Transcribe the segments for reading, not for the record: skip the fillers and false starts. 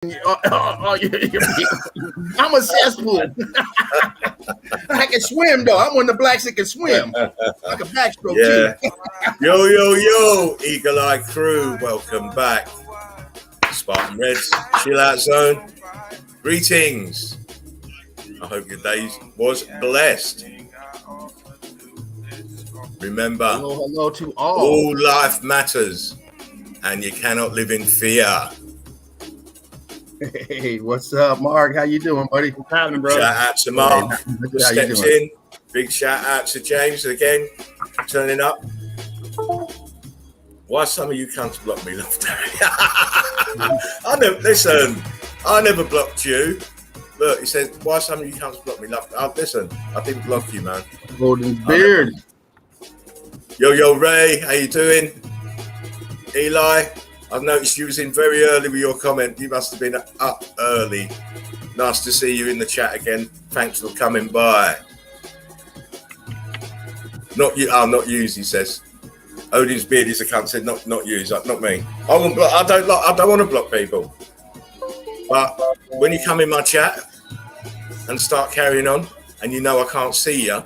I'm a cesspool. I can swim though. I'm one of the blacks that can swim. Like a backstroke too. Yo, Eagle Eye crew, welcome back. Spartan Reds, chill out zone. Greetings. I hope your day was blessed. Remember, hello to all. All life matters, and you cannot live in fear. Hey, what's up, Mark? How you doing, buddy? What's happening, bro? Shout out to Mark, who steps in. Big shout out to James again, turning up. Why some of you cunts block me, love I never blocked you. Look, he says, why some of you cunts block me, love. Listen, I didn't block you, man. Golden beard. Yo, Ray, how you doing? Eli, I've noticed you was in very early with your comment. You must have been up early. Nice to see you in the chat again. Thanks for coming by. Not you. Oh, not yous, he says. Odin's beard is a cunt. Said not yous, not me. I don't want to block people. But when you come in my chat and start carrying on, and you know I can't see you,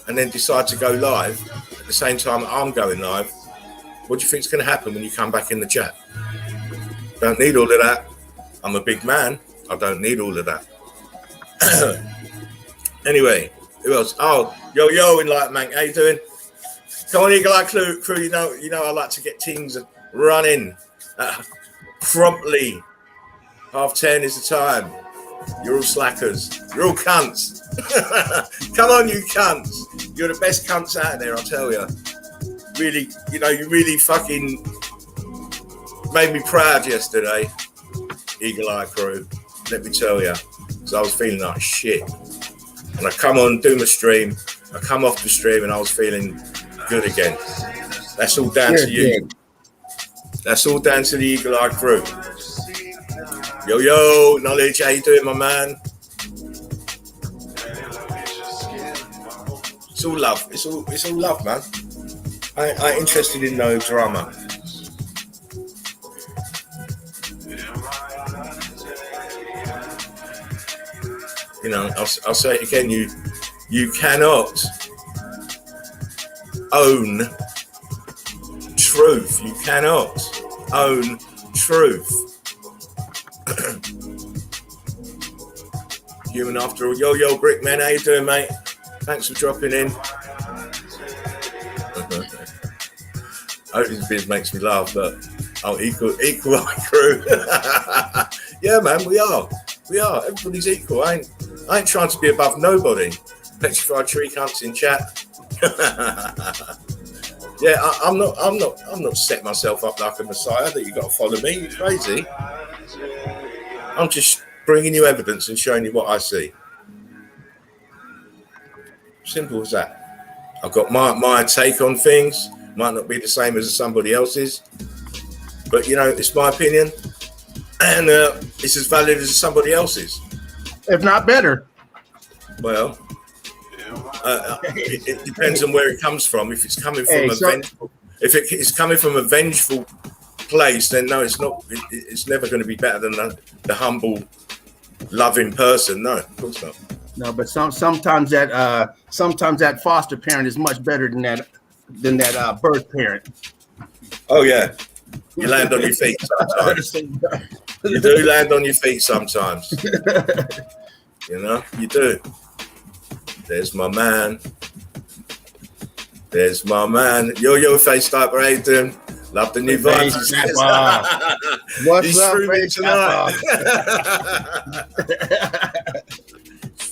and then decide to go live at the same time I'm going live, what do you think's going to happen when you come back in the chat? Don't need all of that. I'm a big man. I don't need all of that. Anyway, who else? Oh, yo, Enlightenment, how you doing? Come on, Eagle Eye crew. You know, I like to get things running promptly. 10:30 is the time. You're all slackers. You're all cunts. Come on, you cunts. You're the best cunts out there, I'll tell you. Really, you really fucking made me proud yesterday, Eagle Eye crew. Let me tell you. Because I was feeling like shit. And I come on, do my stream. I come off the stream and I was feeling good again. That's all down to you. That's all down to the Eagle Eye crew. Yo, Knowledge, how you doing, my man? It's all love. It's all love, man. I ain't interested in no drama. You know, I'll say it again. You cannot own truth. You cannot own truth. Human after all. Yo, Brickman, how you doing, mate? Thanks for dropping in. Odin's beard makes me laugh, but equal Eye crew. Yeah, man, we are. Everybody's equal. I ain't trying to be above nobody. Petrified tree cunts in chat. Yeah, I'm not set myself up like a messiah that you got to follow me. You're crazy. I'm just bringing you evidence and showing you what I see. Simple as that. I've got my take on things. Might not be the same as somebody else's, but it's my opinion, and it's as valid as somebody else's, if not better. Well, it depends on where it comes from. If it's coming from if it's coming from a vengeful place, then no, it's not. It's never going to be better than the humble, loving person. No, of course not. No, but sometimes that foster parent is much better than that birth parent. Oh yeah, you land on your feet sometimes. You do land on your feet sometimes. You do. There's my man. Yo, face typer, how you doing? Love the new vibes. What's up, face tonight?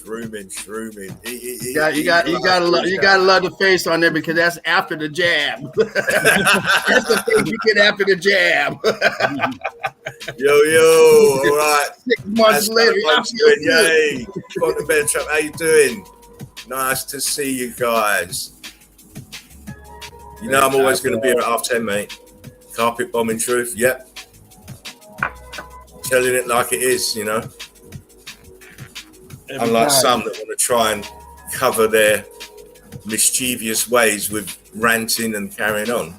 Shrooming. You gotta love the face on there because that's after the jab. That's the thing you get after the jab. Yo, all right. 6 months later, yay. Got the bed trap. How you doing? Nice to see you guys. I'm always going to be here at 10:30, mate. Carpet bombing truth. Yep. Telling it like it is, Unlike some that want to try and cover their mischievous ways with ranting and carrying on.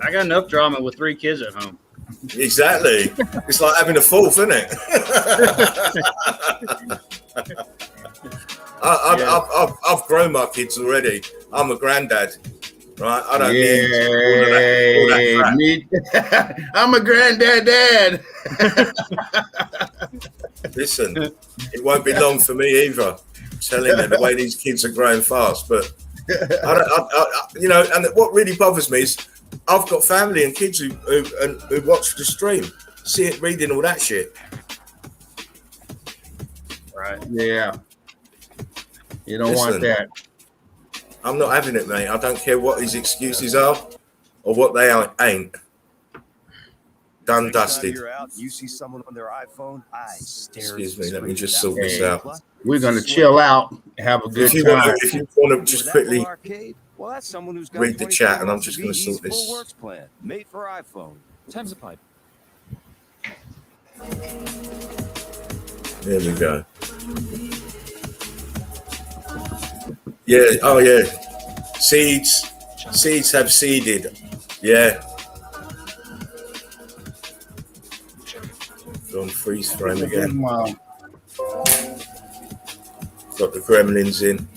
I got enough drama with 3 kids at home. Exactly. It's like having a fourth, isn't it? I've grown my kids already. I'm a granddad, right? I don't need all that crap. I'm a granddad dad. Listen, it won't be long for me either. I'm telling you, the way these kids are growing fast. But you know, and what really bothers me is I've got family and kids who watch the stream, see it, reading all that shit. Right. Yeah. You don't want that. I'm not having it, mate. I don't care what his excuses are or what they ain't. Done, dusted. You see someone on their iPhone, excuse me, let me just sort this out. We're going to chill out, have a good time. If you want to just quickly well, that's someone who's got read the chat, and I'm just going to sort this. Works plan made for iPhone. Time's a pipe. There we go. Yeah. Oh, yeah. Seeds have seeded. Yeah. On freeze frame again. Wow. Got the gremlins in.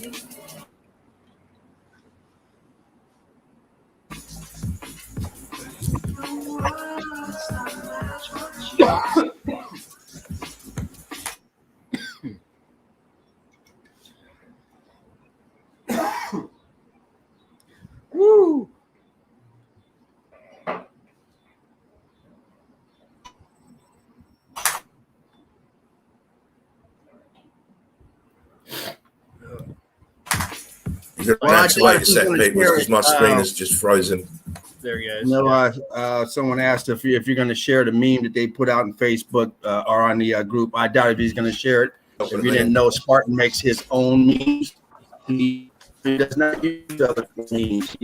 Woo. You're going to activate a set, Pete, because my screen is just frozen. There you You know, someone asked if you're going to share the meme that they put out on Facebook or on the group. I doubt if he's going to share it. If you didn't know, Spartan makes his own memes. He does not use other memes.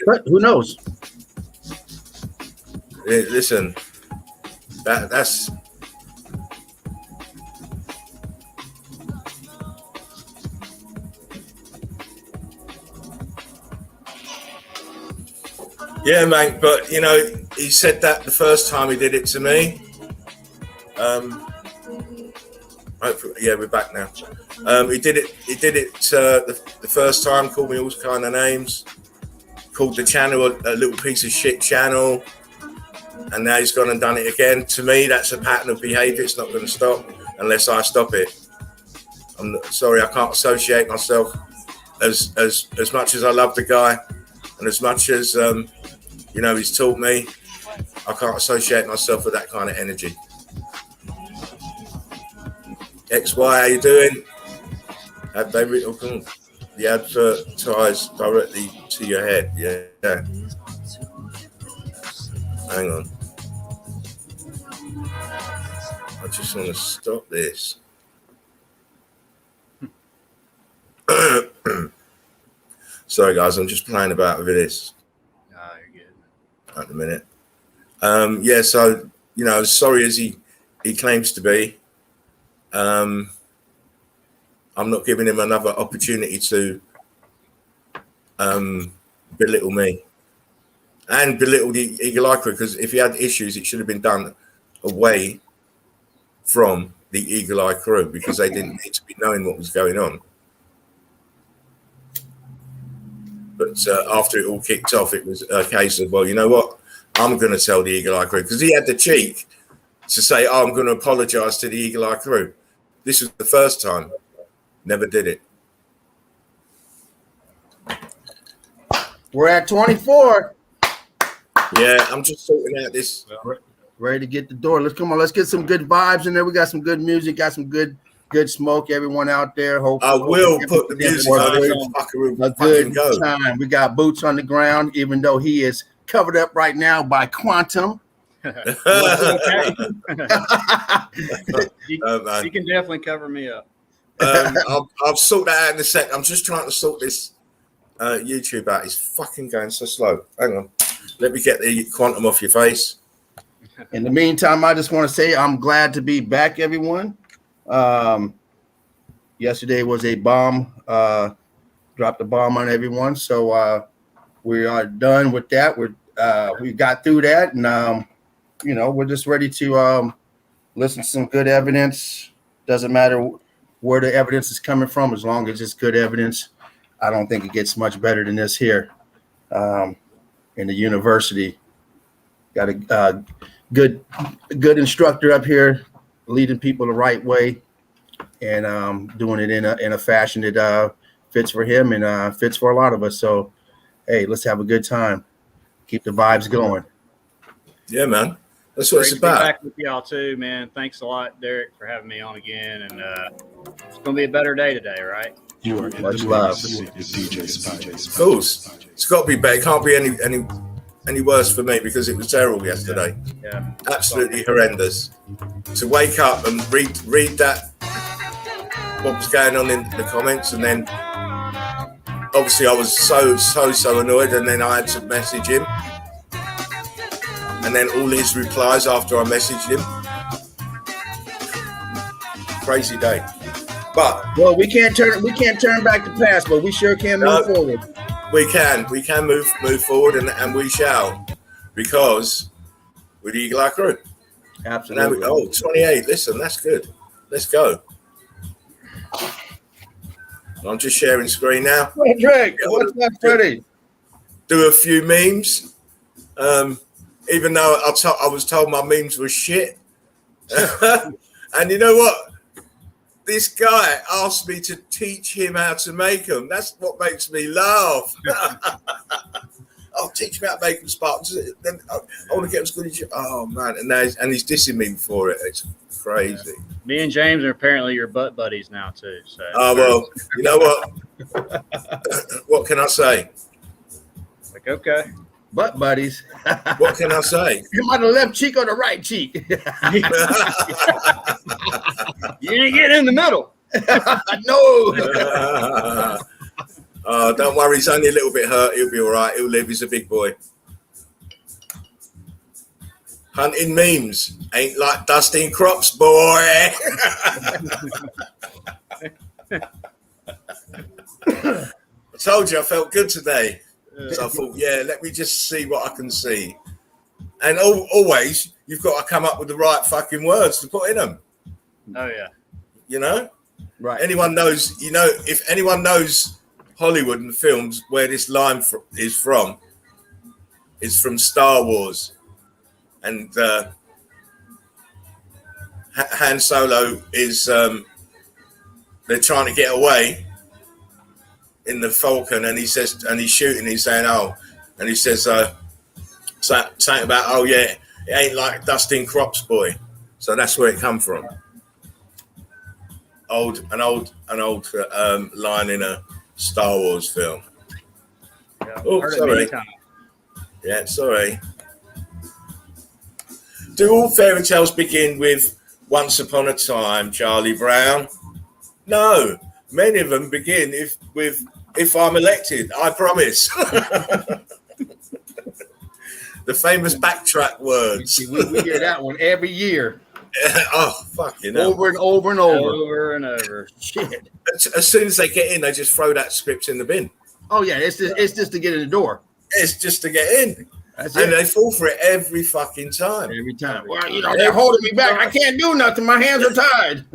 But who knows? Listen, that's. Yeah, mate, but you know, he said that the first time he did it to me. Yeah, we're back now. He did it the first time, called me all kind of names, called the channel a little piece of shit channel, and now he's gone and done it again. To me, that's a pattern of behavior. It's not going to stop unless I stop it. I'm sorry, I can't associate myself as much as I love the guy, and as much as you know, he's taught me, I can't associate myself with that kind of energy. XY, how you doing? Have they written the advertise directly to your head? Yeah. Hang on. I just want to stop this. Sorry, guys, I'm just playing about with this. You're good. At the minute. Yeah, so, you know, as sorry as he claims to be, I'm not giving him another opportunity to belittle me and belittle the Eagle Eye Crew, because if he had issues, it should have been done away from the Eagle Eye Crew, because they didn't need to be knowing what was going on. But after it all kicked off, it was a case of, well, you know what? I'm going to tell the Eagle Eye Crew, because he had the cheek to say, oh, I'm going to apologize to the Eagle Eye Crew. This was the first time. Never did it. We're at 24. Yeah, I'm just sorting out this. Ready to get the door. Let's come on. Let's get some good vibes in there. We got some good music. Got some good smoke. Everyone out there. I will put the music on. A good time. We got boots on the ground, even though he is covered up right now by Quantum. You can definitely cover me up. I'll sort that out in a sec. I'm just trying to sort this YouTube out. It's fucking going so slow. Hang on. Let me get the Quantum off your face. In the meantime, I just want to say I'm glad to be back, everyone. Yesterday was a bomb, dropped a bomb on everyone. So we are done with that. We got through that, and we're just ready to listen to some good evidence. Doesn't matter where the evidence is coming from, as long as it's good evidence. I don't think it gets much better than this here in the university. Got a good instructor up here leading people the right way and doing it in a fashion that fits for him and fits for a lot of us. So, hey, let's have a good time. Keep the vibes going. Yeah, man. That's what Great it's to be about. back with y'all too, man. Thanks a lot, Derek, for having me on again. And it's gonna be a better day today, right? You are in Much the love. mix with DJ Spartan. Of course. It's got to be better. It can't be any worse for me because it was terrible yesterday. Yeah. Absolutely horrendous. To wake up and read that, what was going on in the comments, and then obviously I was so annoyed, and then I had to message him, and then all his replies after I messaged him. Crazy day. But Well, we can't turn back the past, but we sure can move forward. we can move forward, and we shall, because we're the Eagle Eye Crew. Absolutely. 28. Listen, that's good. Let's go. I'm just sharing screen now. Hey, Drake, what's up, Freddie? Do a few memes. Even though I was told my memes were shit. And you know what? This guy asked me to teach him how to make them. That's what makes me laugh. Oh, teach me how to make them, Spartans. Then I want to get as good as you. Oh man, and he's dissing me for it. It's crazy. Me and James are apparently your butt buddies now too. So. Oh well, you know what? What can I say? Like, okay. Butt buddies. What can I say? You on the left cheek or the right cheek? You didn't get in the middle. No. Don't worry, he's only a little bit hurt. He'll be all right. He'll live. He's a big boy. Hunting memes ain't like dusting crops, boy. I told you I felt good today. So I thought, yeah, let me just see what I can see. And always, you've got to come up with the right fucking words to put in them. Oh yeah. You know? Right. Anyone knows, if anyone knows Hollywood and films where this line is from, it's from Star Wars. And Han Solo is, they're trying to get away in the Falcon, and he says, and he's shooting, he's saying, oh, and he says, something about, oh yeah, it ain't like dusting crops, boy. So that's where it come from. An old line in a Star Wars film. Yeah, Oh, heard it sorry. many times. Yeah, sorry. Do all fairy tales begin with once upon a time, Charlie Brown? No, many of them begin with if I'm elected, I promise. The famous backtrack words. We hear that one every year. Oh, fucking hell. Over and over and over. Over and over. Shit. As soon as they get in, they just throw that script in the bin. Oh yeah, it's just to get in the door. It's just to get in. That's And it. they fall for it every fucking time. Every time. Well, they're holding me back. I can't do nothing. My hands are tied.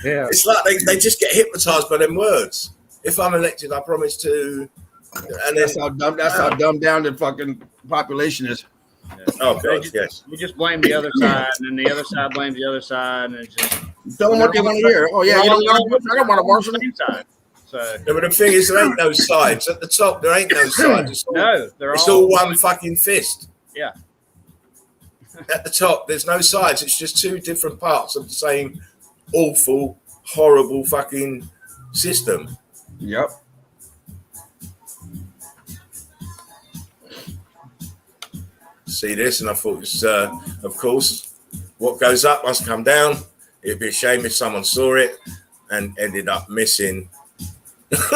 Yeah. It's like they just get hypnotized by them words. If I'm elected, I promise to. And That's then, how dumbed down the fucking population is. oh god, yes. We just blame the other side, and then the other side blames the other side, and it's just Tell them what they want to hear. Oh yeah, you don't want to. I don't want to on the worship. same side. So No, but the thing is, there ain't no sides. At the top, there ain't no sides. It's all one fucking fist. Yeah. At the top, there's no sides. It's just two different parts of the same awful, horrible fucking system. Yep. See this, and I thought, it's, of course, what goes up must come down. It'd be a shame if someone saw it and ended up missing. Where's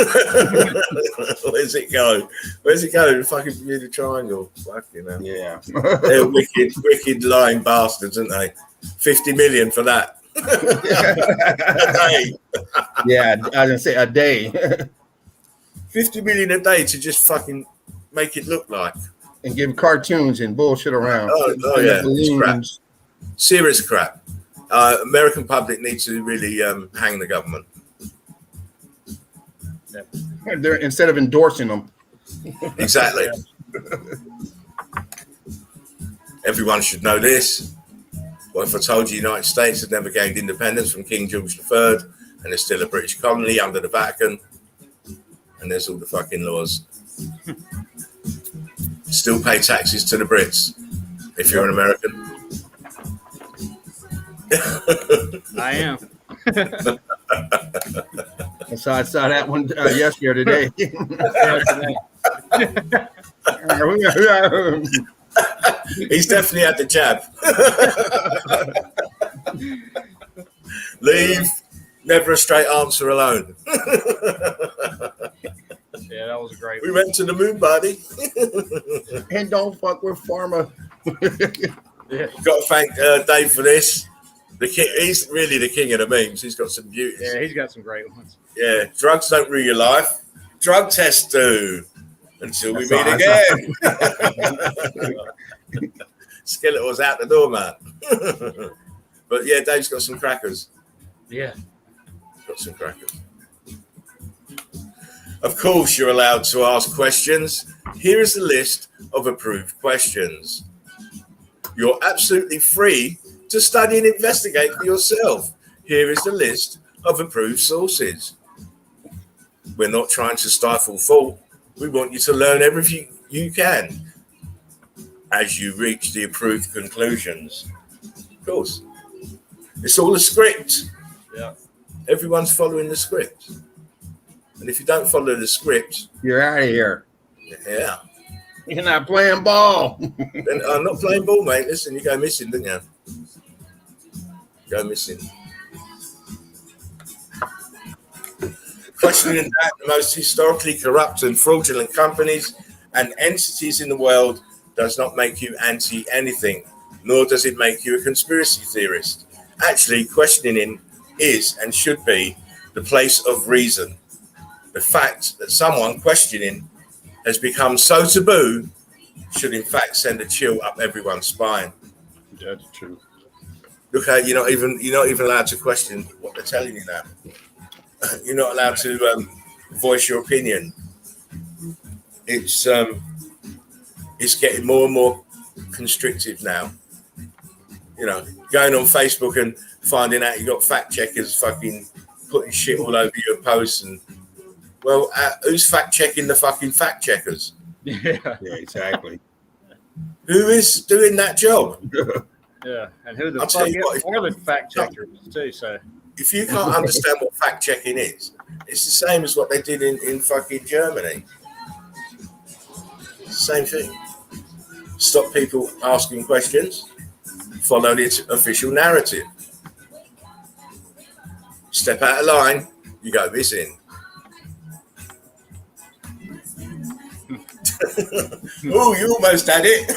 it go? Where's it go? The fucking Bermuda Triangle. Fucking hell. Yeah. They're wicked lying bastards, aren't they? 50 million for that. A day. Yeah, I was gonna say a day. 50 million a day to just fucking make it look like. And give cartoons and bullshit around. Oh yeah, it's crap. Serious crap. American public needs to really hang the government. They're, instead of endorsing them. Exactly. Everyone should know this. What if I told you the United States had never gained independence from King George III and is still a British colony under the Vatican? And there's all the fucking laws. Still pay taxes to the Brits if you're an American. I am. So I saw that one yesterday or today. He's definitely had the jab. Leave, never a straight answer alone. Yeah, that was a great We one. went to the moon, buddy. And don't fuck with pharma. Yeah. Got to thank Dave for this. The king, he's really the king of the memes. He's got some beauties. Yeah, he's got some great ones. Yeah, drugs don't ruin your life. Drug tests do. Until we That's meet all, again. Skeletor's out the door, man. But yeah, Dave's got some crackers. Yeah. Got some crackers. Of course, you're allowed to ask questions. Here is a list of approved questions. You're absolutely free to study and investigate for yourself. Here is the list of approved sources. We're not trying to stifle thought. We want you to learn everything you can as you reach the approved conclusions. Of course. It's all a script. Yeah. Everyone's following the script. And if you don't follow the script, You're out of here. yeah. You're not playing ball. Then I'm not playing ball, mate. Listen, you go missing, didn't you? Go missing. Questioning that the most historically corrupt and fraudulent companies and entities in the world does not make you anti anything, nor does it make you a conspiracy theorist. Actually, questioning is and should be the place of reason. The fact that someone questioning has become so taboo should in fact send a chill up everyone's spine. That's true. Look how you're not even allowed to question what they're telling you now. You're not allowed to voice your opinion. It's getting more and more constrictive now. You know, going on Facebook and finding out you got fact checkers fucking putting shit all over your posts and well, who's fact checking the fucking fact checkers? Yeah. Yeah, exactly. Who is doing that job? Yeah. And who the I'll tell fuck you what, are the fact checkers too? So If you can't understand what fact checking is, it's the same as what they did in fucking Germany. It's the same thing. Stop people asking questions, follow the official narrative. Step out of line, you go missing. Oh, you almost had it.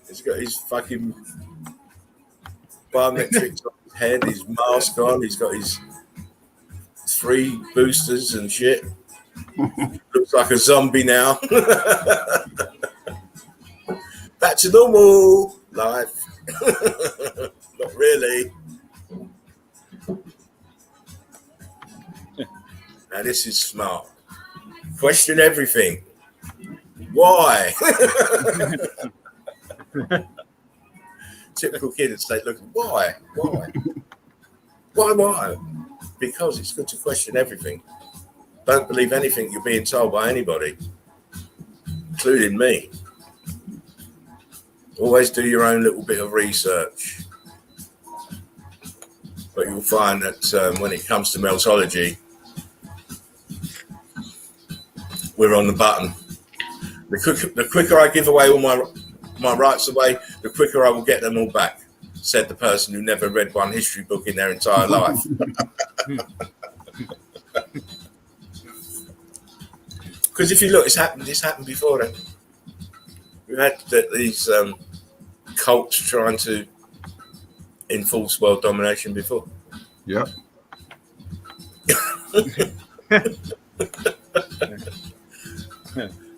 He's got his fucking biometrics on his head, his mask on, he's got his 3 boosters and shit. Looks like a zombie now. Back to normal life. Not really. Now this is smart. Question everything. Why? Typical kid would say, look, why? Why? Because it's good to question everything. Don't believe anything you're being told by anybody, including me. Always do your own little bit of research. But you'll find that when it comes to meltology, we're on the button. The quicker I give away all my rights away, the quicker I will get them all back, said the person who never read one history book in their entire life. Because if you look, this happened before then. We've had these cults trying to enforce world domination before. Yep.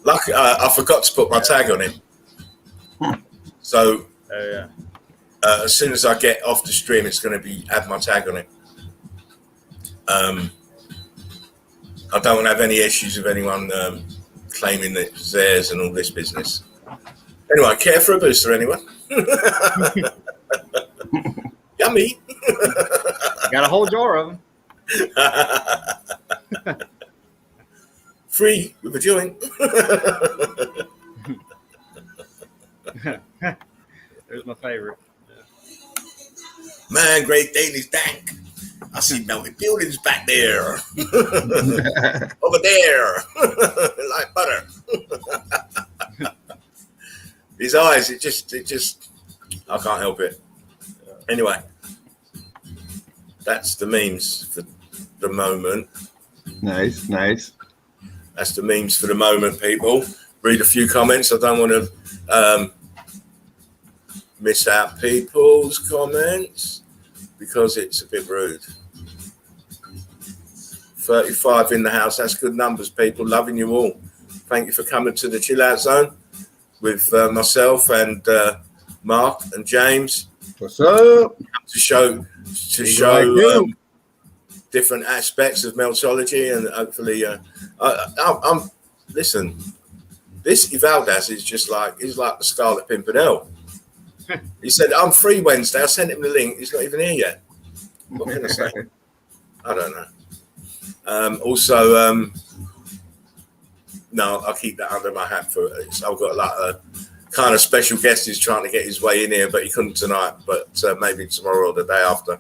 Lucky, I forgot to put my tag on it. So Oh yeah. as soon as I get off the stream, it's going to have my tag on it. I don't want to have any issues with anyone claiming that it's theirs and all this business. Anyway, care for a booster, anyone? Yummy. Got a whole jar of them. Free with a joint. There's my favorite. Man, Great Danish dank. I see melted buildings back there. Over there. Like butter. His eyes, it just, I can't help it. Anyway, that's the memes for the moment. Nice. That's the memes for the moment, people. Read a few comments. I don't want to miss out people's comments because it's a bit rude. 35 in the house. That's good numbers, people. Loving you all. Thank you for coming to the Chill Out Zone with myself and Mark and James. What's up? To show different aspects of Meltology, and hopefully, I'm listen. This Ivaldaz is he's like the Scarlet Pimpernel. He said, I'm free Wednesday. I sent him the link. He's not even here yet. What can I say? I don't know. No, I'll keep that under my hat for it. I've got like a kind of special guest who's trying to get his way in here, but he couldn't tonight, but maybe tomorrow or the day after.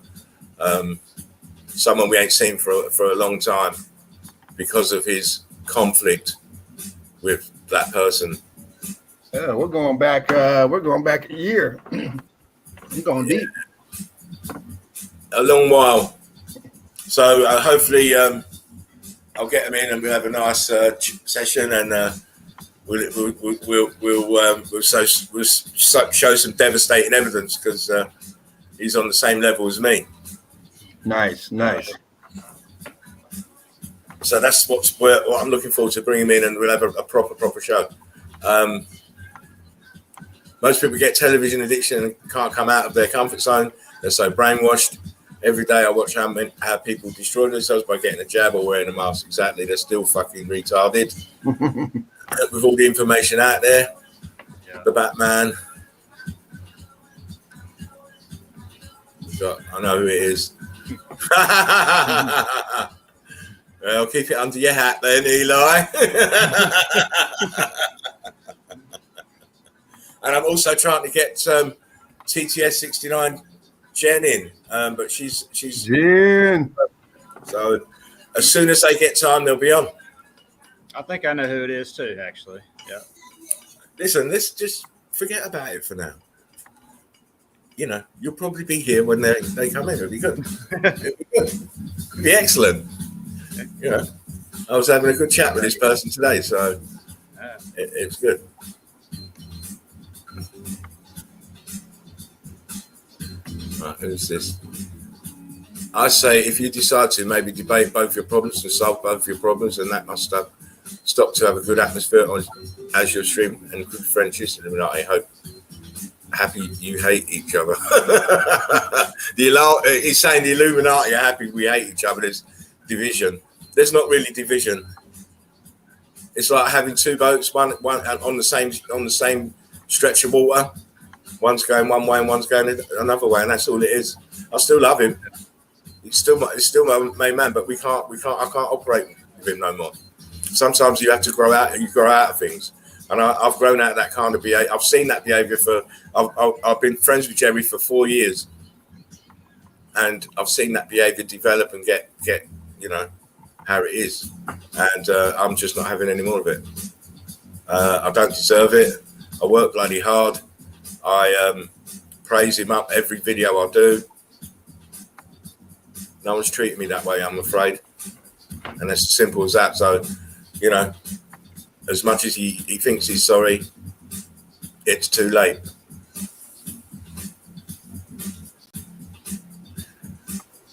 Someone we ain't seen for a long time because of his conflict with that person. Yeah, we're going back a year. We're going deep. A long while. So hopefully I'll get him in and we'll have a nice session, and we'll show some devastating evidence because he's on the same level as me. Nice. So that's what I'm looking forward to, bring him in and we'll have a proper show. Most people get television addiction and can't come out of their comfort zone. They're so brainwashed. Every day I watch how people destroy themselves by getting a jab or wearing a mask. Exactly. They're still fucking retarded. With all the information out there. Yeah. The Batman. I know who it is. Well, keep it under your hat then, Eli. And I'm also trying to get TTS 69 Jen in, but she's Jen. So as soon as they get time, they'll be on. I think I know who it is too, actually. Yeah. Listen, let's just forget about it for now. You know, you'll probably be here when they come in. It'll be good. It'll be excellent. You know, I was having a good chat with this person today, so it's good. Right, who's this? I say if you decide to maybe debate both your problems and solve both your problems, and that must stop to have a good atmosphere as your stream and good friendships. And I hope happy you hate each other. He's saying the Illuminati are happy we hate each other. There's division. There's not really division. It's like having two boats, one on the same stretch of water. One's going one way and one's going another way, and that's all it is. I still love him. He's still my main man, but I can't operate with him no more. Sometimes you have to grow out of things. And I've grown out of that kind of behavior. I've seen that behavior I've been friends with Jerry for 4 years. And I've seen that behavior develop and get how it is. And I'm just not having any more of it. I don't deserve it. I work bloody hard. I praise him up every video I do. No one's treating me that way, I'm afraid. And it's as simple as that. So, you know, as much as he thinks he's sorry, it's too late.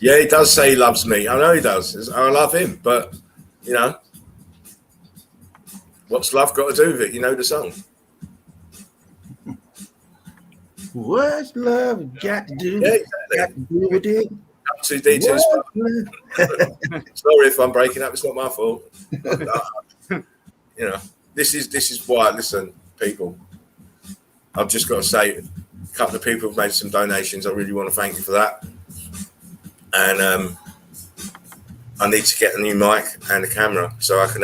Yeah, he does say he loves me. I know he does. I love him, but you know, what's love got to do with it? You know the song. What's love got to do? Yeah, Got exactly. to do with it? Up to details. Sorry if I'm breaking up. It's not my fault. You know, this is why. Listen, people. I've just got to say, a couple of people have made some donations. I really want to thank you for that. And I need to get a new mic and a camera so I can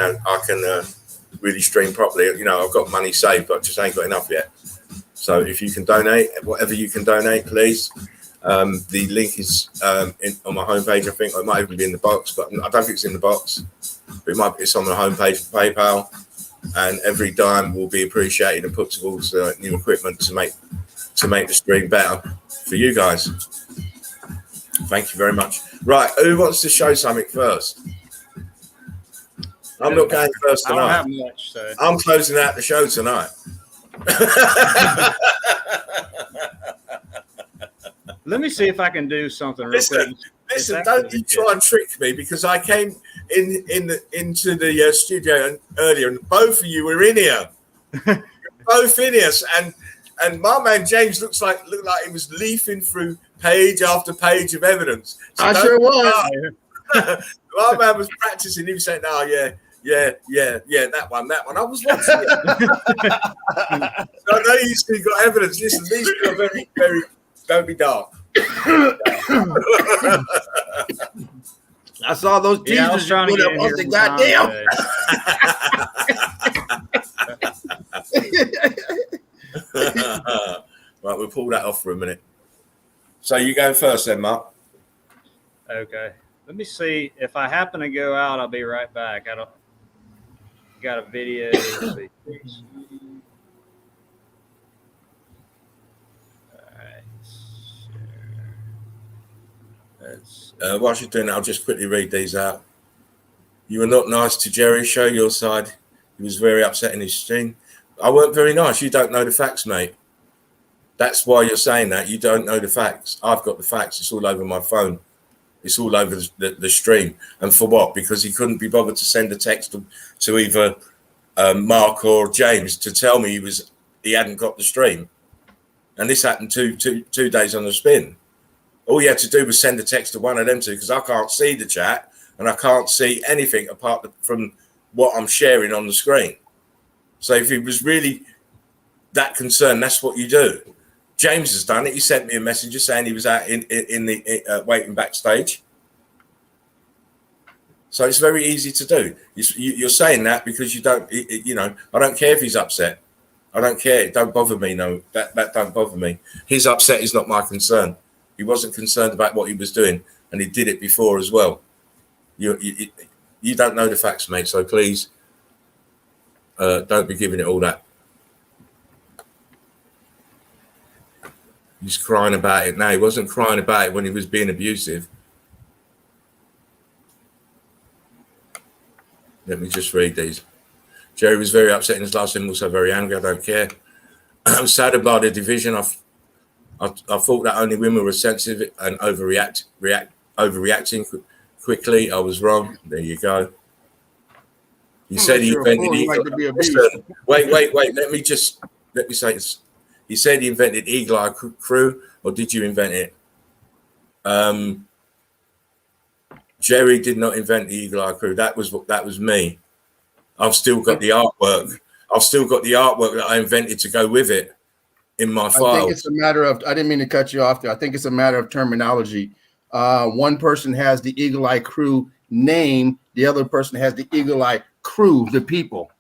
really stream properly. You know, I've got money saved, but just ain't got enough yet. So if you can donate, whatever you can donate, please. The link is on my homepage. I think it might even be in the box, but I don't think it's in the box. But it's on the homepage for PayPal, and every dime will be appreciated and put towards new equipment to make the stream better for you guys. Thank you very much. Right, who wants to show something first? I'm not going first I don't tonight. have much, so. I'm closing out the show tonight. Let me see if I can do something real quick. Listen, don't you try and trick me, because I came into the studio earlier and both of you were in here. Both in here, and my man James looked like he was leafing through page after page of evidence. So I sure was. My man was practicing. He was saying, "Oh yeah, that one." I was watching it. So I know you still got evidence. Listen, these two are very, very. Don't be dark. I saw those teasers. Yeah, I was trying to put get up. in I here said, on time "Goddamn!" Right, we'll pull that off for a minute. So you go first then, Mark. Okay. Let me see. If I happen to go out, I'll be right back. I don't got a video. Let's see. Whilst you're doing that, I'll just quickly read these out. You were not nice to Jerry. Show your side. He was very upset in his stream. I weren't very nice. You don't know the facts, mate. That's why you're saying that. You don't know the facts. I've got the facts. It's all over my phone. It's all over the stream. And for what? Because he couldn't be bothered to send a text to either Mark or James to tell me he hadn't got the stream. And this happened two days on the spin. All he had to do was send a text to one of them two, because I can't see the chat and I can't see anything apart from what I'm sharing on the screen. So if he was really that concerned, that's what you do. James has done it. He sent me a message saying he was out in the waiting backstage. So it's very easy to do. You're saying that because you don't, I don't care if he's upset. I don't care. It don't bother me. No, that don't bother me. His upset is not my concern. He wasn't concerned about what he was doing, and he did it before as well. You don't know the facts, mate. So please don't be giving it all that. He's crying about it now. He wasn't crying about it when he was being abusive. Let me just read these. Jerry was very upset in his last and also very angry. I don't care. I'm sad about the division. I thought that only women were sensitive and overreacting quickly. I was wrong. There you go. He said he invented Eagle. Wait. Let me say this. He said he invented Eagle Eye Crew, or did you invent it? Jerry did not invent the Eagle Eye Crew. That was me. I've still got the artwork. That I invented to go with it in my file. I think it's a matter of, I didn't mean to cut you off there. I think it's a matter of terminology. One person has the Eagle Eye Crew name. The other person has the Eagle Eye Crew, the people.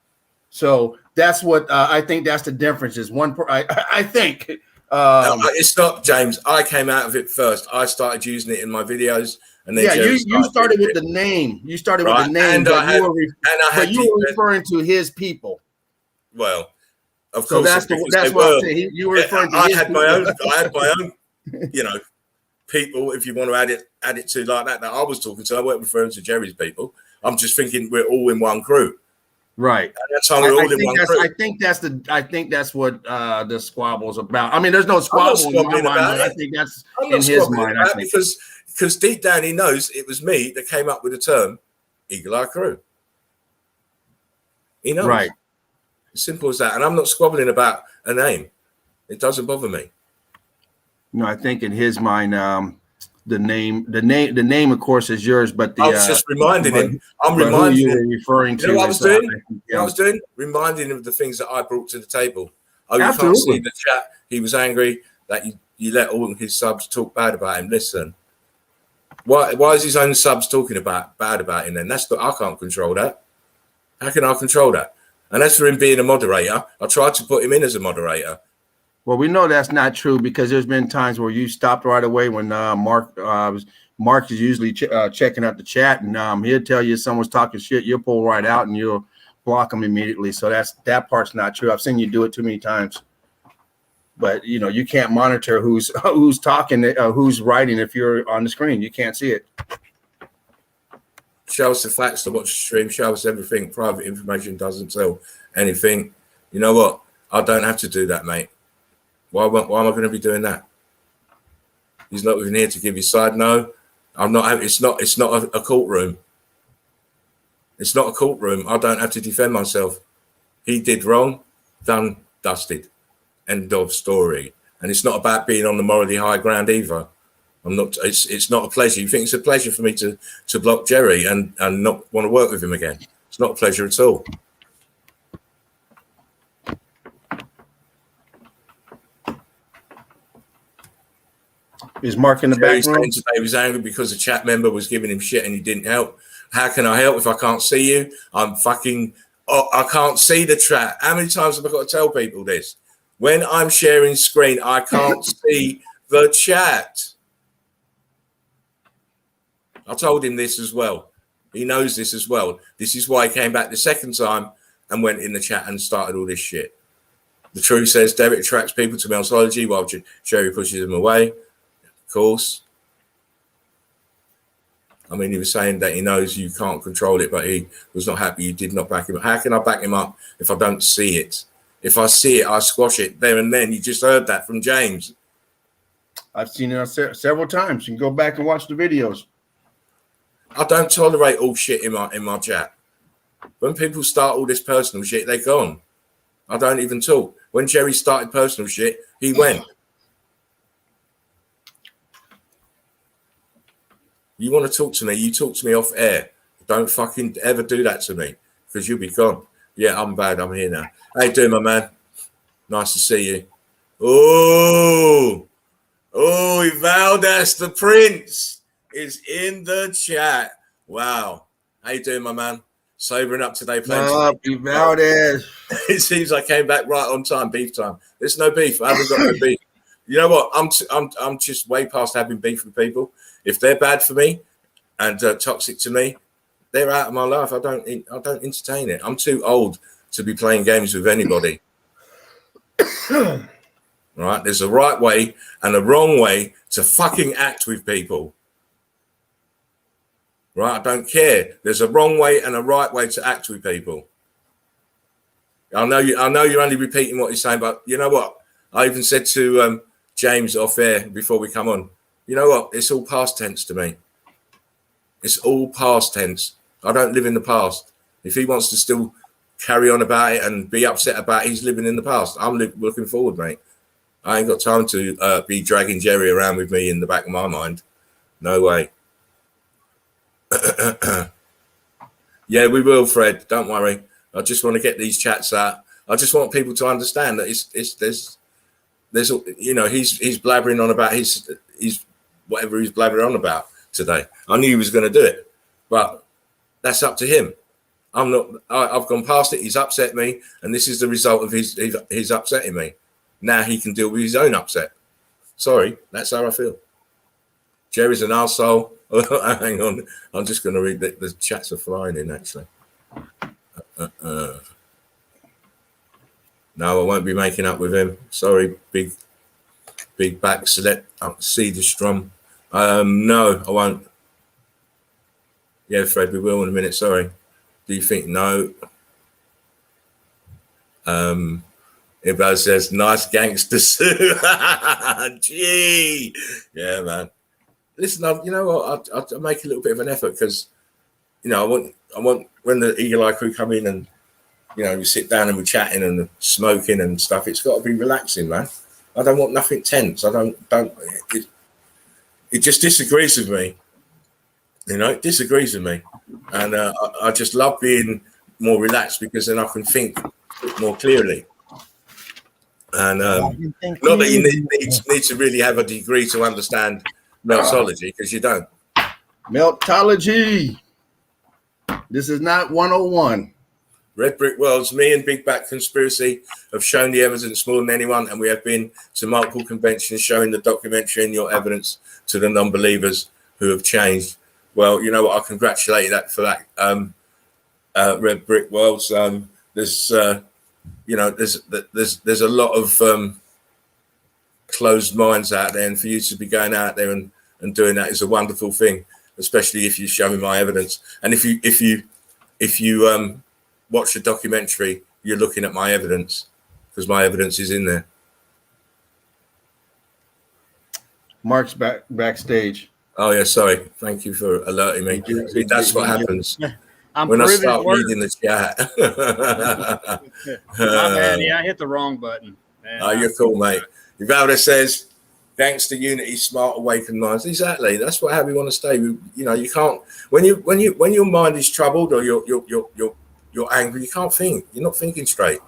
So that's what I think that's the difference is I think. No, it's not, James. I came out of it first. I started using it in my videos. And then you started with the name. You started with the name, but you were referring to his people. Well, of so course, that's what I'm saying. You were referring to his people. I had my own, people. If you want to add it to like that I was talking to, I weren't referring to Jerry's people. I'm just thinking we're all in one crew. Right. And that's how we're all in one group. I think that's what the squabble's about. I mean, there's no I'm not squabble in my squabbling mind, about but I it. think that's I'm in not his squabbling mind. I about think it because deep down he knows it was me that came up with the term Eagle Eye Crew. He knows. right. As simple as that. And I'm not squabbling about a name. It doesn't bother me. No, I think in his mind, the name, of course, is yours, but I was just reminding him. I'm but who reminding you him. were referring to. You know what I was doing? think, You know what I was doing? Reminding him of the things that I brought to the table. Oh, you Absolutely. can't see the chat. He was angry that you let all his subs talk bad about him. Listen, why is his own subs talking bad about him then? I can't control that. How can I control that? And as for him being a moderator, I tried to put him in as a moderator. Well, we know that's not true because there's been times where you stopped right away when Mark is usually checking out the chat, and he'll tell you someone's talking shit. You'll pull right out and you'll block them immediately. So that part's not true. I've seen you do it too many times. But you can't monitor who's talking, who's writing if you're on the screen. You can't see it. Show us the facts to watch the stream. Show us everything. Private information doesn't tell anything. You know what? I don't have to do that, mate. Why am I going to be doing that? He's not even here to give his side. No, I'm not. It's not a courtroom. It's not a courtroom. I don't have to defend myself. He did wrong. Done. Dusted. End of story. And it's not about being on the morally high ground either. I'm not. It's not a pleasure. You think it's a pleasure for me to block Jerry and not want to work with him again? It's not a pleasure at all. Is Mark in the Jerry back room? today he was angry because a chat member was giving him shit and he didn't help. How can I help if I can't see you? I can't see the chat. How many times have I got to tell people this? When I'm sharing screen, I can't see the chat. I told him this as well. He knows this as well. This is why he came back the second time and went in the chat and started all this shit. The truth says Derek attracts people to Meltology while Jerry pushes them away. Of course. I mean, he was saying that he knows you can't control it, but he was not happy you did not back him up. How can I back him up if I don't see it? If I see it, I squash it there and then. You just heard that from James. I've seen it several times. You can go back and watch the videos. I don't tolerate all shit in my chat. When people start all this personal shit, they're gone. I don't even talk. When Jerry started personal shit, he went. You want to talk to me, you talk to me off air. Don't fucking ever do that to me because you'll be gone. Yeah, I'm bad. I'm here now. How you doing, my man? Nice to see you. Oh, Valdes, the Prince, is in the chat. Wow. How you doing, my man? Sobering up today, playing. Valdes. It seems I came back right on time. Beef time. There's no beef. I haven't got no beef. You know what? I'm just way past having beef with people. If they're bad for me and toxic to me, they're out of my life. I don't entertain it. I'm too old to be playing games with anybody. Right? There's a right way and a wrong way to fucking act with people. Right? I don't care. There's a wrong way and a right way to act with people. I know you're only repeating what he's saying, but you know what? I even said to James off air before we come on, you know what? It's all past tense to me. It's all past tense. I don't live in the past. If he wants to still carry on about it and be upset about it, he's living in the past. I'm looking forward, mate. I ain't got time to be dragging Jerry around with me in the back of my mind. No way. Yeah, we will, Fred. Don't worry. I just want to get these chats out. I just want people to understand that there's you know, he's blabbering on about his whatever he's blabbering on about today. I knew he was going to do it, but that's up to him. I've gone past it. He's upset me, and this is the result of his upsetting me. Now he can deal with his own upset. Sorry, that's how I feel. Jerry's an arsehole. Hang on, I'm just going to read the chats are flying in actually. No, I won't be making up with him. Sorry, big back select. See the strum. No, I won't. Yeah, Fred, we will in a minute. Sorry. Do you think no? Everybody says, nice gangster Sue. Gee. Yeah, man. Listen, you know what? I'll make a little bit of an effort because, you know, I want when the Eagle Eye crew come in and, you know, we sit down and we're chatting and smoking and stuff. It's got to be relaxing, man. I don't want nothing tense. It just disagrees with me. You know, it disagrees with me. And I just love being more relaxed because then I can think more clearly. And not that you need to really have a degree to understand meltology, because you don't. Meltology. This is not 101. Red Brick Worlds, me and Big Back Conspiracy have shown the evidence more than anyone, and we have been to multiple conventions showing the documentary and your evidence to the non-believers who have changed. Well, you know what? I congratulate you for that, Red Brick Worlds. There's you know, there's a lot of closed minds out there, and for you to be going out there and doing that is a wonderful thing, especially if you show me my evidence. And if you watch the documentary, you're looking at my evidence because my evidence is in there. Mark's backstage. Oh yeah, sorry. Thank you for alerting me. See, that's what happens when I start reading the chat. My bad. Yeah, I hit the wrong button. Man, Oh, you're cool, mate. Uvalda says, thanks to unity, smart, awakened minds. Exactly. That's how we want to stay. You know, you can't when your mind is troubled or you're angry, you can't think. You're not thinking straight.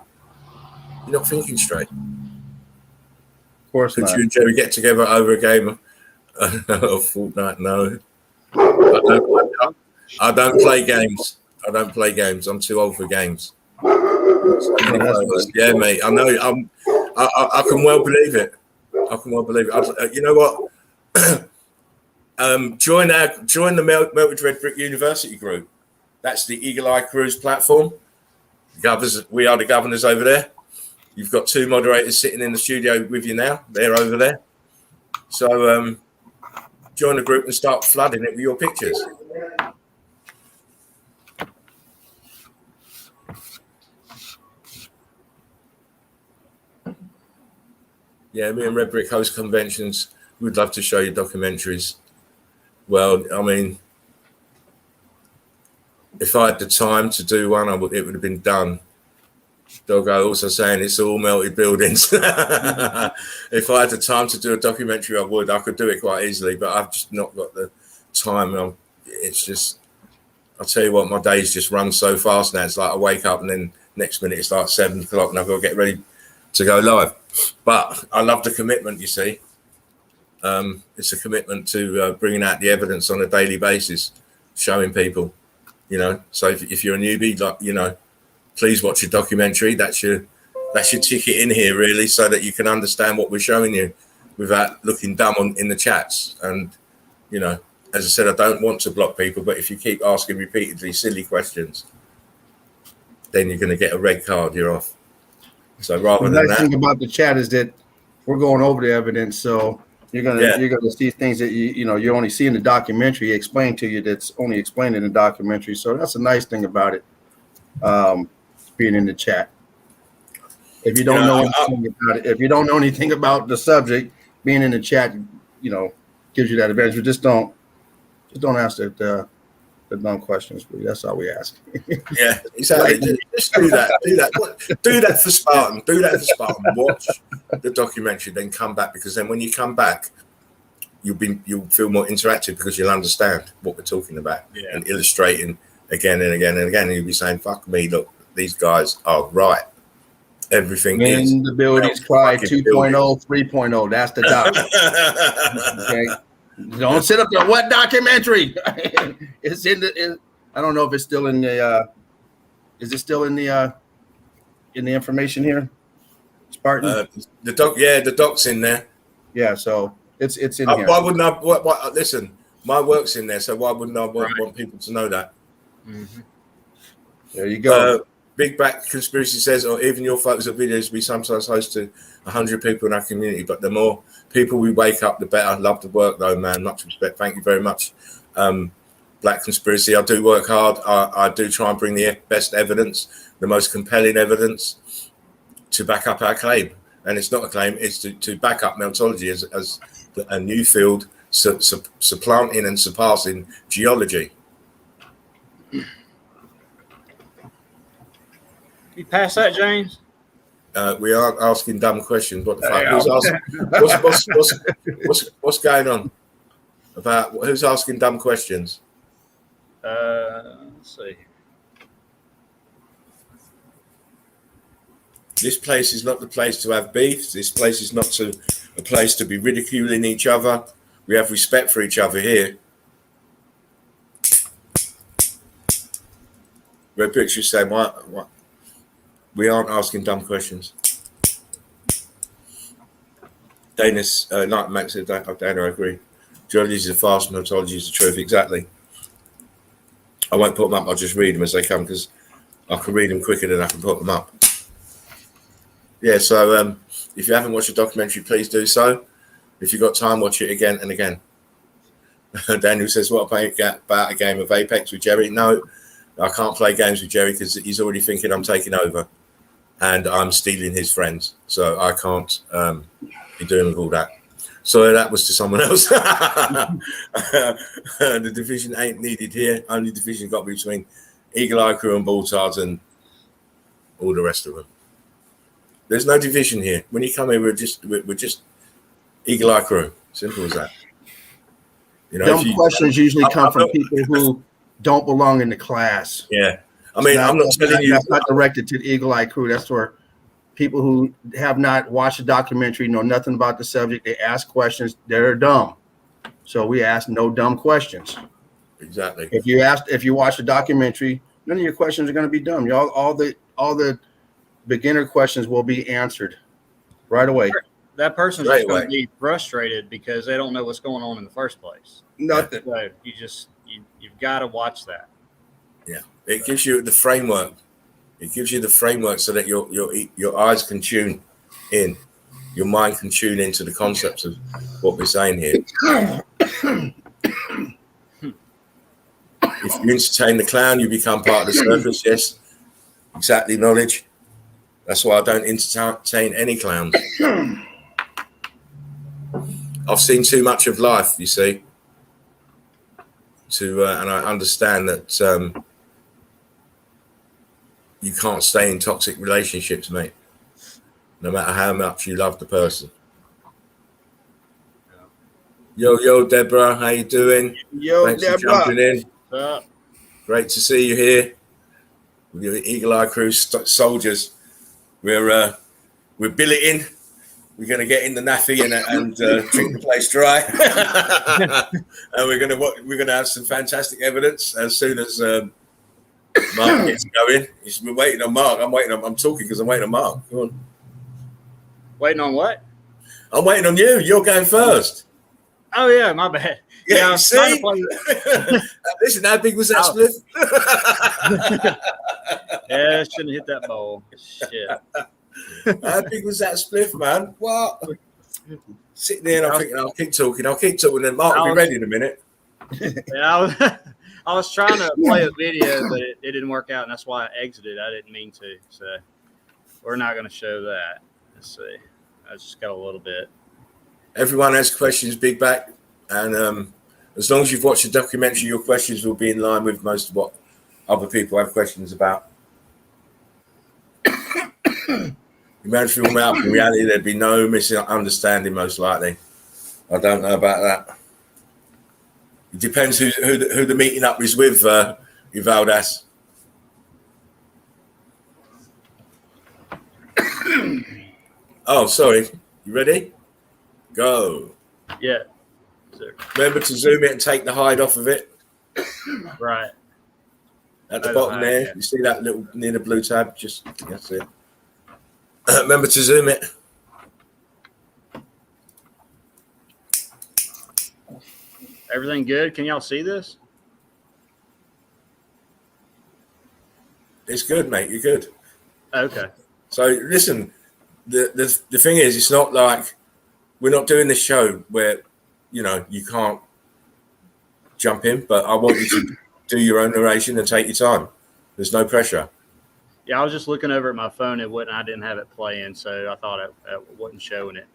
You're not thinking straight. Of course Could not. you and Jerry get together over a game of Fortnite? No. I don't play games. I don't play games. I'm too old for games. Yeah, mate. I know. I can well believe it. I can well believe it. You know what? Join the Melted Red Brick University group. That's the Eagle Eye Cruise platform. We are the governors over there. You've got two moderators sitting in the studio with you now. They're over there. So join the group and start flooding it with your pictures. Yeah, me and Red Brick host conventions. We'd love to show you documentaries. Well, I mean, if I had the time to do one, it would have been done. Doggo also saying it's all melted buildings. If I had the time to do a documentary, I would. I could do it quite easily, but I've just not got the time. It's just, I'll tell you what, my days just run so fast now. It's like I wake up and then next minute it's like 7 o'clock and I've got to get ready to go live. But I love the commitment, you see. It's a commitment to bringing out the evidence on a daily basis, showing people, you know. So if you're a newbie, like, you know, please watch your documentary. That's your ticket in here, really, so that you can understand what we're showing you without looking dumb in the chats. And, you know, as I said, I don't want to block people, but if you keep asking repeatedly silly questions, then you're going to get a red card. You're off. So rather than that, the nice thing about the chat is that we're going over the evidence, so you're gonna see things that you you only see in the documentary explained to you. That's only explained in the documentary. So that's a nice thing about it, being in the chat. If you don't know anything about it, if you don't know anything about the subject, being in the chat, gives you that advantage. But just don't ask the dumb questions. That's all we ask. Yeah, exactly. Just do that. Do that for Spartan. Do that for Spartan. Watch the documentary, then come back, because then when you come back, you'll feel more interactive because you'll understand what we're talking about and illustrating again and again and again. And you'll be saying, "Fuck me! Look, these guys are right. Everything is." When the buildings cry 2.0, 3.0. That's the doc. Okay. Don't sit up there. What documentary? It's I don't know if it's still in the. Is it still in the information here, Spartan? The doc's in there. Yeah, so it's in here. Why wouldn't I? Listen, my work's in there, so why wouldn't I want people to know that? Mm-hmm. There you go. Big Back Conspiracy says, or even your photos or videos, we sometimes host to 100 people in our community, but the more people we wake up, the better. Love the work though, man. Much respect. Thank you very much. Black Conspiracy, I do work hard. I do try and bring the best evidence, the most compelling evidence. to back up our claim. And it's not a claim, it's to back up meltology as a new field supplanting and surpassing geology. You pass that, James? We aren't asking dumb questions. What the fuck? Who's asking, what's going on? About who's asking dumb questions? Let's see. This place is not the place to have beef. This place is not a place to be ridiculing each other. We have respect for each other here. Red Picture saying, what? We aren't asking dumb questions. Dana's, like Max said, Dana, I agree. Geology is the fast, meltology is the truth. Exactly. I won't put them up. I'll just read them as they come because I can read them quicker than I can put them up. Yeah, so if you haven't watched the documentary, please do so. If you've got time, watch it again and again. Daniel says, what about a game of Apex with Jerry? No, I can't play games with Jerry because he's already thinking I'm taking over and I'm stealing his friends. So I can't be doing all that. So that was to someone else. The division ain't needed here. Only division got between Eagle Eye Crew and Baltards and all the rest of them. There's no division here. When you come here, we're just Eagle Eye Crew. Simple as that. You know, dumb questions usually come from people who don't belong in the class. Yeah, I mean, I'm not telling you that's not directed to the Eagle Eye Crew. That's for people who have not watched the documentary, know nothing about the subject. They ask questions that are dumb. So we ask no dumb questions. Exactly. If you watch the documentary, none of your questions are going to be dumb. Y'all, all the beginner questions will be answered right away. That person's just going to be frustrated because they don't know what's going on in the first place. Nothing. So you've got to watch that. Yeah, it gives you the framework. It gives you the framework so that your eyes can tune in, your mind can tune into the concepts of what we're saying here. If you entertain the clown, you become part of the circus. Yes, exactly. Knowledge. That's why I don't entertain any clowns. I've seen too much of life, you see, and I understand that you can't stay in toxic relationships, mate, no matter how much you love the person. Yo, Deborah, how you doing? Yo, Thanks Deborah. for jumping in. What's up? Great to see you here with your Eagle Eye Crew soldiers. We're billeting. We're going to get in the naffy and drink the place dry, and we're going to have some fantastic evidence as soon as Mark gets going. He's been waiting on Mark. I'm talking because I'm waiting on Mark. Go on. Waiting on what? I'm waiting on you. You're going first. Oh yeah, my bad. Yeah, I you was trying see? to play Listen, how big was that spliff? Yeah, I shouldn't hit that bowl. Shit. How big was that spliff, man? What? Sitting there and I'm thinking, I'll keep talking, and Mark will be ready in a minute. Yeah, I was trying to play a video, but it didn't work out, and that's why I exited. I didn't mean to, so we're not going to show that. Let's see. I just got a little bit. Everyone has questions, Big Back, and as long as you've watched the documentary, your questions will be in line with most of what other people have questions about. You managed to film out. In reality, there'd be no misunderstanding, most likely. I don't know about that. It depends who the meeting up is with, Ivaldas. Oh, sorry. You ready? Go. Yeah. Sir. Remember to zoom it and take the hide off of it. Right. At the bottom there, you see that little near the blue tab? Just that's it. Remember to zoom it. Everything good? Can y'all see this? It's good, mate. You're good. Okay. So listen, the thing is, it's not like we're not doing this show where you can't jump in, but I want you to do your own narration and take your time. There's no pressure. Yeah, I was just looking over at my phone. I didn't have it playing, so I thought it wasn't showing it.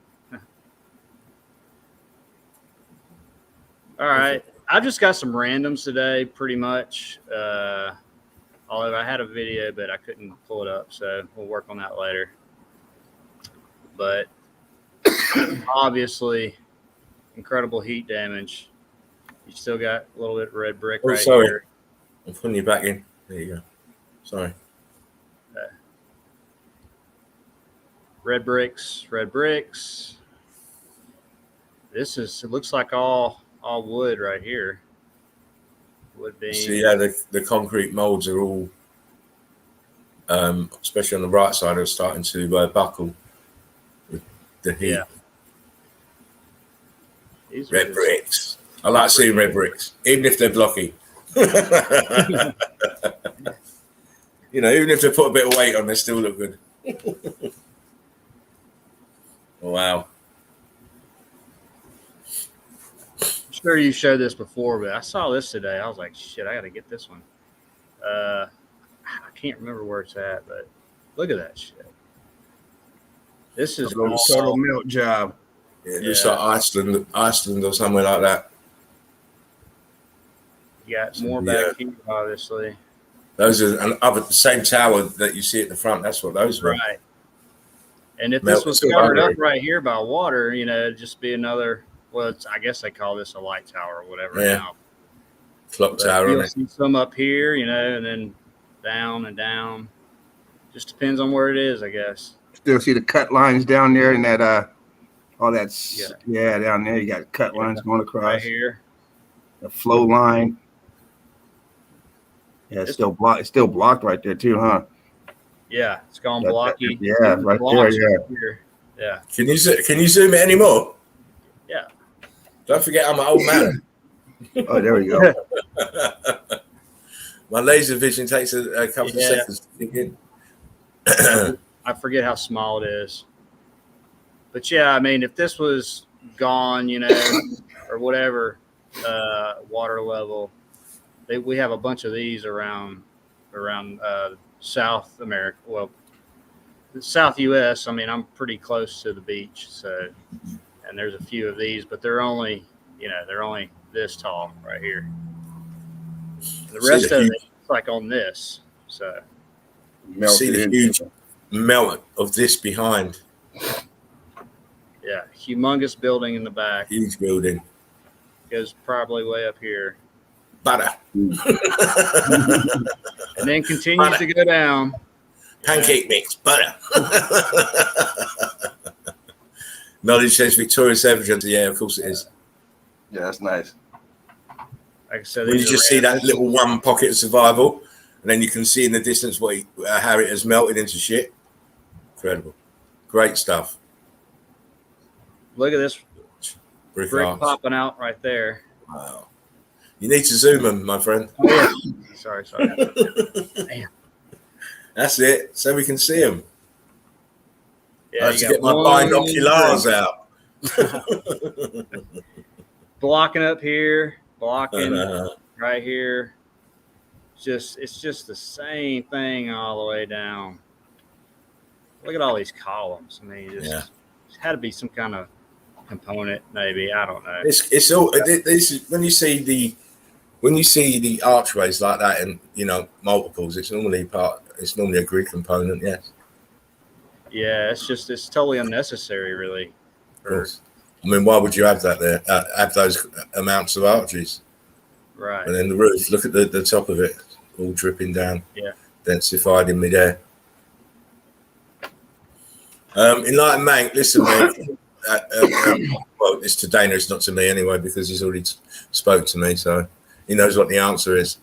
All right. I've just got some randoms today, pretty much. Although I had a video, but I couldn't pull it up, so we'll work on that later. But obviously, incredible heat damage. You still got a little bit of red brick right here. I'm putting you back in. There you go. Sorry. Red bricks, red bricks. It looks like all wood right here. Wood beam. So yeah, the concrete molds are all, especially on the right side, are starting to buckle with the heat. Yeah. These Red bricks. I like seeing red bricks, even if they're blocky. You know, even if they put a bit of weight on, they still look good. Wow. I'm sure you showed this before, but I saw this today. I was like, shit, I got to get this one. I can't remember where it's at, but look at that shit. This is total melt job. Yeah, it looks like Iceland or somewhere like that. You got more back here, obviously. Those are the same tower that you see at the front. That's what those were. Right. And if this was covered up right here by water, you know, it'd just be another. Well, I guess they call this a light tower or whatever now. Clock tower. You'll see some up here, you know, and then down and down. Just depends on where it is, I guess. Still see the cut lines down there, and that all that's down there. You got cut lines going across right here. The flow line. Yeah, it's still blocked. It's still blocked right there too, huh? Yeah, it's gone blocky. Yeah, right there. Yeah. Yeah. Can you zoom it anymore? Yeah. Don't forget, I'm an old man. Oh, there we go. My laser vision takes a couple of seconds to dig in. I forget how small it is. But yeah, I mean, if this was gone, you know, or whatever, water level, we have a bunch of these around South America. Well, the South U.S. I mean, I'm pretty close to the beach, so, and there's a few of these, but they're only this tall right here. The rest of it's like on this. So see the huge melt of this behind. Yeah, humongous building in the back. Huge building. Goes probably way up here. Butter. And then continues to go down. Pancake mix, butter. Knowledge says victorious evidence. Yeah, of course it is. Yeah, that's nice. Like I said, when you just see that little one pocket of survival, and then you can see in the distance how it has melted into shit. Incredible. Great stuff. Look at this brick popping out right there. Wow. You need to zoom them, my friend. Oh, yeah. Sorry. Damn. That's it. So we can see them. Yeah, I have to get my binoculars out. Blocking up here, blocking right here. It's just the same thing all the way down. Look at all these columns. I mean, it's had to be some kind of component, maybe. I don't know. It's all this is when you see the archways like that, and multiples. It's normally a grid component. Yes. Yeah, it's totally unnecessary, really. Of course. I mean, why would you have that there? Have those amounts of arches? Right. And then the roof. Look at the top of it, all dripping down. Yeah. Densified in midair. Enlightened Mank, listen, mate. Well, it's to Dana, it's not to me anyway, because he's already spoke to me, so he knows what the answer is.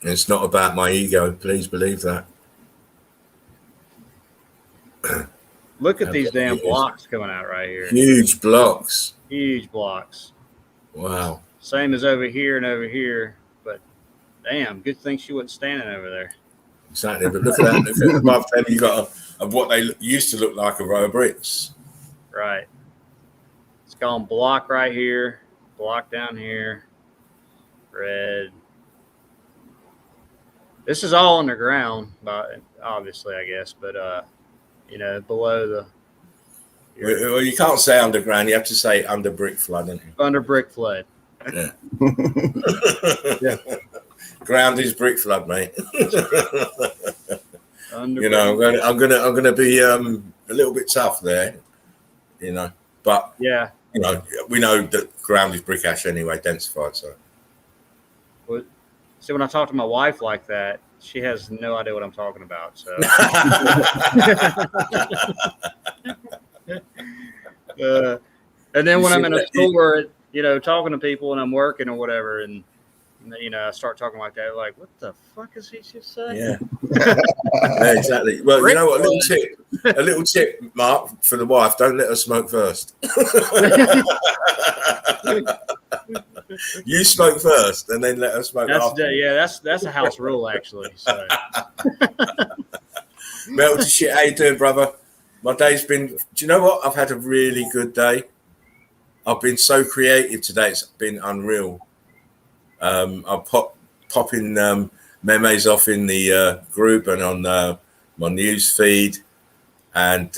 And it's not about my ego, please believe that. Look at these damn blocks coming out right here. Huge blocks. Huge blocks. Wow. Same as over here and over here, but damn, good thing she wasn't standing over there. Exactly, but look at that. Look at above them, you got what they used to look like a row of bricks. Right. It's gone block right here, block down here, red. This is all underground, but obviously, I guess. But you know, below the Well, you can't say underground. You have to say under brick flood, don't you? under brick flood. Yeah. Yeah. Ground is brick flood, mate. Under You know, I'm gonna be a little bit tough there. You know, but yeah. you know, we know that ground is brick ash anyway, densified. So See, when I talk to my wife like that, she has no idea what I'm talking about. So, and then when I'm in a store, you know, talking to people and I'm working or whatever, and you know, I start talking like that, like, what the fuck is he just saying? yeah. Yeah, exactly. Well, you know what? A little tip, Mark, for the wife: don't let her smoke first. You smoke first, and then let her smoke after. That's a house rule, actually. So, Metal to shit. How you doing, brother? My day's been. Do you know what? I've had a really good day. I've been so creative today. It's been unreal. I'm popping memes off in the group and on my news feed, and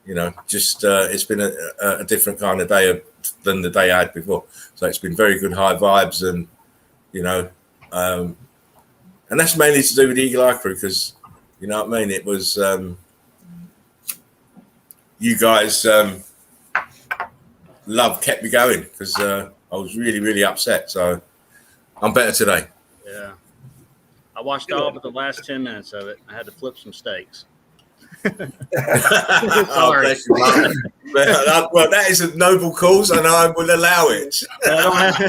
you know, just it's been a different kind of day than the day I had before. So it's been very good, high vibes, and you know, and that's mainly to do with the Eagle Eye Crew, because you know what I mean. It was you guys love kept me going, because I was really, really upset. So I'm better today. yeah. I watched all but the last 10 minutes of it. I had to flip some steaks. Oh, bless you, Mark. Well, that is a noble cause, and I will allow it.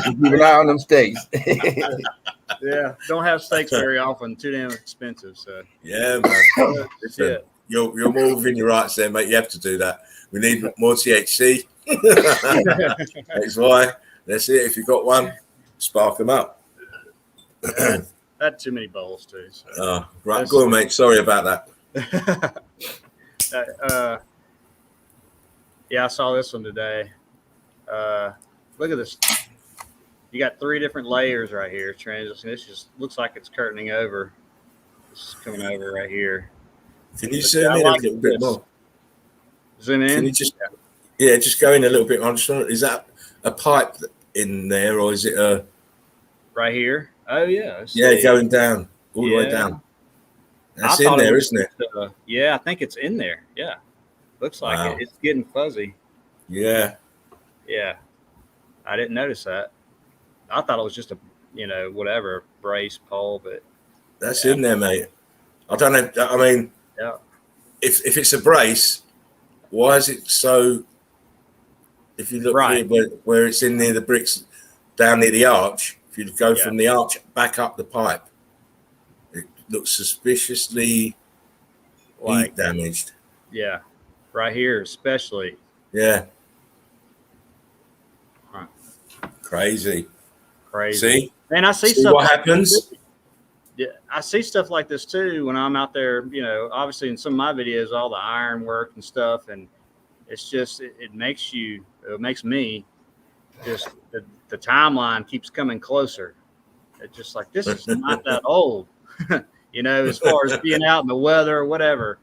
Keep an eye on them steaks. Yeah, don't have steaks very often. Too damn expensive. So Yeah, man. Listen, you're more within your rights there, mate. You have to do that. We need more THC. That's why. That's it. If you've got one, spark them up. I had too many bowls too. So. Right, go on, mate. Sorry about that. Yeah, I saw this one today. Look at this. You got 3 different layers right here. Transition. This just looks like it's curtaining over. This is coming over right here. Can you zoom in a little bit more? Zoom in. Can you just go in a little bit more? Is that a pipe in there, or is it a right here? Oh yeah. Yeah, going down all the way down. That's in there, isn't it? Yeah, I think it's in there. Yeah, looks like it. It's getting fuzzy. Yeah. Yeah, I didn't notice that. I thought it was just a, you know, whatever brace pole, but that's in there, mate. I don't know. I mean, if it's a brace, why is it so? If you look here where it's in near the bricks, down near the arch, if you go from the arch back up the pipe, it looks suspiciously heat damaged. Yeah, right here especially. Yeah. Crazy. See? And I see stuff. What happens? Yeah, I see stuff like this too when I'm out there. You know, obviously in some of my videos, all the iron work and stuff, and it's just it makes me just the timeline keeps coming closer. It's just like, this is not that old, you know, as far as being out in the weather or whatever.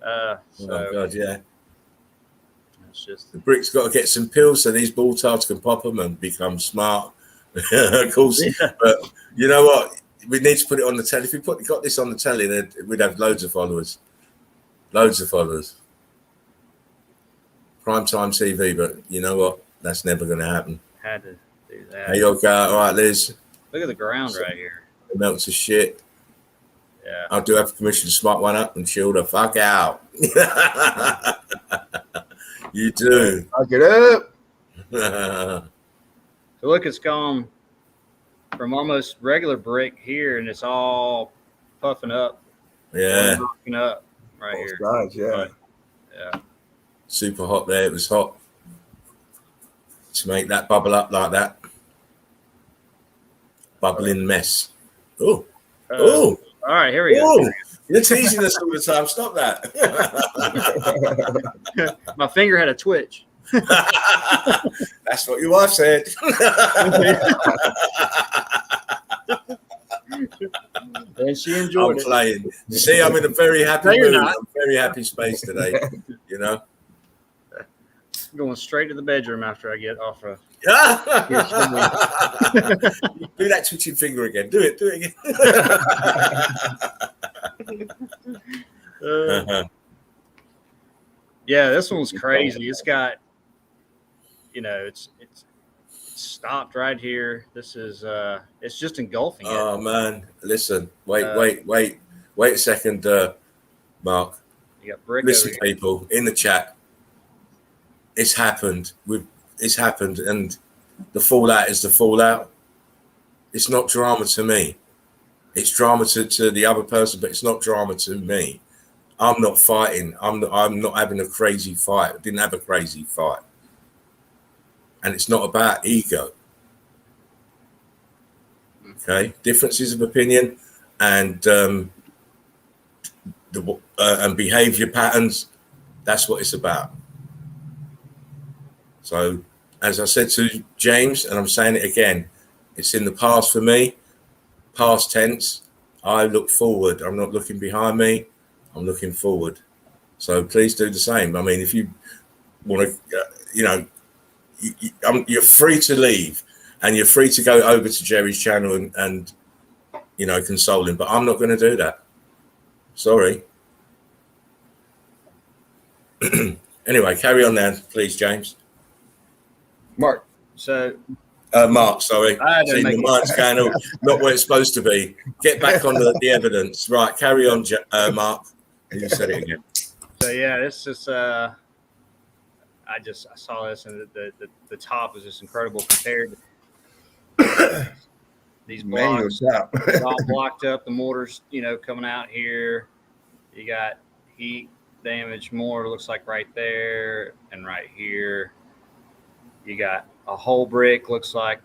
Oh my God, yeah. It's just the brick's got to get some pills so these ball tarts can pop them and become smart. Of course, but you know what? We need to put it on the telly. If we got this on the telly, then we'd have loads of followers. Loads of followers. Primetime TV, but you know what? That's never going to happen. Had to do that. Hey, okay. All right, Liz. Look at the ground right here. It melts to shit. Yeah. I do have permission to smart one up and chill the fuck out. You do. Fuck it up. So look, it's gone from almost regular brick here, and it's all puffing up. Yeah. Puffing up right here. Sides, yeah. Yeah. Super hot there. It was hot to make that bubble up like that. Bubbling mess. Oh. Oh. All right, here we go. You're teasing us all the time. Stop that. My finger had a twitch. That's what your wife said. And she enjoyed I'm it. playing. See, I'm in a very happy No, you're mood. not. I'm very happy space today. You know. Going straight to the bedroom after I get off of. Do that twitching finger again. Do it again. Yeah, this one's crazy. It's got, it's stopped right here. This is it's just engulfing it. Oh man, listen, wait a second, Mark. You got brick Listen, over here. people in the chat. It's happened. It's happened, and the fallout is the fallout. It's not drama to me. It's drama to the other person, but it's not drama to me. I'm not fighting. I'm not having a crazy fight. I didn't have a crazy fight, and it's not about ego. Okay, differences of opinion and and behavior patterns. That's what it's about. So, as I said to James, and I'm saying it again, it's in the past for me, past tense. I look forward. I'm not looking behind me. I'm looking forward. So please do the same. I mean, if you want to, you're free to leave, and you're free to go over to Jerry's channel and console him. But I'm not going to do that. Sorry. Anyway, carry on now, please, James. Mark. So Mark, sorry. I had to See, make the mic's going on, not where it's supposed to be. Get back on the evidence. Right, carry on, Mark. You said it again. So yeah, this is I saw this, and the top was just incredible compared to these blocks. It's all blocked up. The mortar's coming out here. You got heat damage more, looks like right there and right here. You got a whole brick, looks like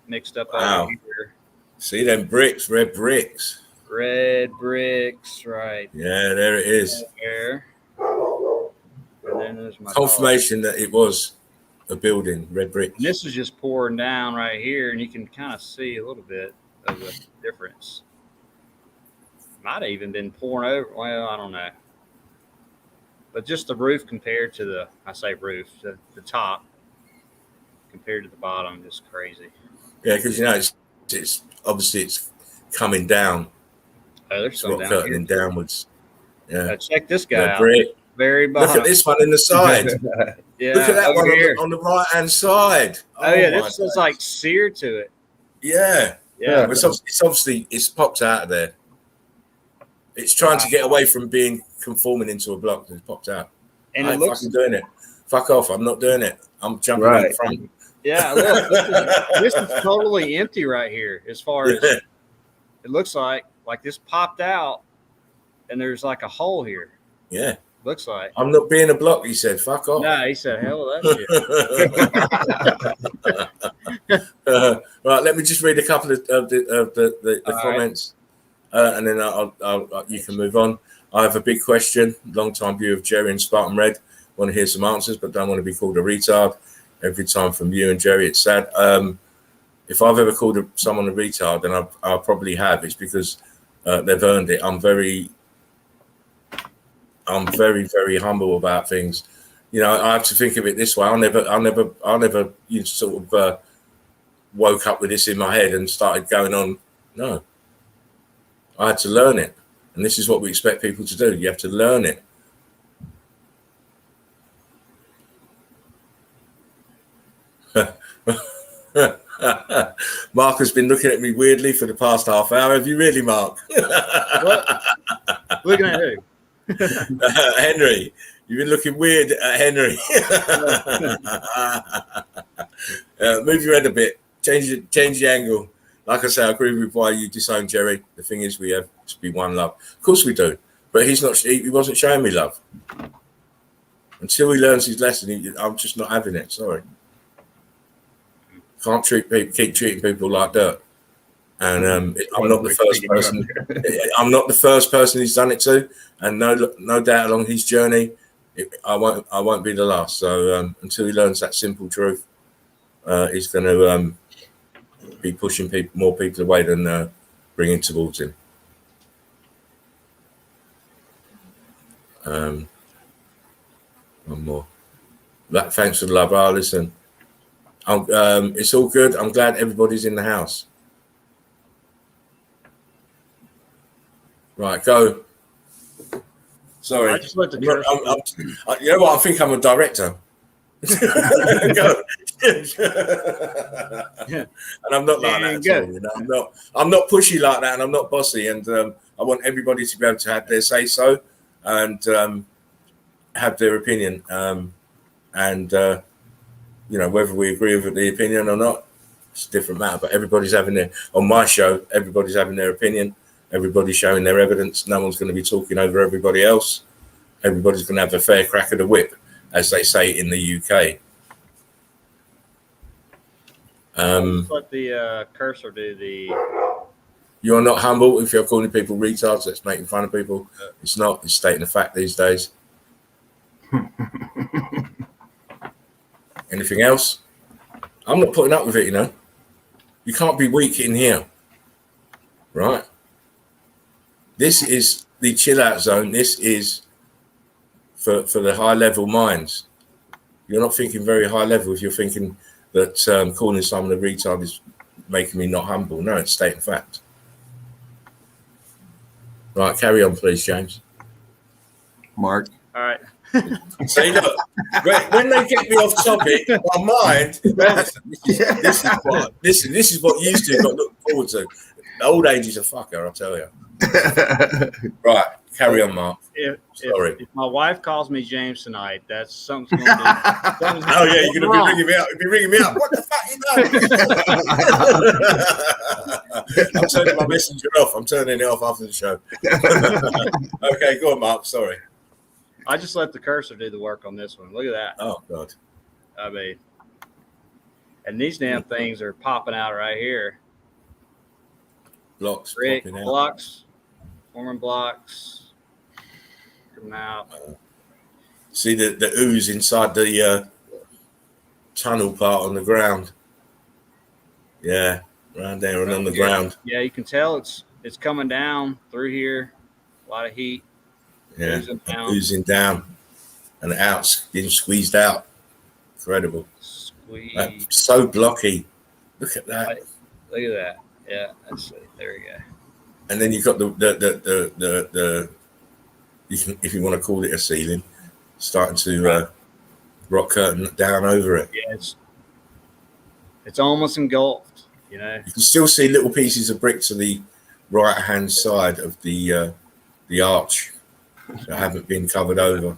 mixed up over here. See them bricks, red bricks. Red bricks, right. Yeah, there it is. There. And then there's my confirmation that it was a building, red bricks. And this is just pouring down right here, and you can kind of see a little bit of the difference. Might have even been pouring over. Well, I don't know. But just the roof compared to the top compared to the bottom, just crazy. Yeah, because it's obviously it's coming down. Oh, there's some down here. Downwards. Yeah. Now check this guy out. Brick. Very bottom. Look at this one in the side. Yeah. Look at that one here. on the right hand side. Oh yeah, this is like seared to it. Yeah. Yeah. It's obviously popped out of there. It's trying to get away from being conforming into a block. It's popped out. And I ain't fucking doing it. Fuck off. I'm not doing it. I'm jumping in front. Yeah, look, this is totally empty right here. As far as it looks like this popped out, and there's like a hole here. Yeah, looks like. I'm not being a block. He said, "Fuck off." No, he said, "Hell with that shit." Right, let me just read a couple of the comments, and then you can move on. I have a big question. Long-time viewer of Jerry and Spartan Red. Want to hear some answers, but don't want to be called a retard. Every time from you and Jerry, it's sad. If I've ever called someone a retard, and I probably have, it's because they've earned it. I'm very, very humble about things. I have to think of it this way. I never sort of woke up with this in my head and started going on. No, I had to learn it, and this is what we expect people to do. You have to learn it. Mark has been looking at me weirdly for the past half hour. Have you really, Mark? What? Looking at who? Henry. You've been looking weird at Henry. Move your head a bit. Change the angle. Like I say, I agree with why you disown Jerry. The thing is, we have to be one love. Of course we do. But he wasn't showing me love. Until he learns his lesson, I'm just not having it. Sorry. Can't keep treating people like dirt. And I'm not the first person. I'm not the first person he's done it to, and no doubt along his journey, I won't be the last. So until he learns that simple truth, he's going to be pushing more people away than bringing towards him. One more. Thanks for the love. Listen, it's all good. I'm glad everybody's in the house. Right, go. Sorry. I just let the you know what? I think I'm a director. Go. And I'm not like that at all. You know, I'm not pushy like that, and I'm not bossy. And I want everybody to be able to have their say so, and have their opinion. You know, whether we agree with the opinion or not, it's a different matter. But everybody's having on my show, everybody's having their opinion. Everybody's showing their evidence. No one's going to be talking over everybody else. Everybody's going to have a fair crack of the whip, as they say in the UK. Let the cursor do the. You're not humble if you're calling people retards. That's making fun of people. It's not. It's stating a fact these days. Anything else? I'm not putting up with it, you know. You can't be weak in here. Right? This is the chill out zone. This is for the high level minds. You're not thinking very high level if you're thinking that calling someone a retard is making me not humble. No, it's stating fact. Right, carry on, please, James. Mark. All right. See, look, when they get me off topic, my mind. This is what used to got to look forward to. The old age is a fucker, I'll tell you. Right, carry on, Mark. Sorry. If my wife calls me James tonight, that's something's going to be. Oh yeah, you're going to be ringing me up. You'll be ringing me up. What the fuck you doing? I'm turning my messenger off. I'm turning it off after the show. Okay, go on, Mark. Sorry. I just let the cursor do the work on this one. Look at that. Oh God. I mean, and these damn things are popping out right here. Blocks. Blocks. Forming blocks. Coming out. See the ooze inside the tunnel part on the ground. Yeah, right there and on the ground. Yeah, you can tell it's coming down through here. A lot of heat. Yeah, oozing down and out, getting squeezed out. Incredible. So blocky. Look at that. Look at that. Yeah, that's it. There we go. And then you've got the you can, if you want to call it a ceiling, starting to rock curtain down over it. Yeah, it's almost engulfed. You know, you can still see little pieces of brick to the right hand side of the arch that haven't been covered over.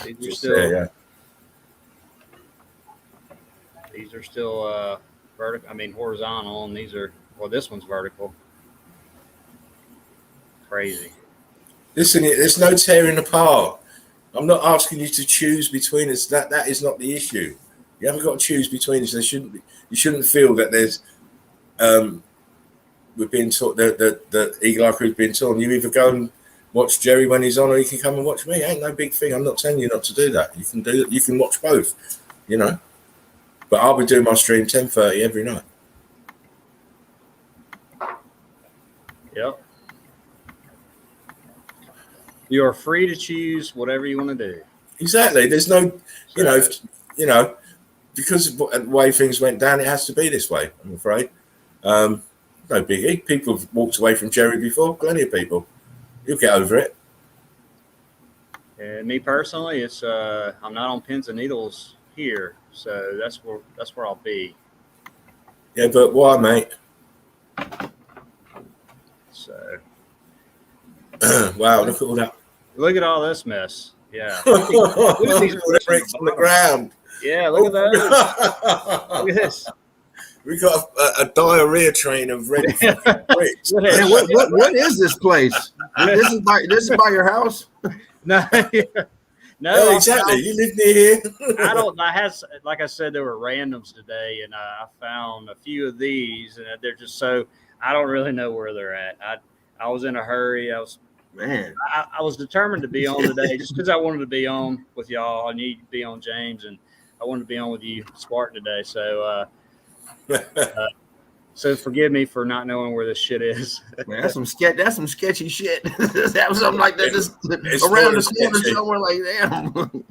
These are still, yeah. These are still vertical. I mean horizontal, and these are this one's vertical. Crazy. Listen, there's no tearing apart. I'm not asking you to choose between us. That is not the issue. You haven't got to choose between us. There shouldn't be. You shouldn't feel that there's. We're being taught that the Eagle Eye Crew's being taught. You either go and watch Jerry when he's on, or you can come and watch me. Ain't no big thing. I'm not telling you not to do that. You can do. You can watch both. You know. But I'll be doing my stream 10:30 every night. Yep. You are free to choose whatever you want to do. Exactly. There's no, you know, because of the way things went down, it has to be this way, I'm afraid. No biggie. People have walked away from Jerry before. Plenty of people. You'll get over it. And me personally, it's I'm not on pins and needles here, so that's where I'll be. Yeah, but why, mate? So. Wow, look at all that. Look at all this mess. Yeah. Look at these bricks on the ground. Yeah, look at that. Look at this. We got a diarrhea train of red bricks. Man, what is this place? This is by your house? No, no, exactly. You live near here. I had, like I said, there were randoms today, and I found a few of these, and they're just so I don't really know where they're at. I was in a hurry. I was determined to be on today just because I wanted to be on with y'all. I need to be on James, and I wanted to be on with you, Spartan, today. So So forgive me for not knowing where this shit is. Man, that's some sketchy shit. That was something like that just It's around more the corner sketchy. somewhere. Like, damn.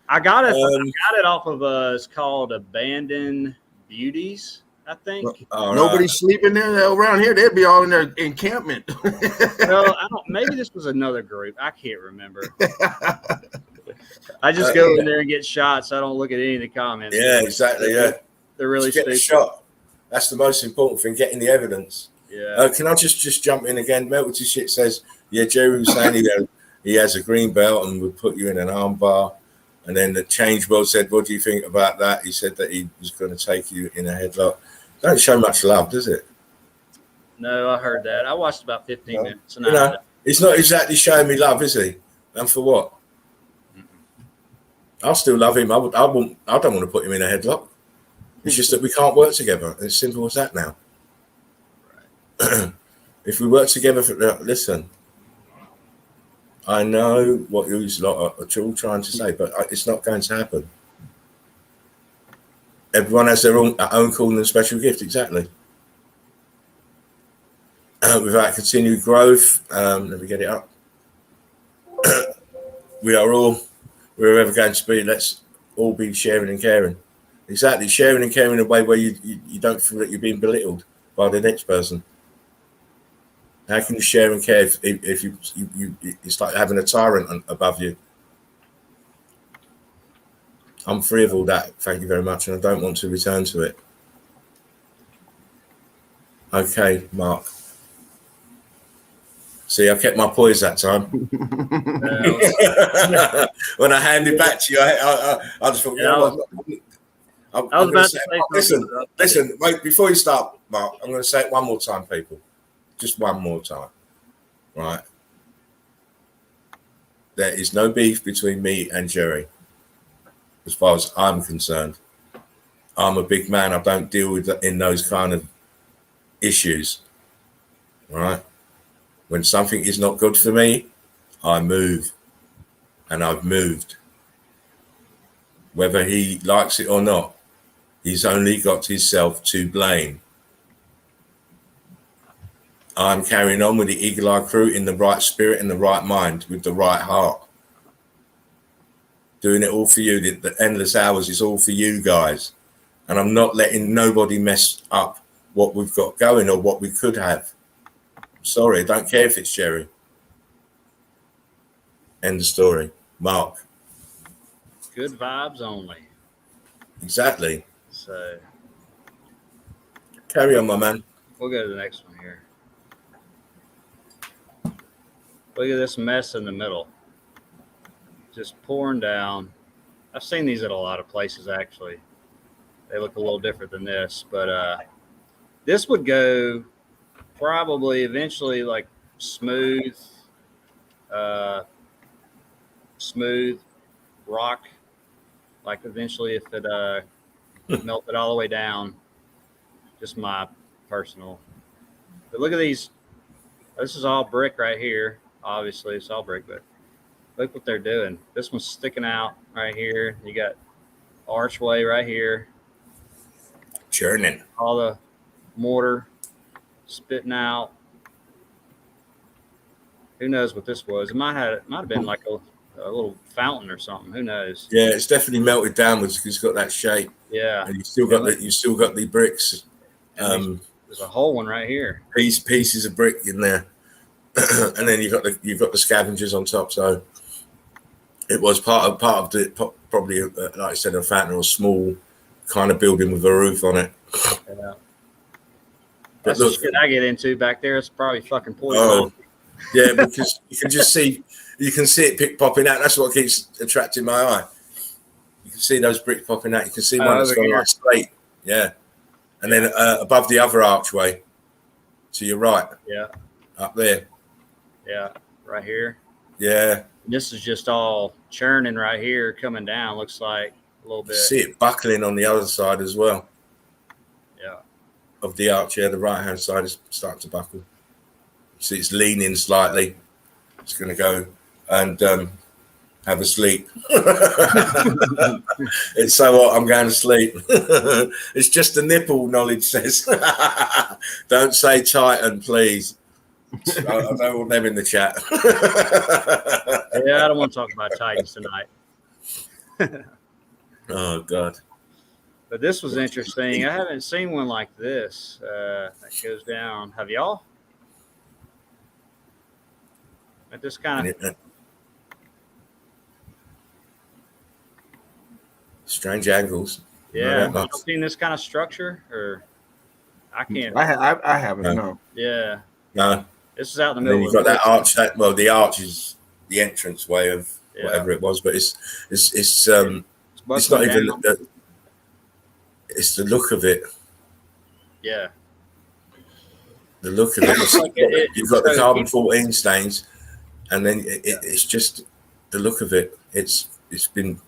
I got it off of it's called Abandoned Beauties, I think. All Nobody's right. sleeping there around here. They'd be all in their encampment. Well, I don't. Maybe this was another group. I can't remember. I just go in there and get shot, so I don't look at any of the comments. Yeah, exactly. Yeah, They're really Just get the stupid. shot. That's the most important thing, getting the evidence. Yeah. Can I just jump in again? Melty shit says, yeah, Jerry was saying he has a green belt and would put you in an arm bar. And then the Change World said, what do you think about that? He said that he was going to take you in a headlock. Don't show much love, does it? No, I heard that. I watched about 15 minutes. And You know, it's not exactly showing me love, is he? And for what? I'll still love him. I don't want to put him in a headlock. It's just that we can't work together. It's simple as that now. Right. If we work together, listen, I know what you lot are all trying to say, but it's not going to happen. Everyone has their own calling and special gift, exactly. Without continued growth, let me get it up. We're ever going to be, let's all be sharing and caring. Exactly, sharing and caring in a way where you don't feel that you're being belittled by the next person. How can you share and care if you it's like having a tyrant above you? I'm free of all that, thank you very much, and I don't want to return to it. Okay, Mark. See, I kept my poise that time. When I handed back to you, I just thought, I was about to say, listen, wait, before you start, Mark, I'm going to say it one more time, people. Just one more time, right? There is no beef between me and Jerry, as far as I'm concerned. I'm a big man. I don't deal with in those kind of issues, right? When something is not good for me, I move, and I've moved. Whether he likes it or not, he's only got himself to blame. I'm carrying on with the Eagle Eye crew in the right spirit and the right mind, with the right heart. Doing it all for you. The endless hours is all for you guys. And I'm not letting nobody mess up what we've got going or what we could have. Sorry, I don't care if it's Jerry. End of story. Mark. Good vibes only. Exactly. So carry on, my man. We'll go to the next one here. Look at this mess in the middle. Just pouring down. I've seen these at a lot of places, actually. They look a little different than this, but this would go probably eventually like smooth rock. Like eventually if it melted all the way down. Just my personal. But look at these. This is all brick right here. Obviously, it's all brick, but look what they're doing. This one's sticking out right here. You got archway right here. Churning. All the mortar spitting out. Who knows what this was? It might have been like a little fountain or something. Who knows? Yeah, it's definitely melted downwards because it's got that shape. Yeah, and you still got the bricks. There's a whole one right here. Pieces of brick in there. And then you've got the scavengers on top. So it was part of the probably like I said, a fountain or a small kind of building with a roof on it. Yeah. That's the shit I get into back there. It's probably fucking poison. Oh, yeah, because you can see it popping out. That's what keeps attracting my eye. You can see those bricks popping out. You can see one that's gone like straight. Yeah, and then above the other archway, to your right. Yeah. Up there. Yeah, right here. Yeah. And this is just all churning right here, coming down. Looks like a little bit. You see it buckling on the other side as well. Yeah. Of the arch, the right-hand side is starting to buckle. See, it's leaning slightly. It's going to go, and have a sleep. It's so hot, I'm going to sleep. It's just the nipple, knowledge says. Don't say Titan, please. I don't want them in the chat. Yeah, I don't want to talk about Titans tonight. Oh, God. But this was interesting. I haven't seen one like this that goes down. Have y'all? At this kind of strange angles. yeah. No, Have you seen this kind of structure? Or I can't. I haven't. No. Yeah. no. This is out in the And then middle. you've got that arch. The arch is the entrance way of Yeah. whatever it was, but it's It's not even. down. It's the look of it. Yeah. The look of it. You've got the so carbon 14 stains, and then it's just the look of it. It's been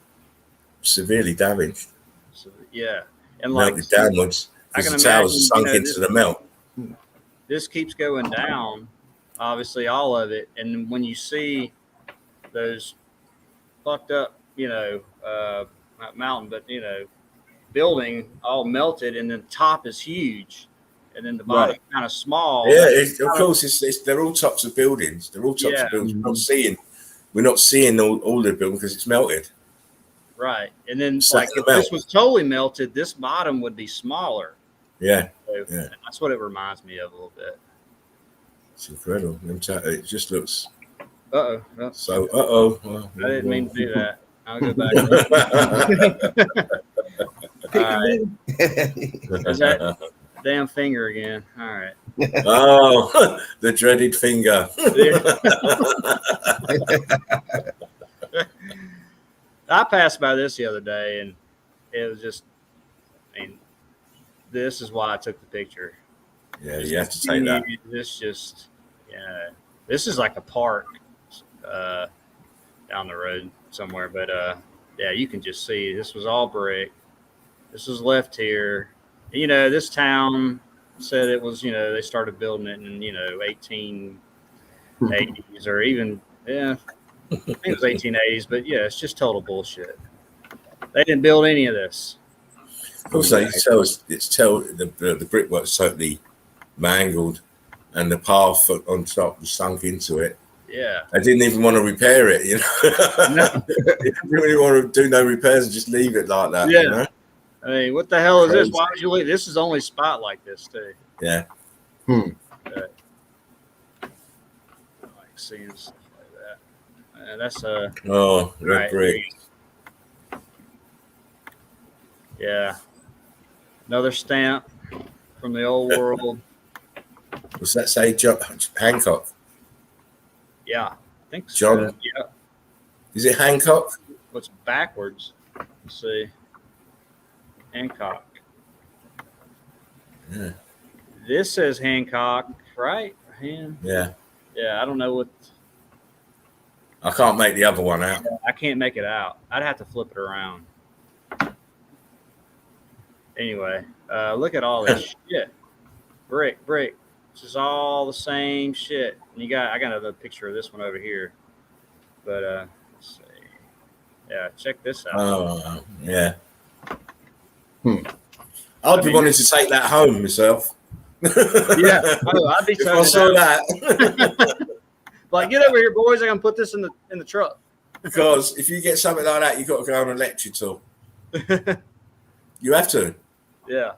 severely damaged, So, yeah. And like melted downwards I because can the towers are imagine, sunk into the melt. this keeps going down, obviously all of it. And when you see those fucked up, not mountain, but building all melted, and then the top is huge, and then the bottom kind of small. Yeah, of course, they're all tops of buildings. They're all tops of buildings. We're not seeing all the buildings because it's melted. Right. And then It's like like if the this melt. was totally melted, this bottom would be smaller. Yeah, So Yeah. that's what it reminds me of a little bit. it's incredible. It just looks Uh-oh. so. Well, I didn't mean to do that. I'll go back. All right. Is that damn finger again? All right. Oh, the dreaded finger. I passed by this the other day, and it was just, this is why I took the picture. Yeah, you have to take that. This is like a park down the road somewhere, but yeah, you can just see this was all brick. This was left here. This town said it was, they started building it in, 1880s or even, I think it was 1880s, but yeah, it's just total bullshit. They didn't build any of this. Also, you tell the brickwork's totally mangled, and the path on top was sunk into it. Yeah. I didn't even want to repair it, No. I didn't really want to do no repairs and just leave it like that. Yeah. I mean, what the hell is this? Crazy. Why would you leave? This is only spot like this too. Yeah. I like seeing stuff like that. And that's Oh, red right. brick. Yeah. Another stamp from the old world. What's that say? Hancock. Yeah. I think so. John. Yeah. Is it Hancock? What's backwards? Let's see. Hancock. Yeah. This says Hancock, right? Yeah. Yeah, I don't know what. I can't make the other one out. I can't make it out. I'd have to flip it around. Anyway, look at all this shit. Brick. This is all the same shit. And I got another picture of this one over here. But let's see. Yeah, check this out. Oh, yeah. I'd be wanting to take that home myself. Yeah. Oh, I'd be If I saw that. like, get over here, boys. I'm gonna put this in the truck. Because if you get something like that, you've got to go on a lecture tour. You have to. Yeah.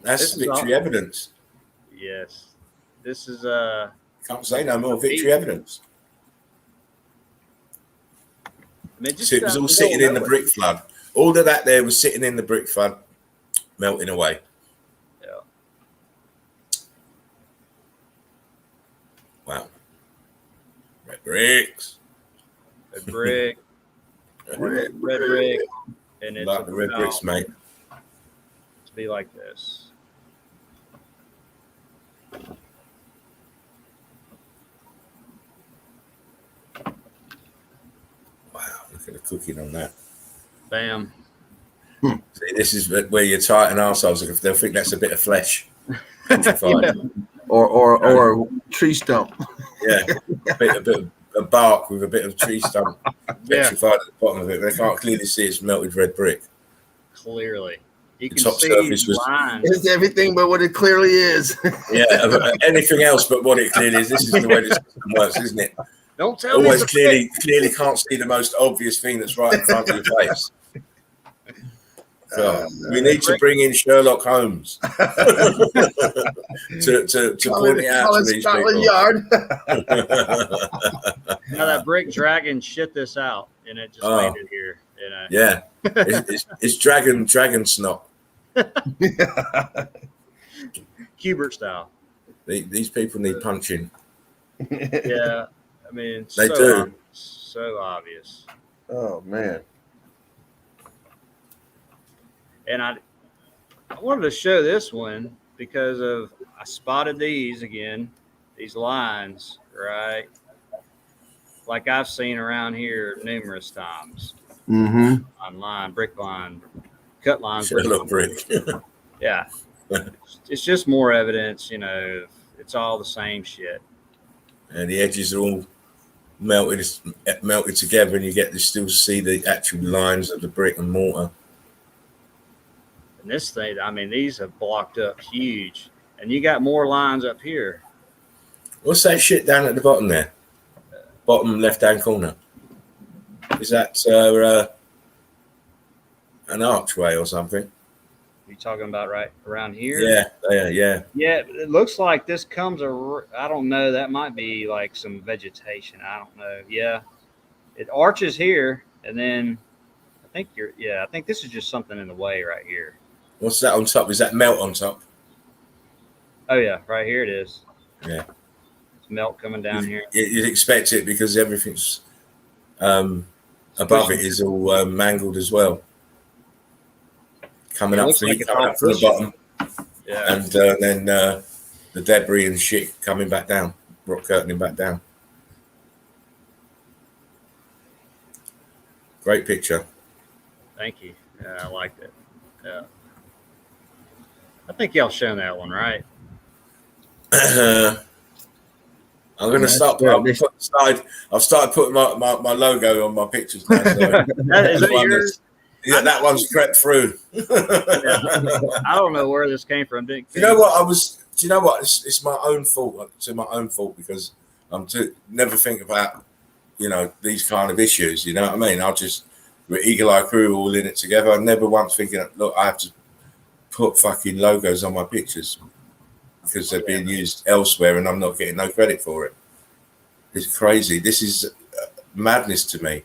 That's This is victory all- evidence. Yes. This is Can't say no more. Victory evidence. I mean, just So it was all sitting in the brick flood. All of that there was sitting in the brick flood, melting away. Yeah. Wow. Red bricks. A brick. red brick. And it's Like the red about bricks, mate. to be like this. Wow, look at the cooking on that. Bam. See, this is where your Titan arseholes, they'll think that's a bit of flesh. Yeah. or tree stump. Yeah, a bit of a bark with a bit of tree stump Yeah, petrified at the bottom of it. They can't clearly see it's melted red brick. clearly. You The can top see surface was- lines. It's everything but what it clearly is. Yeah, anything else but what it clearly is. This is the way the system works, isn't it? Don't tell me Always it's a clearly can't see the most obvious thing that's right in front of your face. So we need to bring in Sherlock Holmes to point it out to these Scotland people. Yard. Now that brick dragon shit this out, and it just Oh. landed here. You know. Yeah, it's dragon snot. Kubert style. These people need punching. Yeah, I mean, it's They so do. obvious, so obvious. Oh man. And I wanted to show this one because I spotted these again, these lines, right? Like I've seen around here numerous times Mm-hmm. online, brick line, cut lines. Sherlock brick. Yeah, it's just more evidence, you know. It's all the same shit. And the edges are all melted together, and you get to still see the actual lines of the brick and mortar. And this thing, I mean, these have blocked up huge, and you got more lines up here. What's that shit down at the bottom there? Bottom left-hand corner. Is that an archway or something? You talking about right around here? Yeah. Yeah, it looks like this comes. I don't know. That might be like some vegetation. I don't know. Yeah, it arches here, and then I think I think this is just something in the way right here. What's that on top? Is that melt on top? Oh yeah, right here it is. Yeah. It's melt coming down here. You'd expect it because everything's above it is all mangled as well. Coming It up looks from like it's coming all up from the pushing. bottom, Yeah, and then the debris and shit coming back down, rock curtaining back down. Great picture. thank you. Yeah, I liked it. Yeah, I think y'all shown that one, right? I'm going to start. I've started putting my logo on my pictures now. So Is that yours? yeah, that one's crept through. I don't know where this came from. You know what? Do you know what? It's my own fault. It's my own fault because I'm never think about, these kind of issues. You know what I mean? We're Eagle Eye Crew all in it together. I never once thinking, look, I have to put fucking logos on my pictures because they're being used elsewhere and I'm not getting no credit for it. It's crazy. This is madness to me.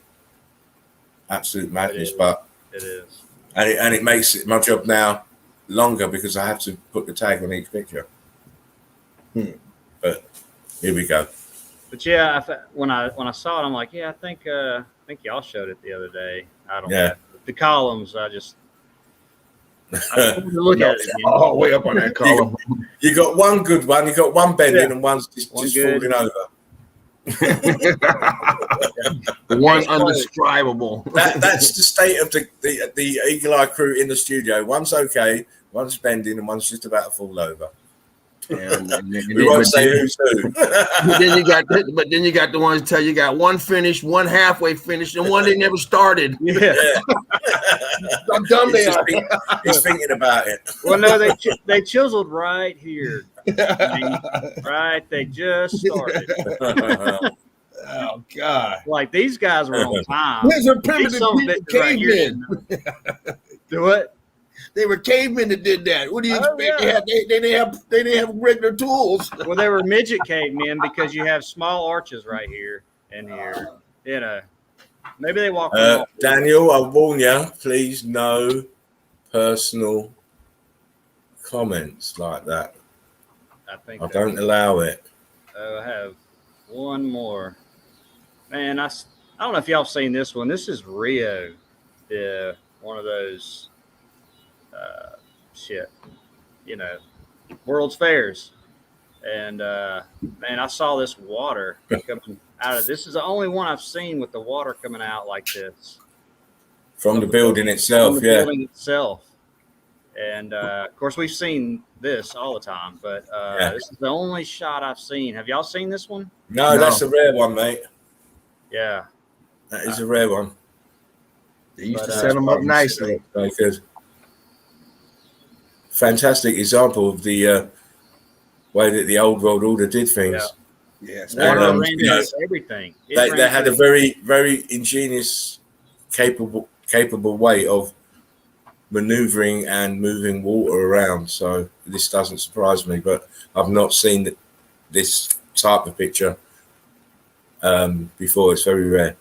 Absolute madness. But It is. and it makes my job now longer because I have to put the tag on each picture. But here we go. But yeah, when I saw it, I'm like, yeah, I think y'all showed it the other day. I don't know. The columns, I wanted to look at it again. Oh, way up on that column. You got one good one, you got one bending and one's just good. falling over. The one undescribable. That's the state of the Eagle Eye Crew in the studio. One's okay, one's bending, and one's just about to fall over. And We won't say who's who. But then you got the ones that tell you got one finished, one halfway finished, and one they never started. Yeah. How dumb they are. He's thinking about it. Well, no, they chiseled right here. Right, they just started. Oh God! Like these guys were on time. These are primitive cavemen. Do what? They were cavemen that did that. What do you expect? Yeah. They didn't have regular tools. Well, they were midget cavemen because you have small arches right here and here. Maybe they walk. Daniel, I warn you, please no personal comments like that. I don't allow it. I have one more. Man, I don't know if y'all have seen this one. This is Rio, one of those World's Fairs. And man, I saw this water coming out of this. Is the only one I've seen with the water coming out like this From the building itself, from the building itself. And of course, we've seen this all the time, but this is the only shot I've seen. Have y'all seen this one? No, that's a rare one, mate. Yeah. That is a rare one. They used to But, set them up nicely. Very good. Fantastic example of the way that the old world order did things. Yes. Water And, ran you know, through everything. It They ran had a through- very, very ingenious, capable way of maneuvering and moving water around. So this doesn't surprise me, but I've not seen this type of picture before. It's very rare.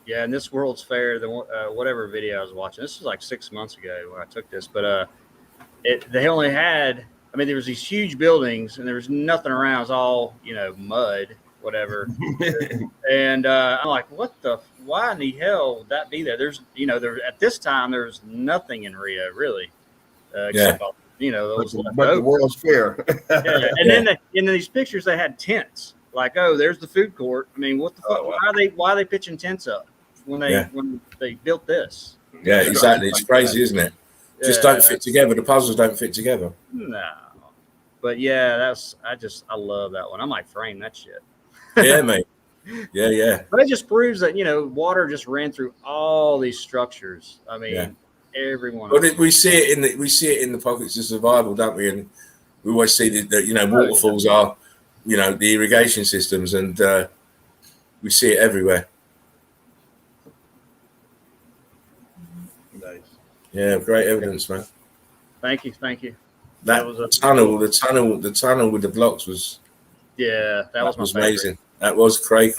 Yeah, and this World's Fair, the whatever video I was watching, this was like 6 months ago when I took this, but they only had, I mean, there was these huge buildings and there was nothing around. It was all, mud, whatever. And I'm like, why in the hell would that be there? There's, at this time, there's nothing in Rio, really. Except, those left But the over. World's Fair. Yeah. And then in these pictures, they had tents. Like, oh, there's the food court. I mean, what the fuck? wow. Why are they pitching tents up when they built this? Yeah, exactly. It's crazy, isn't it? Just don't fit together. The puzzles don't fit together. No. But yeah, I love that one. I might frame that shit. Yeah, mate. Yeah. But it just proves that, water just ran through all these structures. I mean, everyone. Well, we see it in the pockets of survival, don't we? And we always see that waterfalls are, the irrigation systems, and we see it everywhere. Nice. Yeah, great evidence, man. Thank you. That was a- tunnel with the blocks was that was my amazing. That was cray.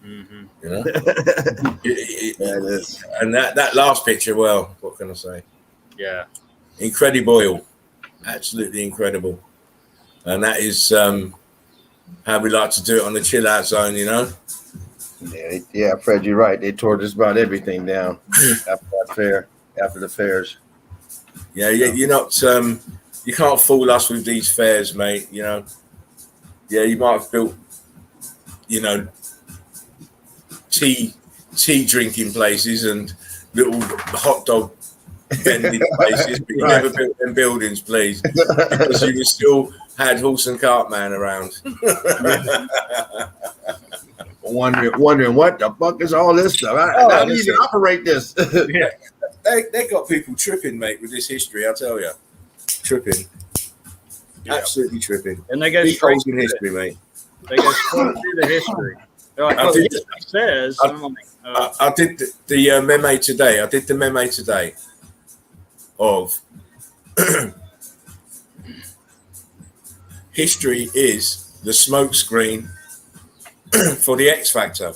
Mm-hmm. That is. And that last picture, well, what can I say? Yeah. Incredible, absolutely incredible. And that is how we like to do it on the chill out zone, Yeah, Fred, you're right. They tore just about everything down after the fairs. Yeah, you're not. You can't fool us with these fairs, mate. Yeah, you might have built, tea drinking places and little hot dog vending places, but you never built them buildings, please, because you still had horse and cart man around. Wondering what the fuck is all this stuff? I need to operate this. Yeah, they got people tripping, mate, with this history. I tell you, tripping, absolutely tripping. And they go Big straight holes in through history, mate. They go straight through the history. They're like, I well, did- history says. I'm like, I did the meme today. I did the meme today of history is the smoke screen for the X Factor.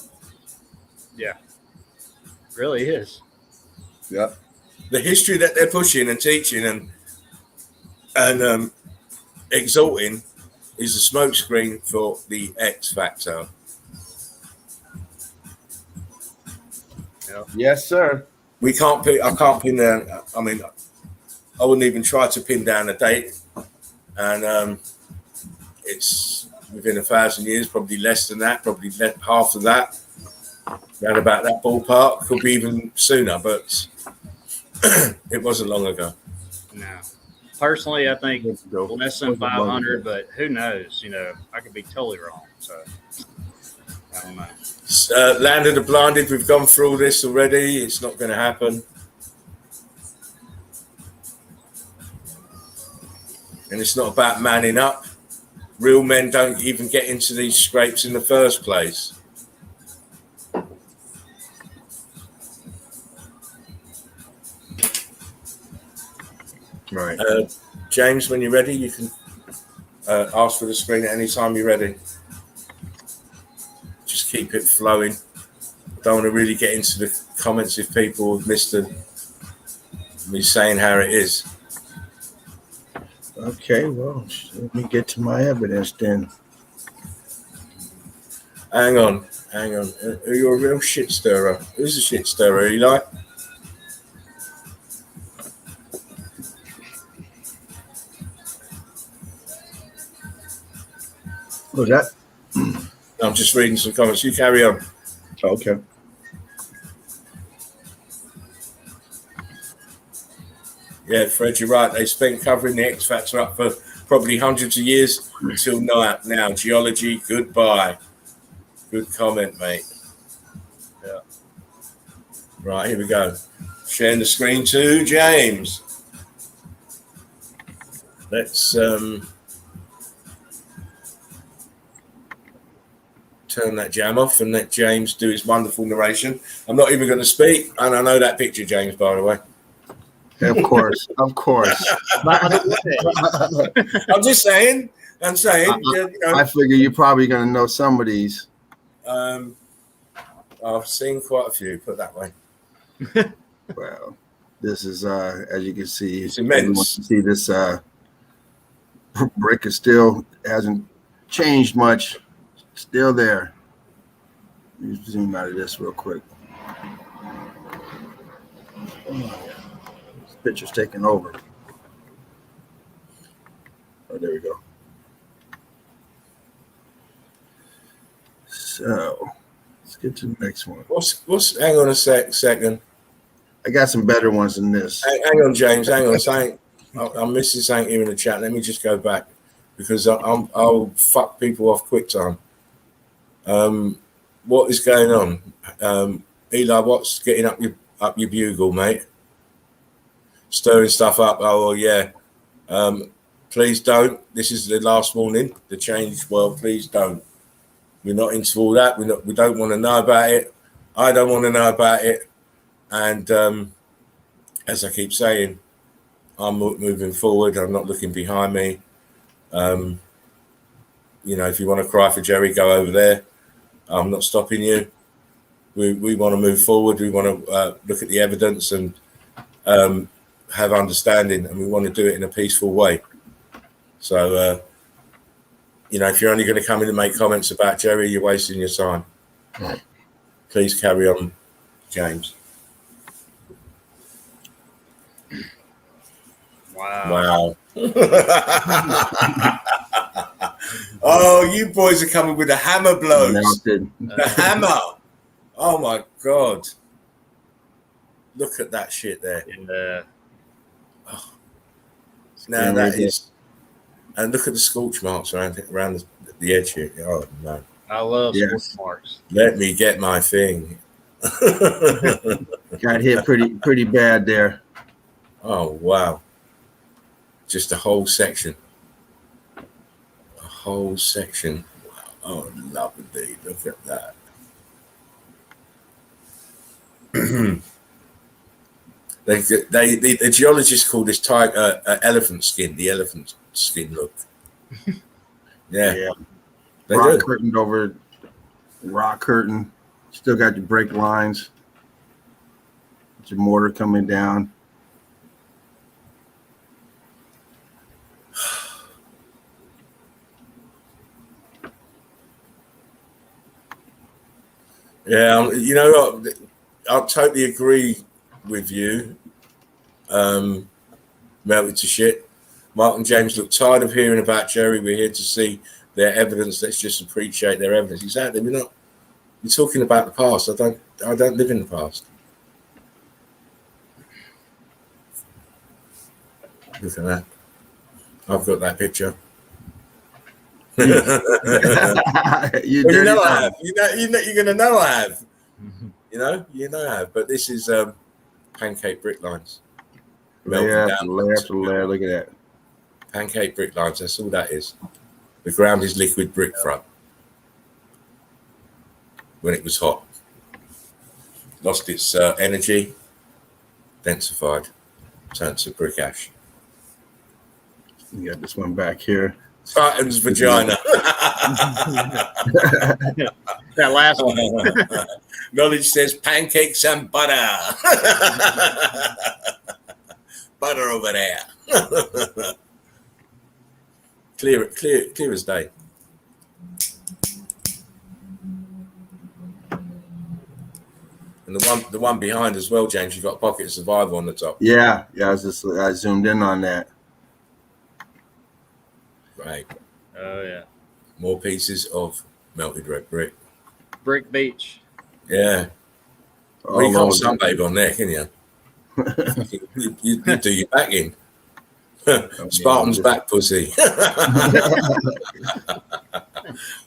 really is. Yep. The history that they're pushing and teaching and exalting is the smoke screen for the X Factor. Yes, sir. I can't pin down. I mean, I wouldn't even try to pin down a date, and it's within 1,000 years, probably less than that, probably half of that, around about that ballpark. Could be even sooner, but it wasn't long ago. No. Personally, I think less than 500, But but who knows? I could be totally wrong. So I don't know. Land of the Blinded, we've gone through all this already. It's not going to happen. And it's not about manning up. Real men don't even get into these scrapes in the first place. Right. James, when you're ready, you can ask for the screen at any time you're ready. Just keep it flowing. Don't want to really get into the comments if people have missed me saying how it is. Okay, well, let me get to my evidence then. Hang on. You're a real shit stirrer. Who's a shit stirrer, Eli? What's that? I'm just reading some comments. You carry on. Okay. Yeah, Fred, you're right. They spent covering the X Factor up for probably hundreds of years until now. Geology, goodbye. Good comment, mate. Yeah. Right, here we go. Sharing the screen to James. Let's turn that jam off and let James do his wonderful narration. I'm not even going to speak, and I know that picture, James, by the way. Of course, of course. By the way, I'm just saying. I'm saying. I figure you're probably going to know some of these. I've seen quite a few, put it that way. Well, this is as you can see, It's immense. You see this brick is still hasn't changed much. Still there. Let me zoom out of this real quick. This picture's taking over. Oh, there we go. So let's get to the next one. What's hang on a second. I got some better ones than this. Hang on, James. Hang on. Something. I'm missing something here in the chat. Let me just go back because I'll fuck people off quick time. What is going on? Eli, what's getting up your bugle, mate? Stirring stuff up. Oh, well, yeah. Please don't. This is the last warning. The changed world. Please don't. We're not into all that. We don't want to know about it. I don't want to know about it. And as I keep saying, I'm moving forward. I'm not looking behind me. You know, if you want to cry for Jerry, go over there. I'm not stopping you. We want to move forward. We want to look at the evidence and have understanding, and we want to do it in a peaceful way. So, you know, if you're only going to come in and make comments about Jerry, you're wasting your time. Right. Please carry on, James. wow. Oh, you boys are coming with the hammer blows. Melted. The hammer. Oh my God. Look at that shit there. And Now that is, and look at the scorch marks around the edge here. Oh no. I love Yes. sports marks. Let me get my thing. Got hit pretty bad there. Oh wow. Just a whole section. A whole section. Wow. Oh lovely. Look at that. The geologists call this tiger elephant skin, the elephant skin look. Yeah. They Rock do. curtain over rock curtain. Still got your brake lines. Your mortar coming down. Yeah, you know what? I totally agree with you. Melted to shit. Mark and James look tired of hearing about Jerry. We're here to see their evidence. Let's just appreciate their evidence. Exactly. We're talking about the past. I don't live in the past. Look at that. I've got that picture. You Well, you know I done. have. You're gonna know I have. You know I have. But this is pancake brick lines. Layer after layer after layer. Look at that. Pancake brick lines. That's all that is. The ground is liquid brick front. When it was hot, lost its energy, densified, turned to brick ash. You got this one back here. Spartan's vagina. That last one. Knowledge says pancakes and butter. Butter over there. Clear as day. And the one behind as well, James, you've got Pocket Survivor on the top. Yeah. I zoomed in on that. Right. Oh yeah. More pieces of melted red brick. Brick Beach. Yeah. Well, you can't sunbathe on there, can you? you do your back in. Spartan's back pussy.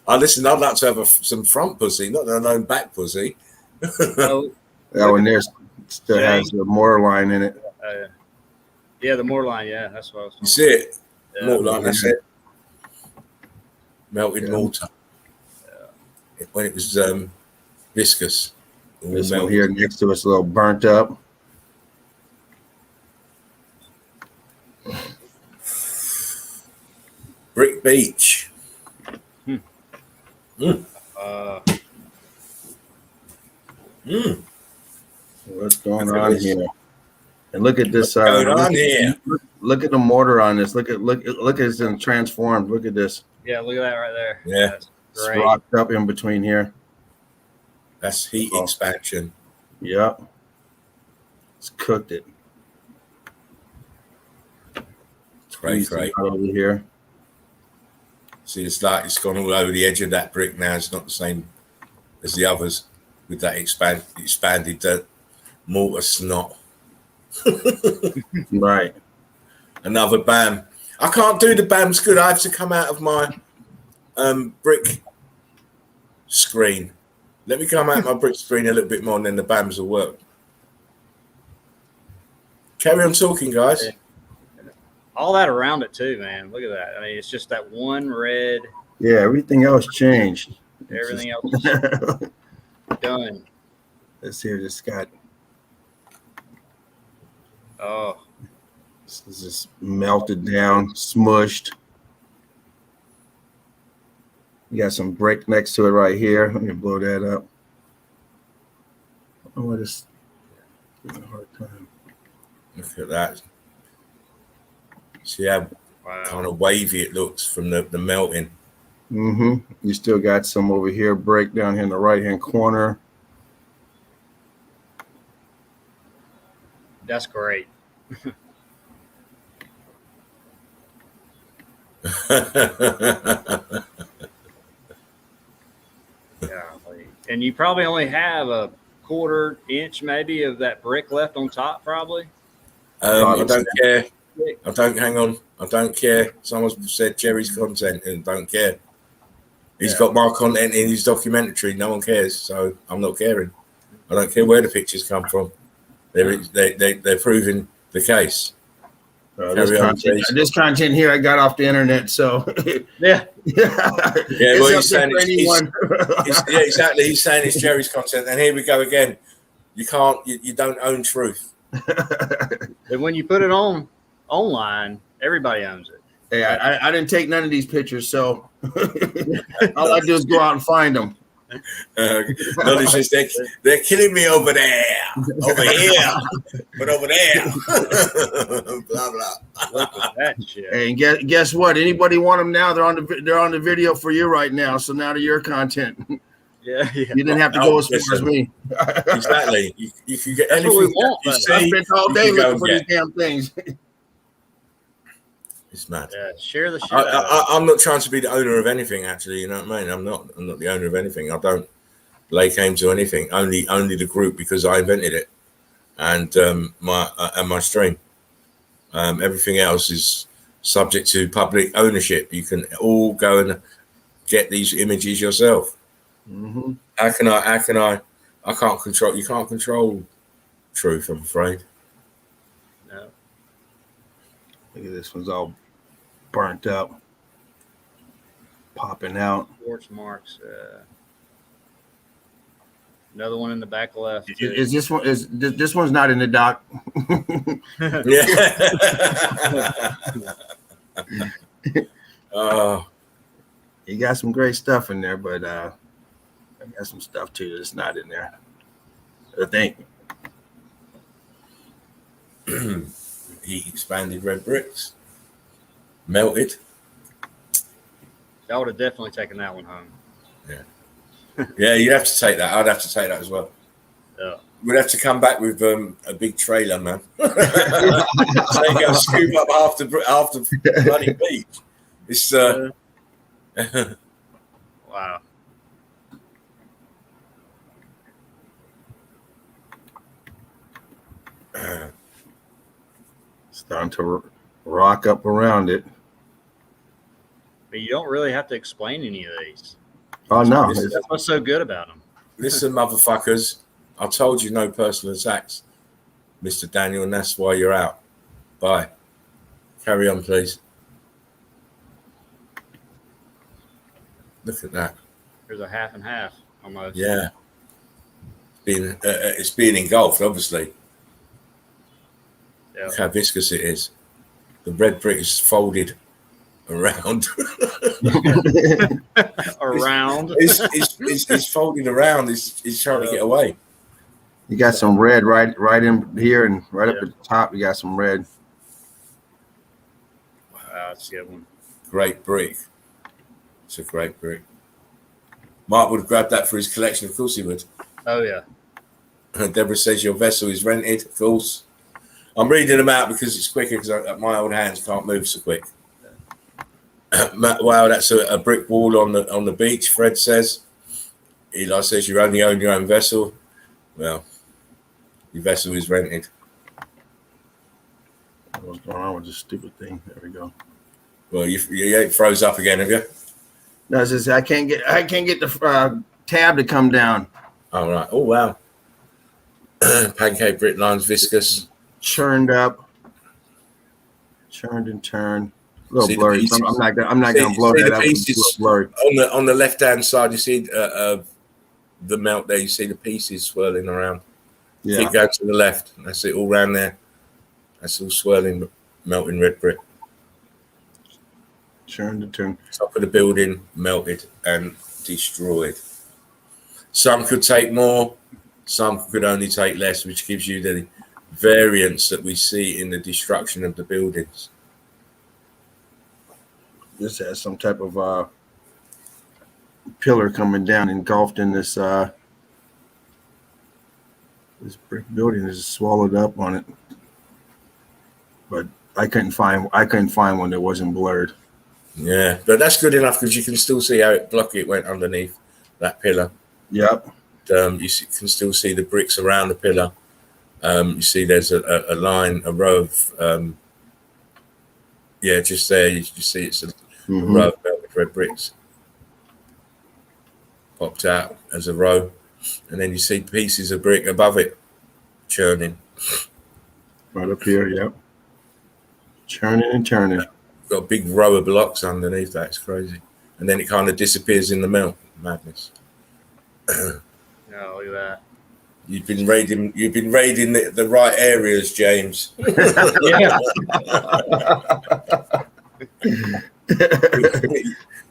I Listen, I'd like to have some front pussy, not their own back pussy. Oh, That one there still has the mortar line in it. yeah, the mortar line. Yeah, that's what I was You talking see it? about. Mortar line, that's it. Melted Yeah. mortar. When it was viscous. All This one melted. here next to us a little burnt up. Brick Beach. What's going Look at on this. here? And look at this. What's going on here? Look at the mortar on this. Look at it's in transformed. Look at this. Yeah, look at that right there. Yeah. That's It's great. rocked up in between here. That's heat Oh. expansion. Yep. It's cooked it. It's great, Squeezed it great. out over here. See, it's like it's gone all over the edge of that brick now. It's not the same as the others with that expanded mortar snot. Right. Another BAM. I can't do the BAMs good. I have to come out of my brick screen. Let me come out of my brick screen a little bit more and then the BAMs will work. Carry on talking, guys. All that around it too, man. Look at that. I mean, it's just that one red. Yeah, everything else changed. Everything else is done. Let's see, this got Oh, this is just melted down, smushed. You got some brick next to it right here. Let me blow that up. Oh, what is giving a hard time. Look at that. See how kind wow. of wavy it looks from the melting. Mm-hmm. You still got some over here, break down here in the right-hand corner. That's great. Golly. And you probably only have a quarter inch maybe of that brick left on top, probably. I don't care. I don't hang on. I don't care. Someone said Jerry's content and don't care. He's got my content in his documentary. No one cares, so I'm not caring. I don't care where the pictures come from. They're proving the case. This content here I got off the internet, so Yeah. Yeah, well, he's saying anyone. yeah, exactly. He's saying it's Jerry's content, and here we go again. You can't. You don't own truth. And when you put it online, everybody owns it. Hey, I didn't take none of these pictures, so all I do is go out and find them. Knowledge says they're killing me over there, over here, but over there. Blah blah. Look at that shit. Hey, and guess what? Anybody want them now? They're on the video for you right now. So now they're your content. Yeah. You didn't have to go as far as me. Exactly. You can get That's anything what we want, you man. see. I spent all day you can go looking for and these damn things. It's mad. Yeah, share the shit. out of it. I'm not trying to be the owner of anything. Actually, you know what I mean. I'm not the owner of anything. I don't lay claim to anything. Only the group, because I invented it, and my stream. Everything else is subject to public ownership. You can all go and get these images yourself. Mm-hmm. How can I? I can't control. You can't control truth, I'm afraid. No. Look at this one's all burnt up, popping out. Sports marks. Another one in the back left. too. Is this one? Is this one's not in the doc? Yeah. You got some great stuff in there, but I got some stuff too that's not in there. I think. He expanded red bricks, melted. I would have definitely taken that one home. Yeah, you'd have to take that. I'd have to take that as well. Yeah. We'd have to come back with a big trailer, man. So you go scoop up half the bloody beach. It's Wow. Starting to rock up around it. But you don't really have to explain any of these. Oh no, Listen, That's what's so good about them. listen, motherfuckers. I told you no personal attacks, Mr. Daniel, and that's why you're out. Bye. Carry on, please. Look at that. There's a half and half almost. Yeah. It's being engulfed, obviously. Yeah. Look how viscous it is. The red brick is folded around. Around. It's folded around. It's trying to get away. You got some red right in here and right up at the top. You got some red. Wow, that's a good one. Great brick. It's a great brick. Mark would have grabbed that for his collection. Of course he would. Oh yeah. Deborah says your vessel is rented. Of course. I'm reading them out because it's quicker because my old hands can't move so quick. Wow, that's a brick wall on the beach, Fred says. Eli says you only own your own vessel. Well, your vessel is rented. What's going on with this stupid thing? There we go. Well, you froze up again, have you? No, it's just I can't get the tab to come down. All right. Oh wow. Pancake brick lines, viscous. Churned up. Churned and turned. A little See the blurry. pieces? I'm not gonna blow See that the up. pieces? It's a little blurry. On the left hand side, you see the melt there. You see the pieces swirling around. Yeah. Keep going to the left. That's it, all round there. That's all swirling, melting red brick. Churned and turned. Top of the building, melted and destroyed. Some could take more, some could only take less, which gives you the variance that we see in the destruction of the buildings. This has some type of pillar coming down, engulfed in this this brick building is swallowed up on it. But I couldn't find one that wasn't blurred. Yeah, but that's good enough because you can still see how blocky it went underneath that pillar. Yep. Can still see the bricks around the pillar. You see there's a line, a row of just there. You see it's a row of melted red bricks popped out as a row, and then you see pieces of brick above it churning. Right up here, yep. Churning and turning. Got a big row of blocks underneath that. It's crazy, and then it kind of disappears in the melt. Madness. Yeah, look at that. You've been raiding the right areas, James. Yeah.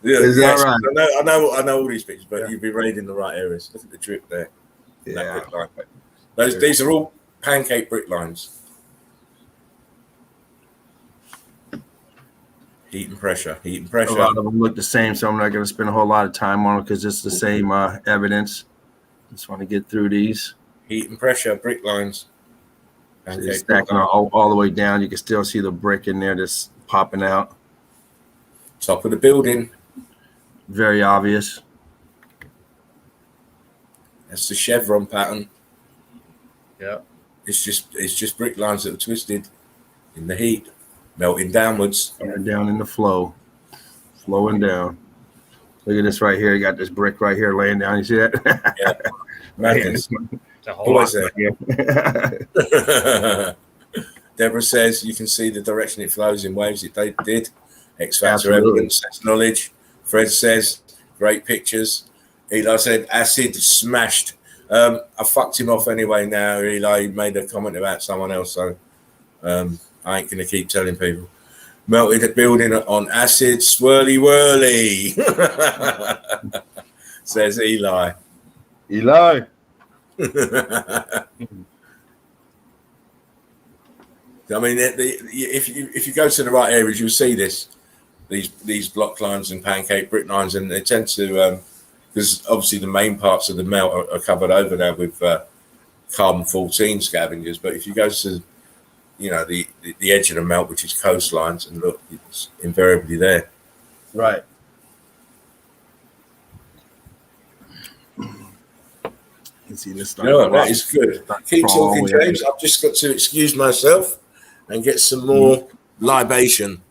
Is that right? I know all these pictures, but you've been raiding the right areas. Look at the drip there. Yeah. These are all pancake brick lines. Heat and pressure. A lot of them look the same, so I'm not going to spend a whole lot of time on it because it's the same evidence. Just want to get through these. Heat and pressure, brick lines. So it's stacking all the way down. You can still see the brick in there that's popping out. Top of the building. Very obvious. That's the chevron pattern. Yeah. It's just brick lines that are twisted in the heat, melting downwards. And down in the flow. Flowing down. Look at this right here. You got this brick right here laying down. You see that? Yeah. Madness. It's a whole lot. Deborah says you can see the direction it flows in waves. They did. X factor Absolutely. evidence. That's knowledge. Fred says great pictures. Eli said acid smashed. I fucked him off anyway now. Eli made a comment about someone else, so I ain't gonna keep telling people. Melted a building on acid, swirly whirly. Says Eli. Eli. I mean, if you go to the right areas, you'll see these block lines and pancake brick lines, and they tend to because obviously the main parts of the melt are covered over now with carbon-14 scavengers. But if you go to the edge of the melt, which is coastlines, and look, it's invariably there. Right. You see this stuff. That is good. Keep talking, James. I've just got to excuse myself and get some more libation.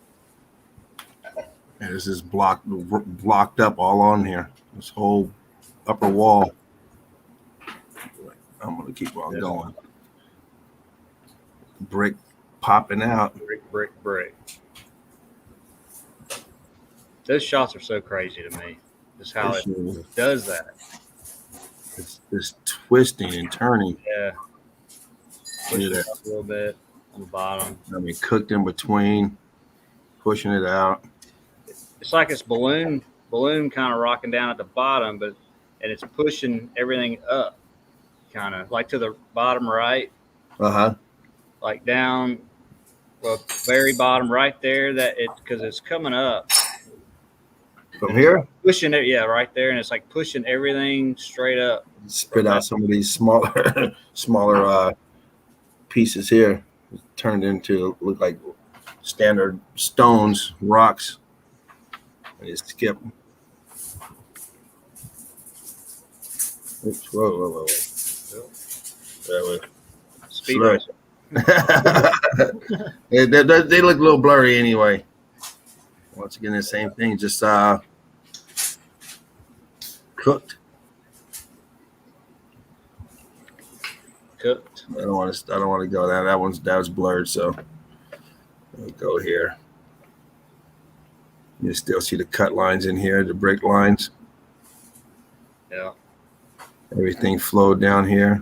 Yeah, this is blocked up all on here. This whole upper wall. I'm gonna keep on going. Brick popping out. Brick. Those shots are so crazy to me. Just how it does that. It's twisting and turning. Yeah. Look Push at it that. up a little bit on the bottom. I mean, cooked in between, pushing it out. It's like it's balloon kind of rocking down at the bottom, and it's pushing everything up, kind of like to the bottom right, like down, well, very bottom right there. Because it's coming up From here, pushing it, yeah, right there, and it's like pushing everything straight up. spit out some of these smaller pieces here. It turned into look like standard stones, rocks. And it skipped. Oops, whoa. That was Speed slow. racer. they look a little blurry anyway. Once again, the same thing, just cooked. I don't want to go there. That was blurred, so we'll go here. You still see the cut lines in here, the brick lines. Yeah. Everything flowed down here.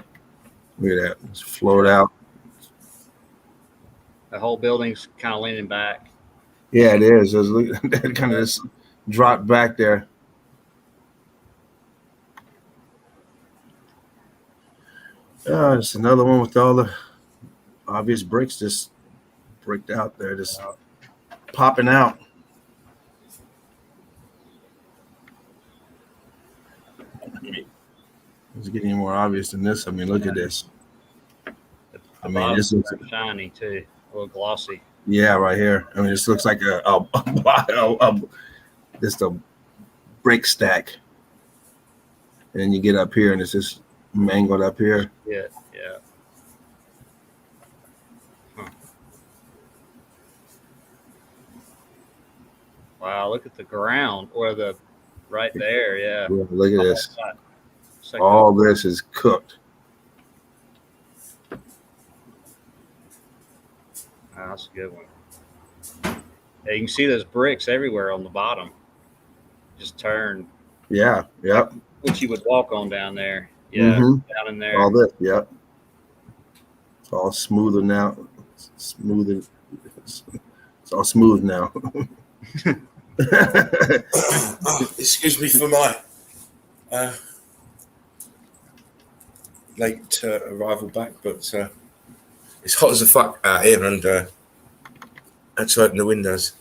Look at that. It's flowed out. The whole building's kind of leaning back. Yeah, it is. It kind of just dropped back there. It's another one with all the obvious bricks just bricked out there, just popping out. It's getting more obvious than this. I mean, look at this. I mean, this looks shiny too, a little glossy. Yeah, right here. I mean, this looks like just a brick stack. And then you get up here, and it's just mangled up here. Yeah. Wow, look at the ground or the right there. Yeah. Look at this. Like all this is cooked. That's a good one. Yeah, you can see those bricks everywhere on the bottom. Just turn. Yeah. Yep. Which you would walk on down there. Yeah. Down in there. All this. Yep. It's all smoother now. It's all smooth now. Excuse me for my late arrival back, but it's hot as a fuck out here, and I had to open the windows.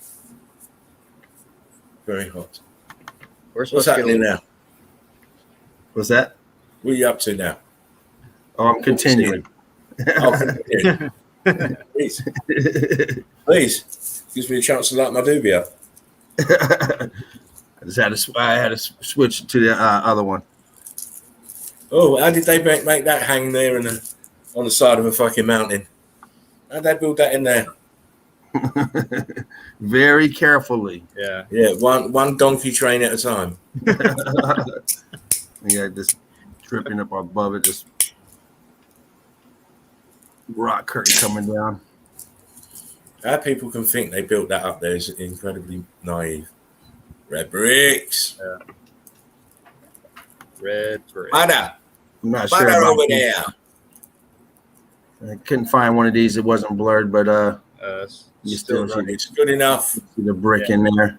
Very hot. What's happening now? What's that? What are you up to now? Oh, I'm continuing. Please. Gives me a chance to light my doobie up. I had to switch to the other one. Oh, how did they make that hang there on the side of a fucking mountain? How'd they build that in there? Very carefully. Yeah. One donkey train at a time. Yeah, just dripping up above it, just rock curtain coming down. How people can think they built that up there is incredibly naive. Red bricks. Yeah. Red bricks. Butter. I'm not sure Butter about over there. I couldn't find one of these. It wasn't blurred, but you still see It's good enough. the brick in there.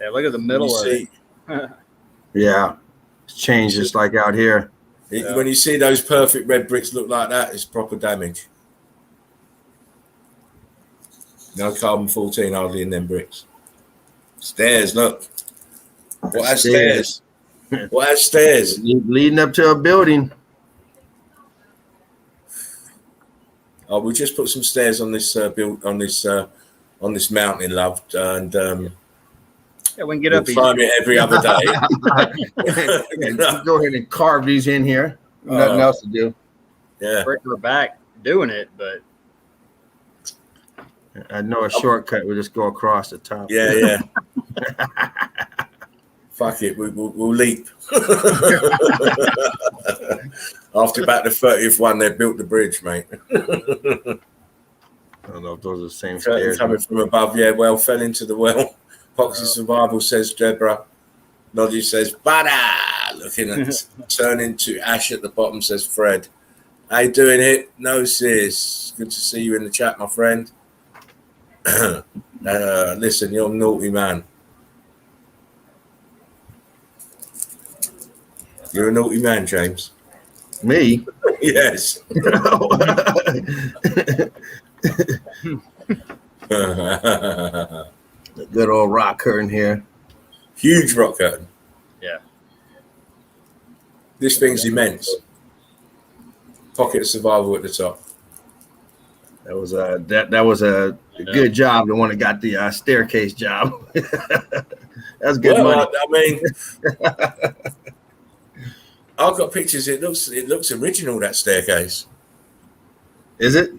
Yeah, look at the middle of it. Yeah, it's changed just like out here. When you see those perfect red bricks look like that, it's proper damage. No carbon 14 hardly in them bricks. Stairs, look. What has stairs? What has stairs? Leading up to a building. Oh, we just put some stairs on this on this mountain, love, and yeah, we can get up. Climb it every other day. Go ahead and carve these in here. Nothing else to do. Yeah, break her back doing it, but I know a shortcut. We'll just go across the top. Yeah. Fuck it, we'll leap. After about the 30th one, they built the bridge, mate. I don't know if those are the same stairs. Coming from above, yeah, well, fell into the well. Poxy Survival says Deborah. Noddy says, Bada! Looking at turning to ash at the bottom, says Fred. How you doing, Hypnosis? Good to see you in the chat, my friend. Listen, you're a naughty man. You're a naughty man, James. Me? Yes. Good old rock curtain here. Huge rock curtain. Yeah. This thing's immense. Pocket of survival at the top. That was a good job. The one that got the staircase job. That's good money. I mean, I've got pictures. It looks original, that staircase. Is it?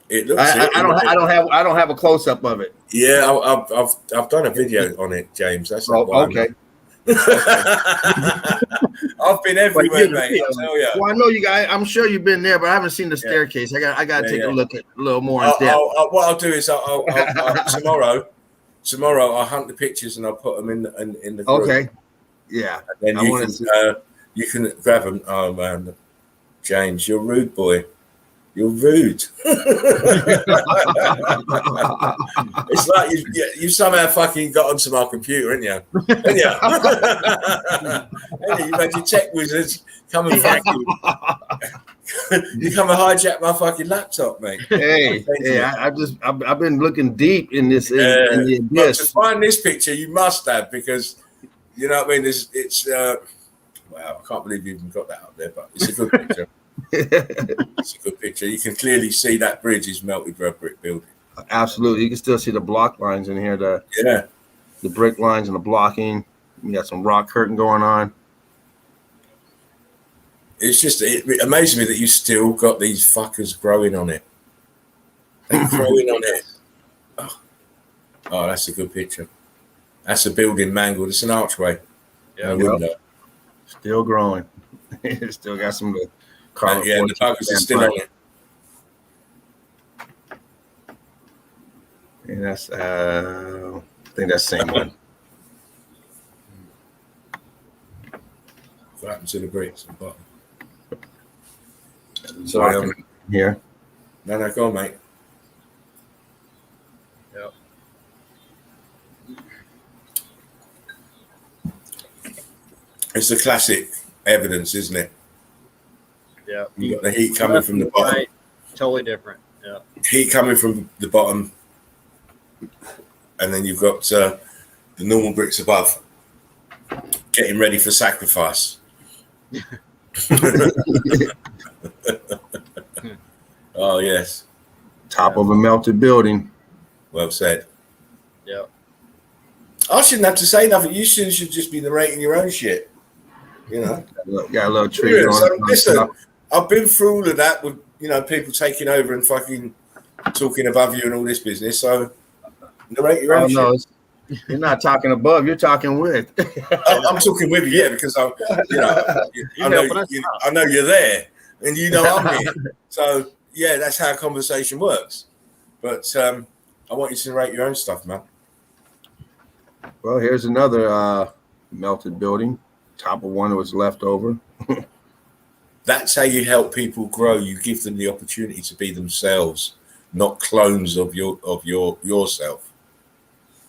It looks. I don't have a close up of it. Yeah, I've done a video on it, James. That's okay. I've been everywhere, mate. I tell you. Well, I know you guys. I'm sure you've been there, but I haven't seen the staircase. I got to take a look at a little more in depth. What I'll do is I'll tomorrow I'll hunt the pictures and I'll put them in the group. Okay. Yeah. And then you can grab them. Oh man, James, you're rude, boy. You're rude. It's like you somehow fucking got onto my computer, ain't you? Ain't you? You've had your tech wizards come and fucking you come and hijack my fucking laptop, mate. Hey, I've been looking deep in this in the abyss. To find this picture, you must have, because you know what I mean. It's wow, I can't believe you even got that up there, but it's a good picture. It's a good picture. You can clearly see that bridge is melted red brick building. Absolutely, you can still see the block lines in here. The brick lines and the blocking. You got some rock curtain going on. It's just it amazes me that you still got these fuckers growing on it. They're growing on it. Oh, that's a good picture. That's a building mangled. It's an archway. Yeah, window. Still growing. Still got some. The buggers are still on it. And that's I think that's the same one. What happened to the bricks at the bottom? Sorry, here. No, go on, mate. Yep. It's the classic evidence, isn't it? Yeah. You got the heat coming from the bottom. Right. Totally different. Yeah. Heat coming from the bottom, and then you've got the normal bricks above, getting ready for sacrifice. Oh yes, Top of a melted building. well said. Yeah. I shouldn't have to say nothing. You should just be narrating your own shit. You know, Got a little tree so, on. listen, I've been through all of that with people taking over and fucking talking above you and all this business. So narrate your own shit. No, you're not talking above. You're talking with. I'm talking with you, yeah, because I know you're there, and you know I'm here. So yeah, that's how a conversation works. But I want you to narrate your own stuff, man. Well, here's another melted building. Top of one that was left over. That's how you help people grow. You give them the opportunity to be themselves, not clones of yourself.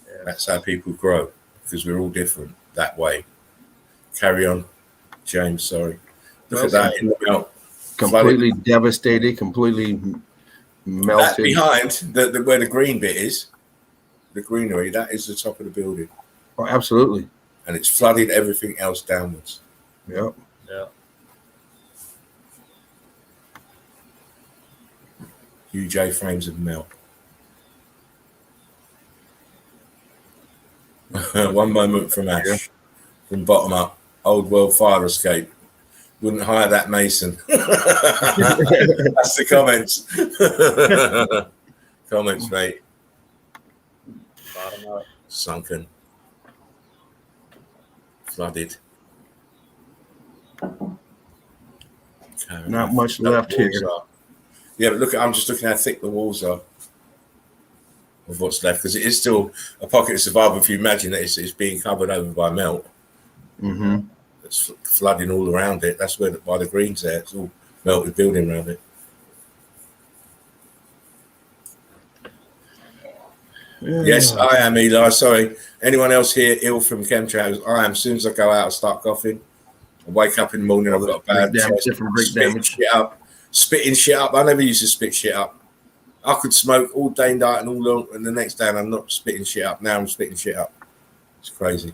Yeah. That's how people grow, because we're all different that way. Carry on, James. Sorry. Look at that in the melt. Completely devastated. Completely melted. That behind where the green bit is, the greenery. That is the top of the building. Oh, absolutely. And it's flooded everything else downwards. Yep. Yeah. Huge A-frames of melt. One moment from Ash, from bottom up. Old world fire escape. Wouldn't hire that mason. That's the comments. Comments, mate. Bottom up. Sunken. flooded. Not much left here. Yeah, but I'm just looking how thick the walls are of what's left, because it is still a pocket of survival. If you imagine that it's being covered over by melt, it's flooding all around it. That's where by the greens there, it's all melted building around it. Yes, I am, Eli. Sorry. Anyone else here ill from chemtrails? I am. As soon as I go out, I start coughing. I wake up in the morning, I've got a bad chest, different brick damage. Spitting shit up. I never used to spit shit up. I could smoke all day and night and all long, and the next day I'm not spitting shit up. Now I'm spitting shit up. It's crazy.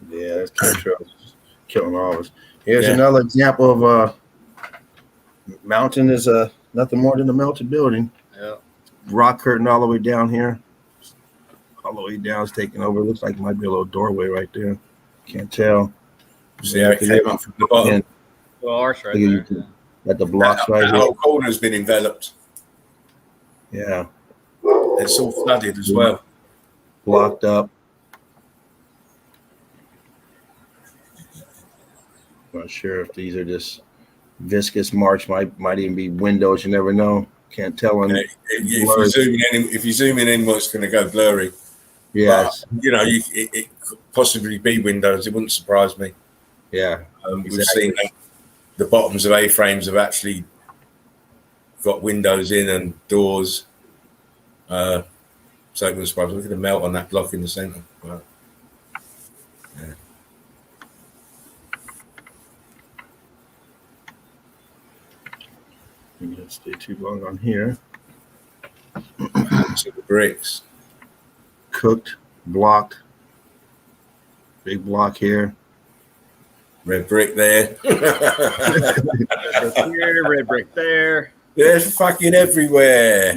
Yeah, that's chemtrails killing all of us. Here's another example of mountain is nothing more than a melted building. Yeah. Rock curtain all the way down here. All the way down is taking over. Looks like it might be a little doorway right there. Can't tell. See how it came up from the bottom. Well, arch right there. At the blocks right here. The whole corner has been enveloped. Yeah. It's all flooded as well. Blocked up. Not sure if these are just viscous marks. Might even be windows. You never know. Can't tell. If you zoom in, what's going to go blurry. Yes. But, it could possibly be windows. It wouldn't surprise me. Yeah. We've seen that the bottoms of A-frames have actually got windows in and doors. So it wouldn't surprise me. Look at the melt on that block in the centre. Wow. Yeah. I'm going to stay too long on here. So the bricks. Cooked, blocked. Big block here. Red brick there. Here, red brick there. There's fucking everywhere.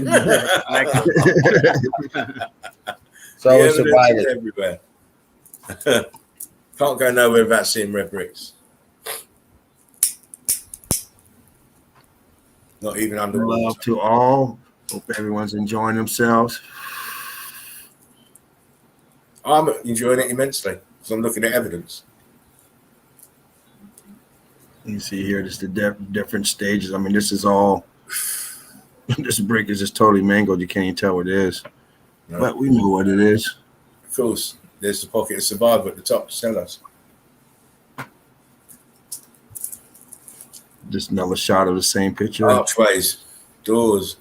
So it's surviving everywhere. Can't go nowhere without seeing red bricks. Not even underwater. Love to all. Hope everyone's enjoying themselves. I'm enjoying it immensely because I'm looking at evidence. You see here just the different stages. I mean, this is all. This brick is just totally mangled. You can't even tell what it is. No. But we know what it is. Of course, there's the pocket of survival at the top to tell us. Just another shot of the same picture. Archways, doors,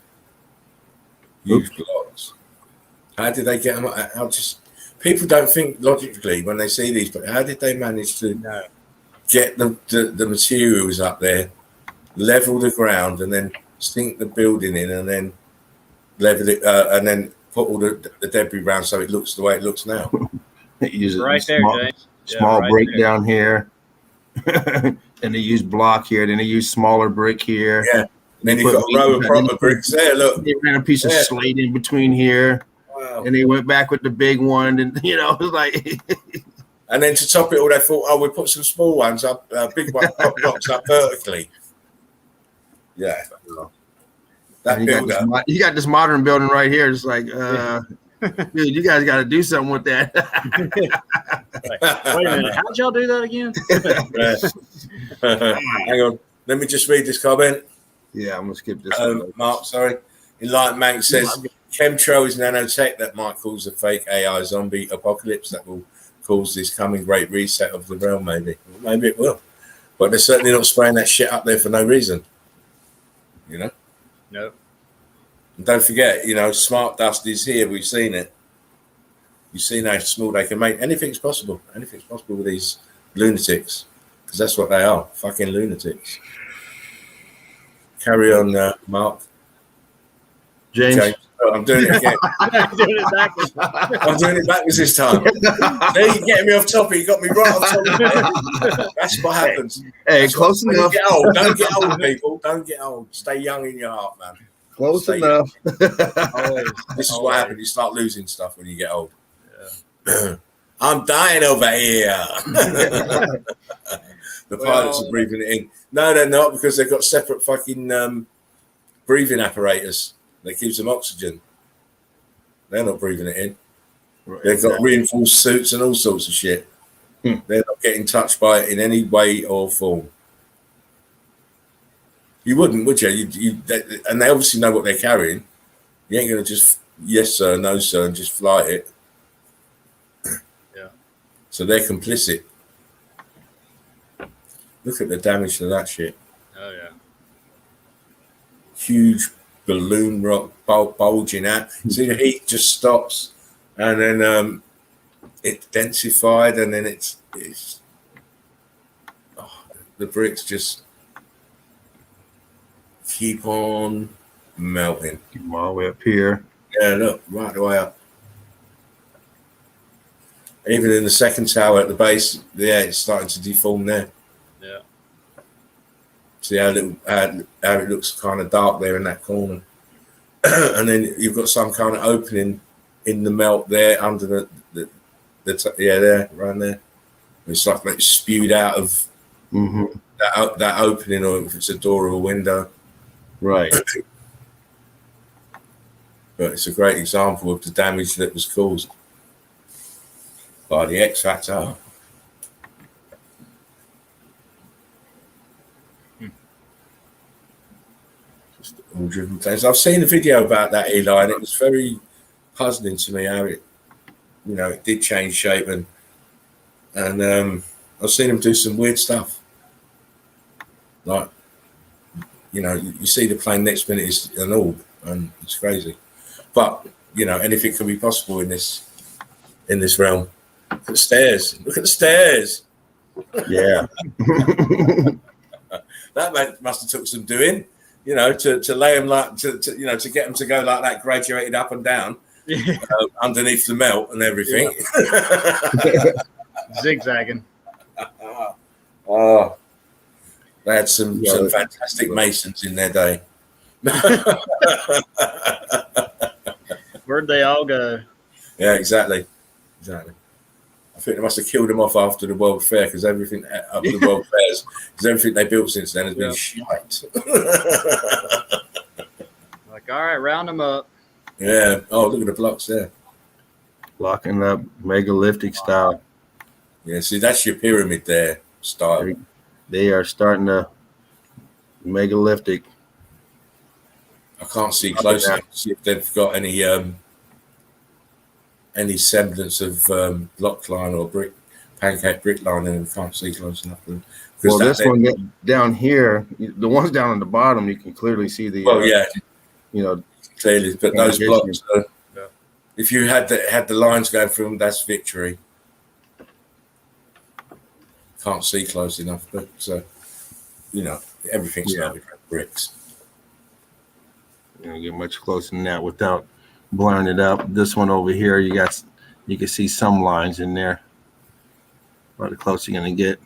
huge blocks. How did they get them? People don't think logically when they see these, but how did they manage to get the materials up there, level the ground, and then sink the building in, and then level it, and then put all the debris around so it looks the way it looks now? Use right there, James. Small right break there. Down here. And they use block here. Then they use smaller brick here. Yeah. And then you've got a row of proper bricks there. Look. They ran a piece of slate in between here. Wow. And they went back with the big one. And, it was like. And then to top it all, they thought, we put some small ones up, big blocks up vertically. Yeah. You got this modern building right here. It's like, dude, you guys got to do something with that. Wait a minute. How'd y'all do that again? Hang on. Let me just read this comment. Yeah, I'm going to skip this. Mark, sorry. Enlightened Mank says, chemtrail is nanotech that might cause a fake AI zombie apocalypse that will cause this coming great reset of the realm, maybe. Maybe it will. But they're certainly not spraying that shit up there for no reason. No. And don't forget, smart dust is here. We've seen it. You've seen how small they can make. Anything's possible. Anything's possible with these lunatics. Because that's what they are. Fucking lunatics. Carry on, Mark. James. Oh, I'm doing it again. I'm doing it backwards. I'm doing it backwards this time. There, you're getting me off topic. You got me right off topic. That's what happens. Hey, that's close enough. Don't get old, people. Don't get old. Stay young in your heart, man. Close enough. This is what happens. You start losing stuff when you get old. Yeah. I'm dying over here. The pilots are breathing it in. No, they're not, because they've got separate fucking breathing apparatus that gives them oxygen. They're not breathing it in. Right, they've got reinforced suits and all sorts of shit. They're not getting touched by it in any way or form. You wouldn't, would you? And they obviously know what they're carrying. You ain't going to just yes sir, no sir, and just fly it. Yeah. So they're complicit. Look at the damage to that shit. Oh yeah. Huge balloon rock bulging out. See, the heat just stops, and then it densified, and then it's the bricks just keep on melting. All the way up here. Yeah, look, right the way up. Even in the second tower at the base, yeah, it's starting to deform there. Yeah. See how it looks kind of dark there in that corner. And then you've got some kind of opening in the melt there under there, around there. It's like it's spewed out of that opening, or if it's a door or a window. Right. But it's a great example of the damage that was caused by the X factor. All driven planes. I've seen a video about that, Eli, and it was very puzzling to me how it did change shape, and I've seen him do some weird stuff. Like, you see the plane next minute is an orb, and it's crazy. But anything can be possible in this realm. Look at the stairs. Look at the stairs. Yeah. That must have took some doing. To lay them to get them to go like that, graduated up and down underneath the melt and everything. Zigzagging. Oh, they had some fantastic masons in their day. Where'd they all go? Yeah, exactly. I think they must have killed them off after the World Fair, because everything up to the World Fairs, because everything they built since then has been shite. Like, all right, round them up. Yeah. Oh, look at the blocks there. Locking up megalithic style. Yeah. See, that's your pyramid there style. They are starting to megalithic. I can't see close enough to see if they've got any semblance of block line or pancake brick line in them. Can't see close enough. Well, this one down here, the ones down on the bottom, you can clearly see the. Well, yeah, clearly, but those blocks. If you had the lines going through them, that's victory. Can't see close enough, but everything's melted with bricks. You don't get much closer than that without blurring it up. This one over here, you can see some lines in there. About the closer you're gonna get,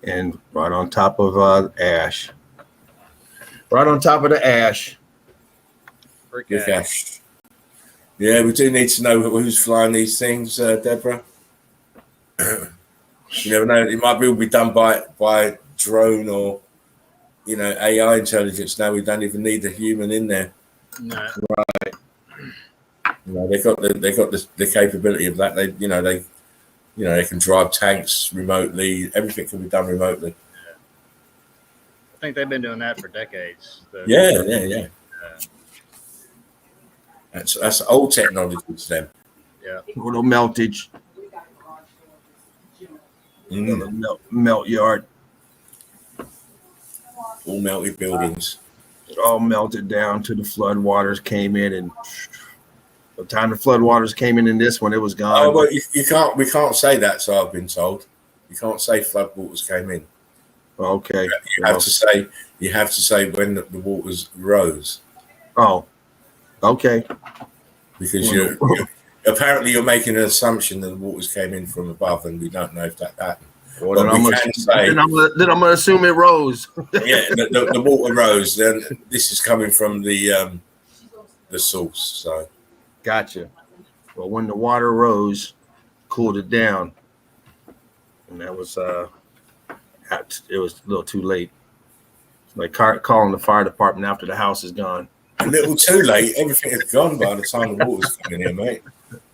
and right on top of ash. Right on top of the ash. Brick Good ash. cash. Yeah, we do need to know who's flying these things, Deborah. You never know. It might be done by drone or AI intelligence. Now we don't even need a human in there. No. They got the capability of that. They can drive tanks remotely. Everything can be done remotely. I think they've been doing that for decades. Yeah. That's old technology to them. Yeah. Little meltage. Melt yard. All melted buildings. It all melted down to the flood waters came in, and by the time the flood waters came in this one, it was gone. Oh, well, we can't say that. So I've been told, you can't say flood waters came in. Okay. You have to say when the waters rose. Oh, okay. Because apparently you're making an assumption that the waters came in from above, and we don't know if that happened. Well, then I'm gonna assume it rose. Yeah, the water rose. Then this is coming from the source. So, gotcha. Well, when the water rose, cooled it down, and that was it was a little too late. It's like calling the fire department after the house is gone. A little too late. Everything is gone by the time the water's coming in, mate.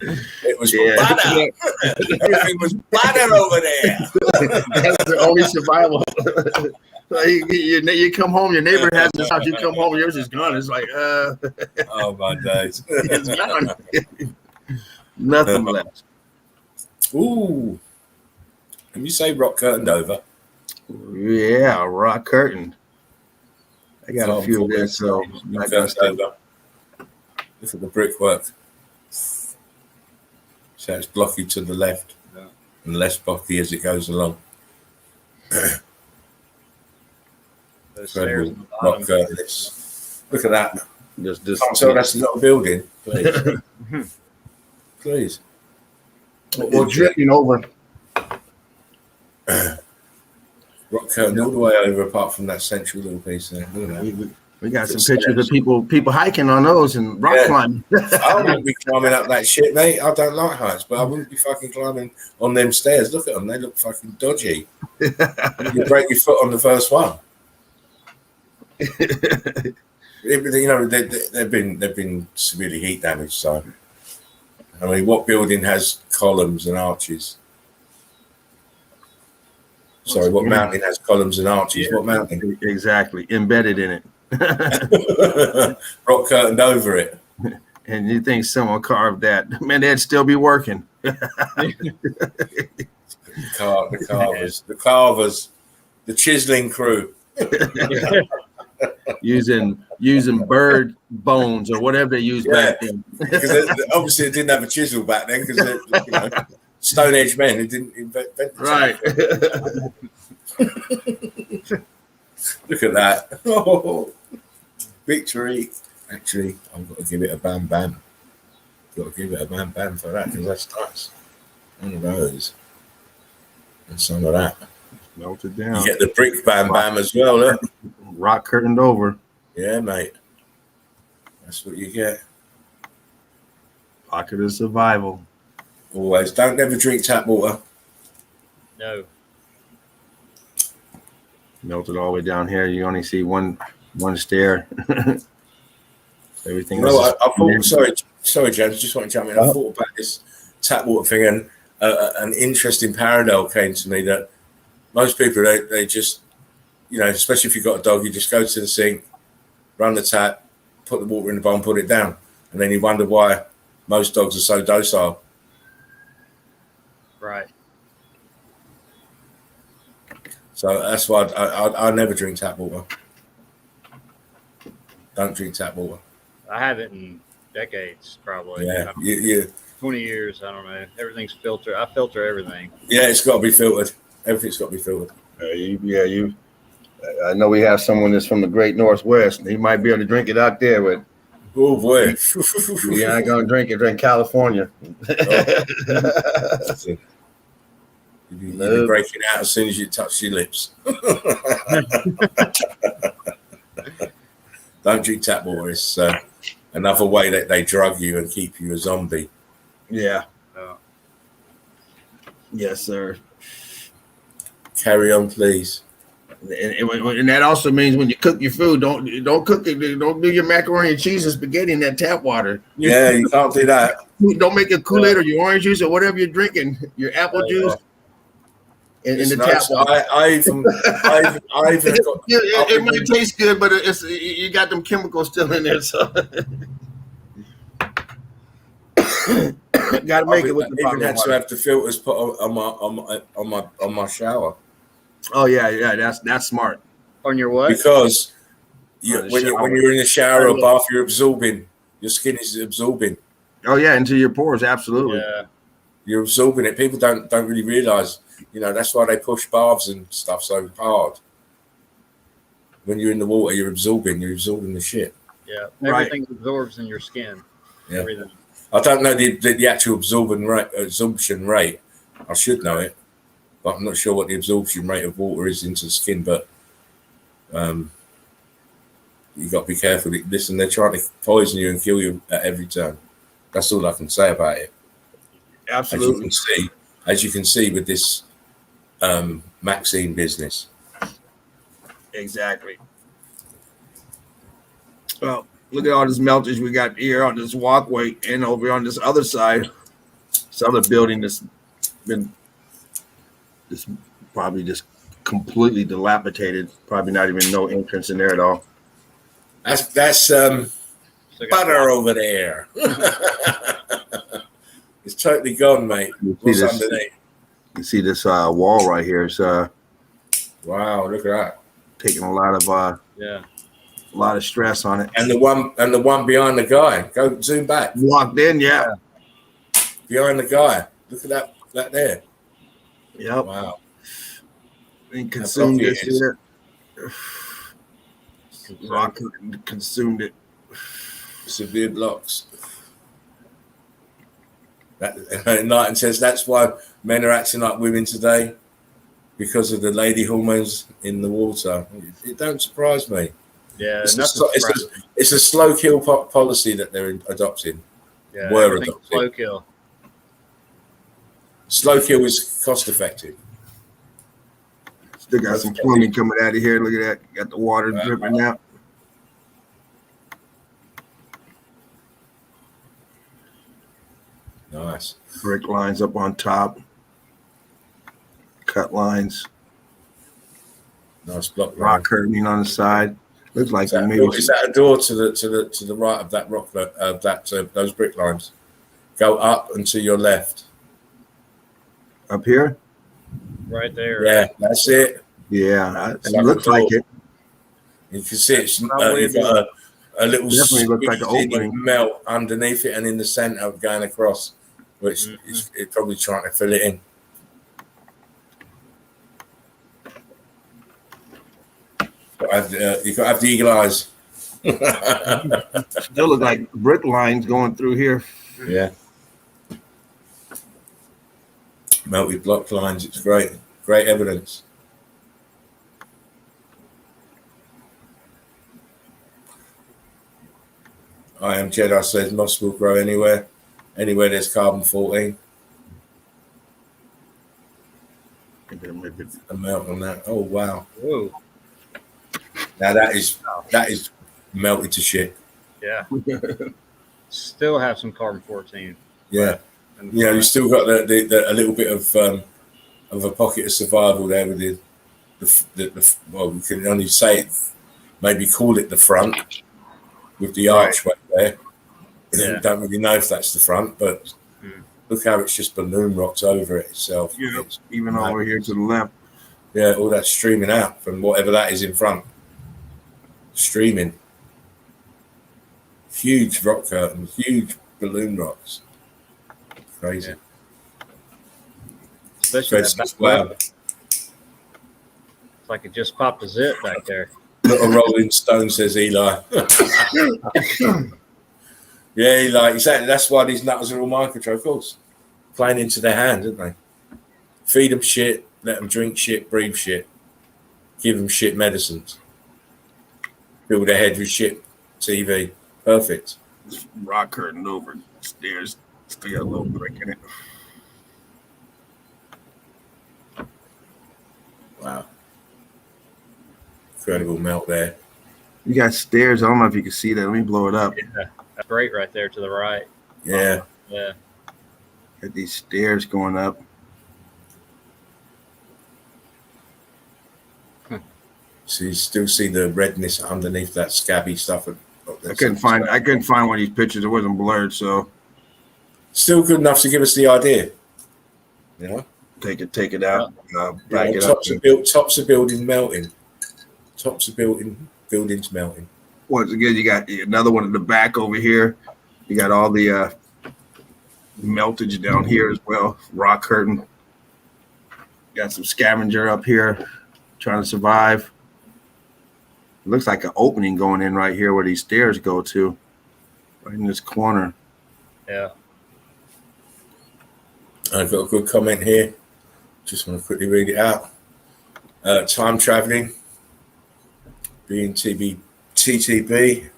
It was Yeah. butter. Everything was butter over there. That's the only survival. You come home, your neighbor has this house. You come home, yours is gone. It's like, Oh my days. it's gone. Nothing left. Ooh. Can you say rock curtained over? Yeah, rock curtain. I got a few of this, so Rock I'm not gonna curtained stay. over. Look at the brickwork. So it's blocky to the left, and less blocky as it goes along. Those stairs Incredible on the rock bottom. curtains. Look at that. Just So that's not a building. Please. Please. we're dripping over. Rock curtain all the way over, apart from that central little piece there. Look at that. We got some pictures of people hiking on those and rock Yeah. climbing. I wouldn't be climbing up that shit, mate. I don't like heights, but I wouldn't be fucking climbing on them stairs. Look at them; they look fucking dodgy. You break your foot on the first one. You know, they've been severely heat damaged. So, I mean, what building has columns and arches? Sorry, what mountain has columns and arches? What mountain? Exactly, embedded in it. Rock curtained over it. And you think someone carved that? Man, they'd still be working. The carvers, the chiseling crew. using bird bones or whatever they used back then. Because obviously they didn't have a chisel back then because Stone Age men who didn't invent the Right. Look at that. Oh, victory. Actually, I've got to give it a bam bam. Got to give it a bam bam for that because that's nice. One of those. And some of that. Melted You down. get the brick bam bam as well, look. Rock curtained over. Yeah, mate. That's what you get. Pocket of survival. Always. Don't ever drink tap water. No. Melted all the way down here. You only see one stair. Everything You know, else. I thought, sorry, James, just want to jump in. I thought about this tap water thing, and an interesting parallel came to me that most people, they just, especially if you've got a dog, you just go to the sink, run the tap, put the water in the bowl and put it down. And then you wonder why most dogs are so docile. Right. So that's why I never drink tap water. Don't drink tap water. I haven't in decades, probably. Yeah, you 20 years. I don't know. Everything's filtered. I filter everything. yeah, it's got to be filtered. Everything's got to be filtered. I know we have someone that's from the Great Northwest. He might be able to drink it out there, but Oh boy. we ain't gonna drink it in California. You'll be breaking out as soon as you touch your lips. Don't drink tap water. It's another way that they drug you and keep you a zombie. Yeah. Oh. Yes, sir. Carry on, please. And that also means when you cook your food, don't cook it. Don't do your macaroni and cheese and spaghetti in that tap water. Yeah, you can't do that. Don't make it Kool-Aid or your orange juice or whatever you're drinking, your apple juice. In the tap water. I even got, It might taste good, but you got them chemicals still in there. So gotta make it with the even bottled had to water. have the filters put on my shower Oh yeah, that's smart. On your what? because On the when shower. you're in a shower or bath, you're absorbing. Your skin is absorbing. Oh yeah, into your pores, absolutely. Yeah. You're absorbing it. People don't really realize. That's why they push baths and stuff so hard. When you're in the water, you're absorbing the shit. Yeah. Right. Everything absorbs in your skin. Yeah. Everything. I don't know the actual absorption rate. I should know it, but I'm not sure what the absorption rate of water is into the skin. But you got to be careful. Listen, they're trying to poison you and kill you at every turn. That's all I can say about it. Absolutely. As you can see with this Maxine business. Exactly. Well, look at all this meltage we got here on this walkway and over on this other side. This other building that's been just probably just completely dilapidated. Probably not even no entrance in there at all. That's Still got butter over there. It's totally gone, mate. You see What's this? underneath? You see this wall right here? It's Wow, look at that. taking a lot of stress on it. And the one behind the guy. Go zoom back. Walked in, yeah. Behind the guy. Look at that there. Yep. Wow. And consumed How it. coffee it Rock consumed it. Severe blocks. That Knighton says that's why men are acting like women today, because of the lady hormones in the water. It don't surprise me. Yeah, it's a slow kill policy that they're adopting. yeah, Were everything's adopting. slow kill. Slow kill is cost effective. Still got some plumbing coming out of here. Look at that. Got the water dripping out. Nice. Brick lines up on top. Cut lines. Nice block. Rock curtaining on the side. Looks like Is that, maybe is that a door to the right of that rock? Those brick lines. Go up and to your left. up here. Right there. Yeah, that's it. Yeah, It's it like looks a door. like it. You can see it's Probably you've got a little Definitely looks like an squeezed in opening. melt underneath it and in the center going across, which it's probably trying to fill it in. You got to have the eagle eyes. Still look like brick lines going through here. Yeah. Melted block lines. It's great. Great evidence. I am Jedi says moss will grow anywhere. Anywhere there's carbon 14. A melt on that. Oh wow. Whoa. Now that is melted to shit. Yeah. Still have some carbon 14. Yeah. And You know, you still got the a little bit of a pocket of survival there with the well, we can only say it, maybe call it the front with the archway there. Yeah. We don't really know if that's the front, but look how it's just balloon rocks over it itself. Yeah, It's even mad. over here to the left. Yeah, all that streaming out from whatever that is in front. Streaming. Huge rock curtain, huge balloon rocks. Crazy. Yeah. Especially that back Wow. left. It's like it just popped a zip back there. Not a Rolling Stone, says Eli. Yeah, Eli, exactly. That's why these nutters are all mind control, of course. Playing into their hand, aren't they? Feed them shit, let them drink shit, breathe shit, give them shit medicines, fill their head with shit TV. Perfect. Rock curtain over stairs. Still got a little brick in it. Wow. Incredible melt there. You got stairs. I don't know if you can see that. Let me blow it up. Yeah. That's great right there to the right. Yeah. Yeah. Got these stairs going up. So you still see the redness underneath that scabby stuff. I couldn't find one of these pictures. It wasn't blurred, so Still good enough to give us the idea. You know? take it out, back it up. Tops of building melting. Tops of buildings melting. Once again, you got another one in the back over here. You got all the meltage down here as well. Rock curtain. Got some scavenger up here trying to survive. It looks like an opening going in right here where these stairs go to. Right in this corner. Yeah. I've got a good comment here. Just want to quickly read it out. Time traveling. Being TTB.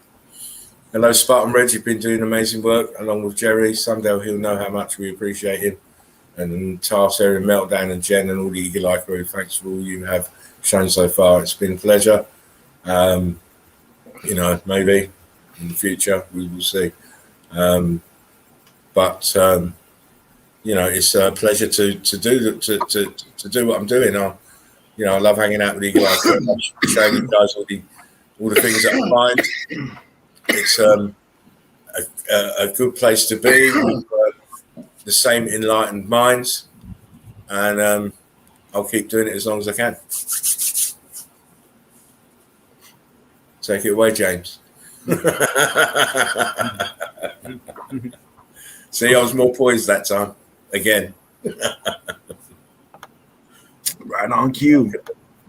Hello, Spartan Red. You've been doing amazing work along with Jerry. Someday he'll know how much we appreciate him. And Task Area, Meltdown, and Jen, and all the Eagle Eye crew. Thanks for all you have shown so far. It's been a pleasure. You know, maybe in the future we will see. it's a pleasure to do what I'm doing. I love hanging out with you guys, showing you guys all the things that I find. It's a good place to be with the same enlightened minds, and I'll keep doing it as long as I can. Take it away, James. See, I was more poised that time. Again. Right on cue.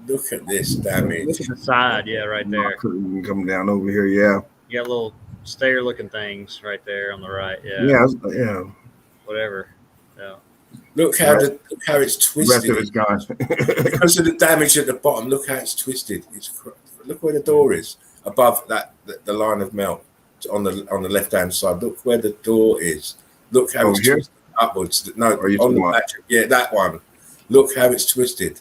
Look at this damage. Look at the side, yeah, right there. Come down over here, yeah. You got little stair-looking things right there on the right. Yeah. Yeah. Whatever. Yeah. Look how it's The rest twisted. of it's gone. Because of the damage at the bottom. Look how it's twisted. Look where the door is above the line of melt on the left-hand side. Look where the door is. Look how it's here? twisted upwards. No, Or you on the talking about- back. Yeah, that one. Look how it's twisted.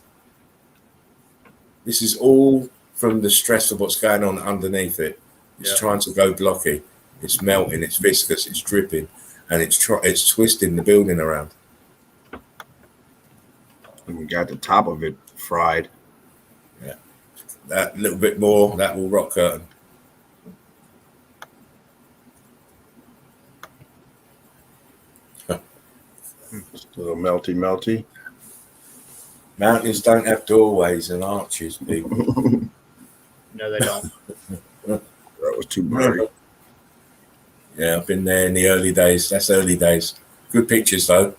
This is all from the stress of what's going on underneath it. It's trying to go blocky. It's melting. It's viscous. It's dripping, and it's twisting the building around. And we got the top of it fried. Yeah, that little bit more. That will rock curtain. Still melty. Mountains don't have doorways and arches, big. No, they don't. That was too blurry. Yeah, I've been there in the early days. That's early days. Good pictures, though.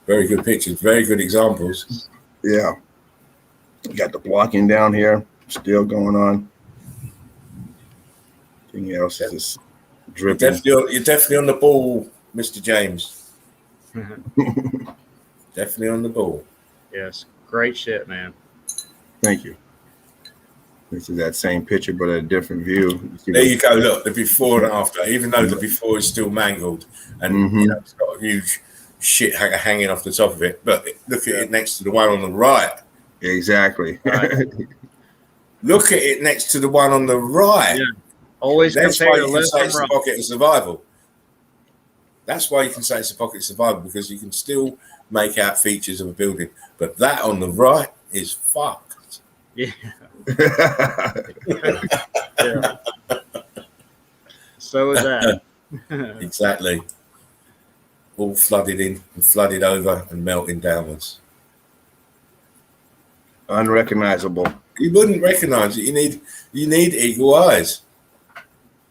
Very good pictures. Very good examples. Yeah. You got the blocking down here still going on. Anything else is just dripping. You're definitely on the ball, Mr. James. Definitely on the ball. Yes. Great shit, man. Thank you. This is that same picture, but a different view. There you go. Look, the before and after. Even though the before is still mangled and it's got a huge shit hanging off the top of it, but look at it next to the one on the right. Exactly. Right. Look at it next to the one on the right. Yeah. Always That's compare why the you can left say and it's the right. pocket of survival. That's why you can say it's a pocket of survival, because you can still make out features of a building. But that on the right is fucked. Yeah. Yeah. So is that. Exactly. All flooded in and flooded over and melting downwards. Unrecognizable. You wouldn't recognize it. You need eagle eyes.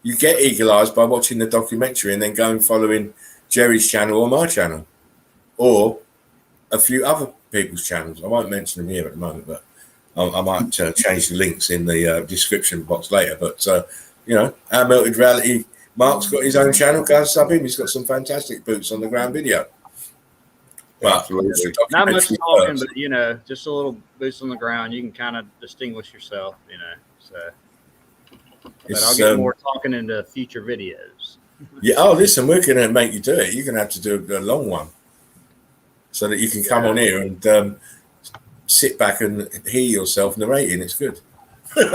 You get eagle eyes by watching the documentary and then going following Jerry's channel or my channel, or a few other people's channels. I won't mention them here at the moment, but I might change the links in the description box later. But our Melted Reality, Mark's got his own channel. Go and sub him. He's got some fantastic boots on the ground video. But Absolutely. Not much documentary talking, first. but just a little boots on the ground. You can kind of distinguish yourself, So, but I'll It's, get more talking into future videos. Yeah. Oh, listen, we're going to make you do it. You're going to have to do a long one so that you can come on here and sit back and hear yourself narrating. It's good. Very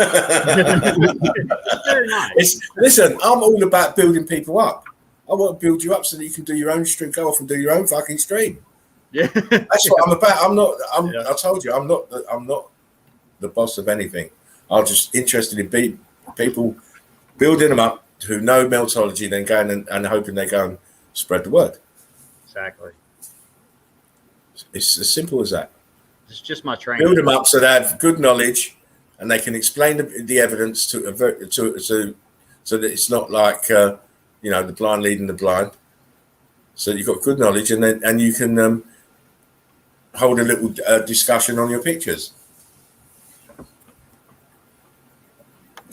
nice. Listen, I'm all about building people up. I want to build you up so that you can do your own stream. Go off and do your own fucking stream. Yeah. That's what I'm about. I told you, I'm not the boss of anything. I'm just interested in people building them up who know Meltology, then going and hoping they go and spread the word. Exactly. It's as simple as that. It's just my training. Build them up so they have good knowledge and they can explain the evidence so that it's not like the blind leading the blind. So you've got good knowledge, and you can hold a little discussion on your pictures.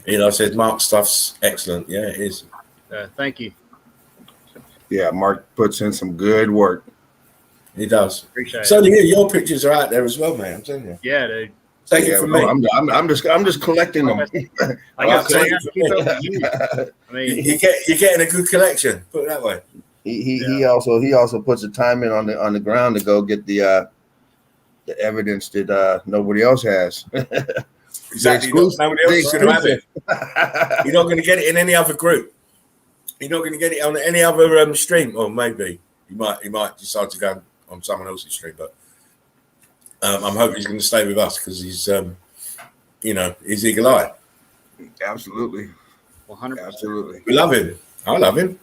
Eli said, Mark's stuff's excellent. Yeah, it is. Thank you. Yeah, Mark puts in some good work. He does. Appreciate So it. your pictures are out there as well, man. I'm telling you. Yeah, dude. Take it from me. I'm just collecting them. I got to keep up with you. I mean, You're getting a good collection. Put it that way. He also puts the time in on the ground to go get the evidence that nobody else has. Exactly. Nobody else is going to have it. You're not going to get it in any other group. You're not going to get it on any other stream. Or maybe you might decide to go on someone else's stream, but I'm hoping he's going to stay with us because he's, he's eagle eye. Absolutely. 100%. Absolutely. We love him. I love him.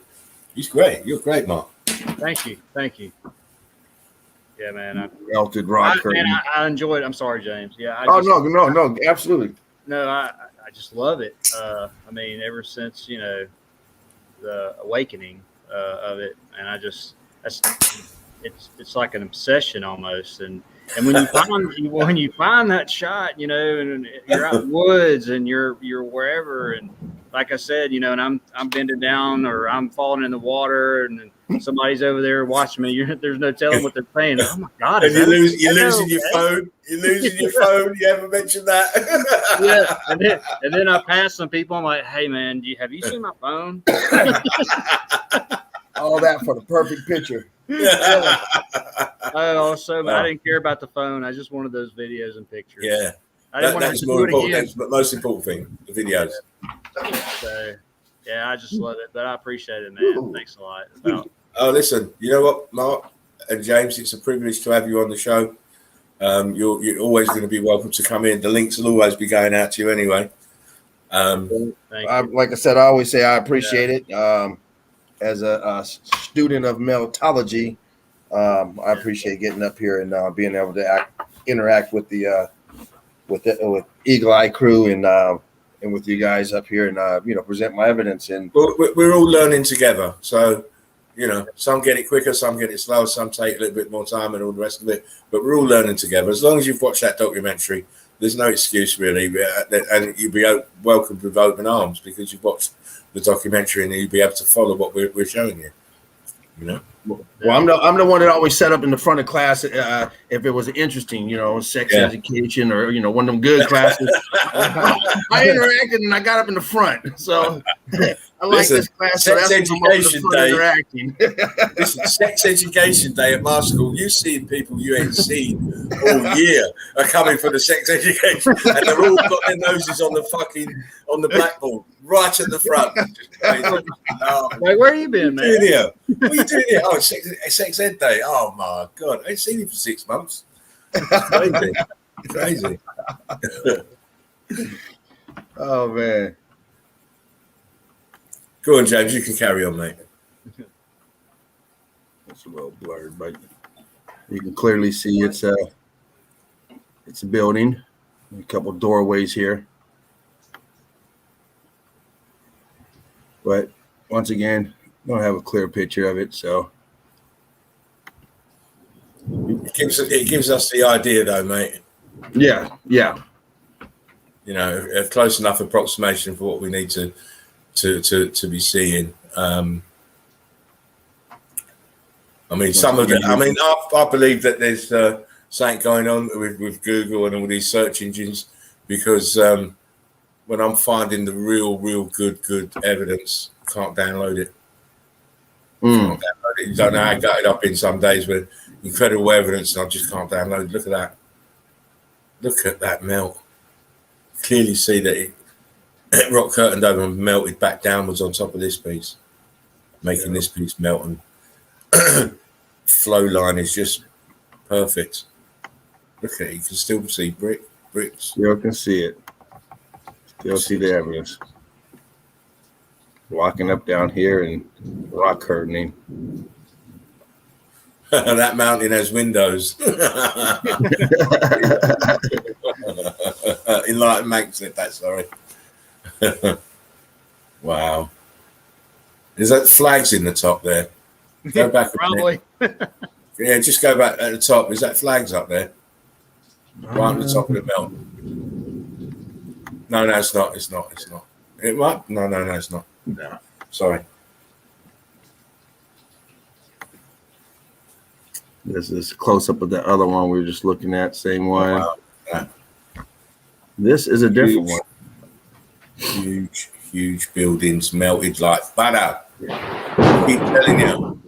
He's great. You're great, Mark. Thank you. Yeah, man. Melted rock curtain. I enjoyed it. I'm sorry, James. Yeah. No, absolutely. No, I just love it. I mean, ever since the awakening of it, and it's like an obsession almost. And when you find that shot, and you're out in the woods and you're wherever, and like I said, and I'm bending down or I'm falling in the water, and somebody's over there watching me. There's no telling what they're saying. Oh my God! And you're losing your phone. You're losing your phone. You haven't mentioned that. Yeah, and then I pass some people. I'm like, hey man, have you seen my phone? All that for the perfect picture. Yeah. I didn't care about the phone. I just wanted those videos and pictures. Yeah, I didn't want that's to more do it important. again. That's the most important thing. The videos. So, yeah, I just love it. But I appreciate it, man. Ooh. Thanks a lot. Oh, listen. You know what, Mark and James? It's a privilege to have you on the show. You're always going to be welcome to come in. The links will always be going out to you anyway. Thank you. Like I said, I always say I appreciate it. As a student of meltology, I appreciate getting up here and being able to interact with with Eagle Eye crew and with you guys up here and present my evidence. And we're all learning together. So some get it quicker, some get it slower, some take a little bit more time, and all the rest of it. But we're all learning together. As long as you've watched that documentary, there's no excuse really, and you'll be welcomed with open arms because you've watched the documentary and you'll be able to follow what we're showing you. Well, I'm the one that always set up in the front of class if it was interesting, sex education or one of them good classes. I interacted and I got up in the front, so I like this class. Sex education day. Interacting. Listen, sex education day at my school. You see people you ain't seen all year are coming for the sex education, and they're all got their noses on the blackboard right at the front. Wait, where you been, man? What are you doing here? Oh, sex ed day. Oh my God, I ain't seen you for 6 months. Crazy. Oh man. Go on, James. You can carry on, mate. It's a little blurred, but you can clearly see it's a building. A couple doorways here. But once again, don't have a clear picture of it, so it gives us the idea, though, mate. Yeah. A close enough approximation for what we need to be seeing. I believe that there's something going on with Google and all these search engines because when I'm finding the real good evidence, can't download it. Can't download it. You don't know how I got it up in some days with incredible evidence and I just can't download it. Look at that. Look at that melt. Clearly see that rock curtain dome and melted back downwards on top of this piece, making this piece melt, and flow line is just perfect. Look at it, you can still see bricks. Still can see it. Still see the evidence. Walking up down here and rock curtaining. That mountain has windows. Enlightened Mank said that, sorry. Wow. Is that flags in the top there? Go back. Probably. Yeah, just go back at the top. Is that flags up there? Right on the top of the belt. No, it's not. It's not. It might. No, it's not. No. Sorry. This is a close up of the other one we were just looking at. Same one. Oh, wow. This is a different one. Huge buildings melted like butter. Keep telling you.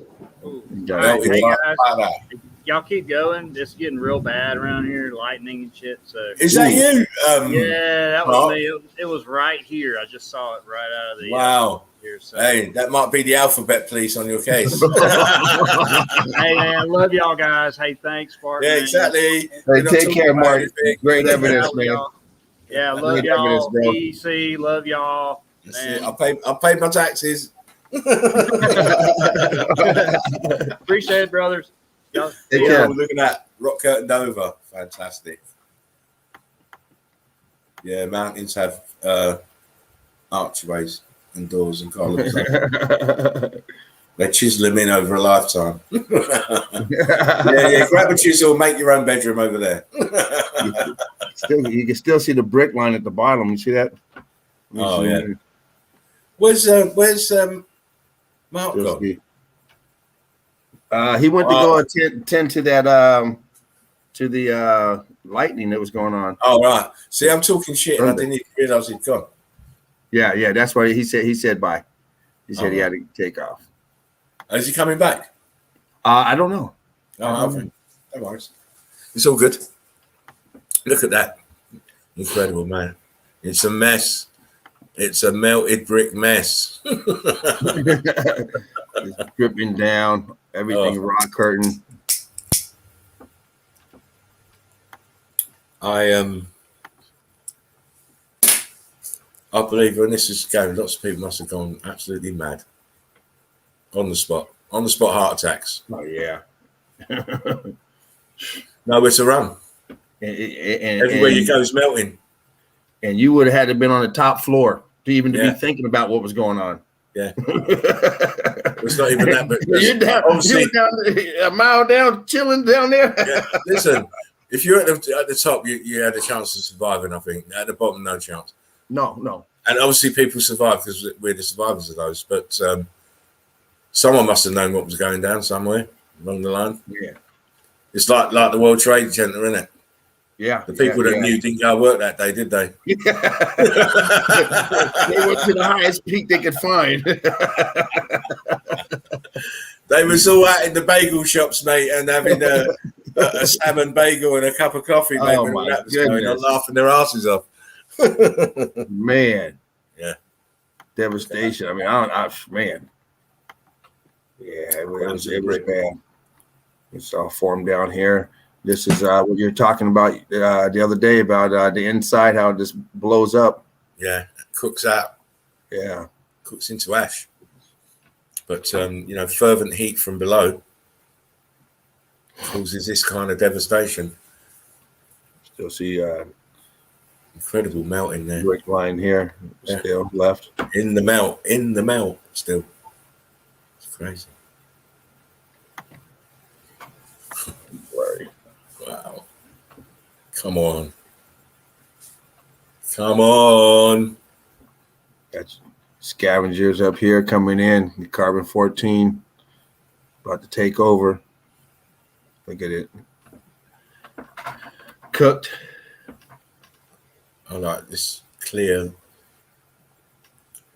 Melted Hey, like guys. butter. Y'all keep going. It's getting real bad around here, lightning and shit. So Is that you? yeah, that was Mark? me. It was right here. I just saw it right out of the Wow. here. So. Hey, that might be the alphabet police on your case. Hey, I love y'all guys. Hey, thanks, Spartan. Yeah, man. exactly. Hey, We're not take talking care, about Mark. anything. Great evidence, Love man. y'all. Yeah, love Great evidence, y'all. bro. EC, love y'all. That's Man. it. I paid my taxes. Appreciate it, brothers. Y'all, Take Yeah, care. look at that. Rock curtain Dover. Fantastic. Yeah, mountains have archways and doors and columns. They chisel them in over a lifetime. Yeah, grab a chisel, make your own bedroom over there. You can still see the brick line at the bottom. You see that? Oh, yeah. Where's Mark Still gone? see. He went to go attend to that to the lightning that was going on. Oh, right. See, I'm talking shit and I didn't even realize he'd gone. Yeah, that's why he said bye. He said he right. had to take off. Is he coming back? I don't know. Oh, okay. No worries. It's all good. Look at that. Incredible, man. It's a mess. It's a melted brick mess. It's dripping down. Everything rock curtain. I believe when this is going, lots of people must have gone absolutely mad. On the spot heart attacks. Oh yeah. Nowhere to run. Everywhere you go is melting. And you would have had to been on the top floor to be thinking about what was going on. Yeah. It's not even that, but you're down a mile down, chilling down there. Yeah. Listen, if you're at the top, you had a chance of surviving. I think at the bottom, no chance. No. And obviously, people survive because we're the survivors of those. But someone must have known what was going down somewhere along the line. Yeah. It's like the World Trade Center, isn't it? Yeah. The people that knew didn't go to work that day, did they? They went to the highest peak they could find. They was all out in the bagel shops, mate, and having a salmon bagel and a cup of coffee, mate, when all that was going on, laughing their asses off. Man. Yeah. Devastation. I mean, man. Yeah, it was bad. It's all formed down here. This is what you're talking about the other day about the inside, how it just blows up. Yeah, cooks out. Yeah. Cooks into ash. But, fervent heat from below causes this kind of devastation. Still see incredible melting there. brick line here, still left. In the melt, still. It's crazy. Worry. Wow. Come on. That's scavengers up here coming in. The carbon 14 about to take over. Look at it. Cooked. I like this clear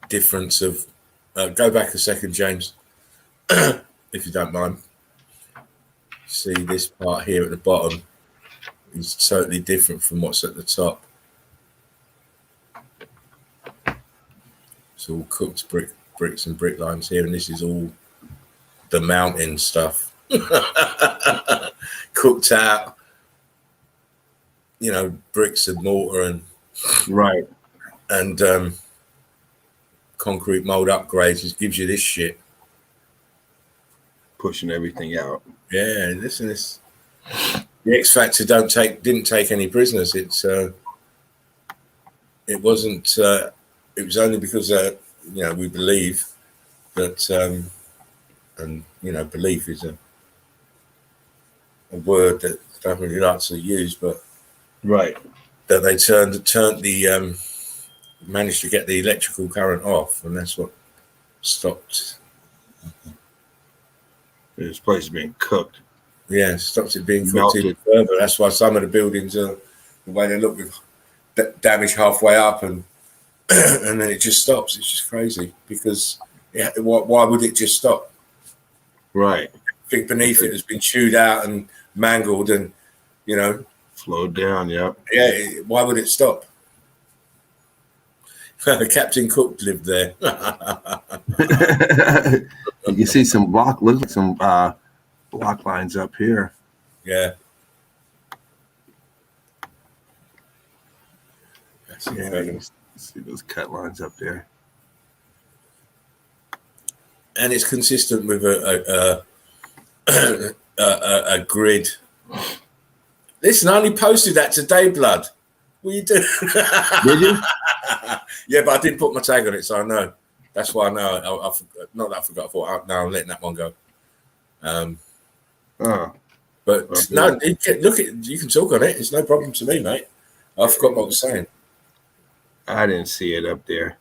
difference of. Go back a second, James, if you don't mind. See this part here at the bottom is totally different from what's at the top. It's all cooked bricks and brick lines here, and this is all the mountain stuff. Cooked out, bricks and mortar and Right. and concrete mold upgrades. Just gives you this shit. Pushing everything out. Yeah, listen, this the X Factor didn't take any prisoners. It wasn't. It was only because we believe that, and belief is a word that I don't really like to use, but Right. that they managed to get the electrical current off, and that's what stopped. This place is being cooked. Yeah, stops it being cooked Melted. even further. That's why some of the buildings are the way they look, with damage halfway up, and and then it just stops. It's just crazy because why would it just stop? Right. I think beneath it has been chewed out and mangled, and Flowed down. Yep. yeah, why would it stop? Captain Cook lived there. You can see some block. Looks like some block lines up here. Yeah. Yeah, you can see those cut lines up there. And it's consistent with a grid. Listen, I only posted that today, blood. What are you doing? Did you? Yeah, but I didn't put my tag on it, so I know. That's why I know. I not that I forgot. I thought, no, I'm letting that one go. But okay. no, you can talk on it. It's no problem to me, mate. I forgot what I was saying. I didn't see it up there.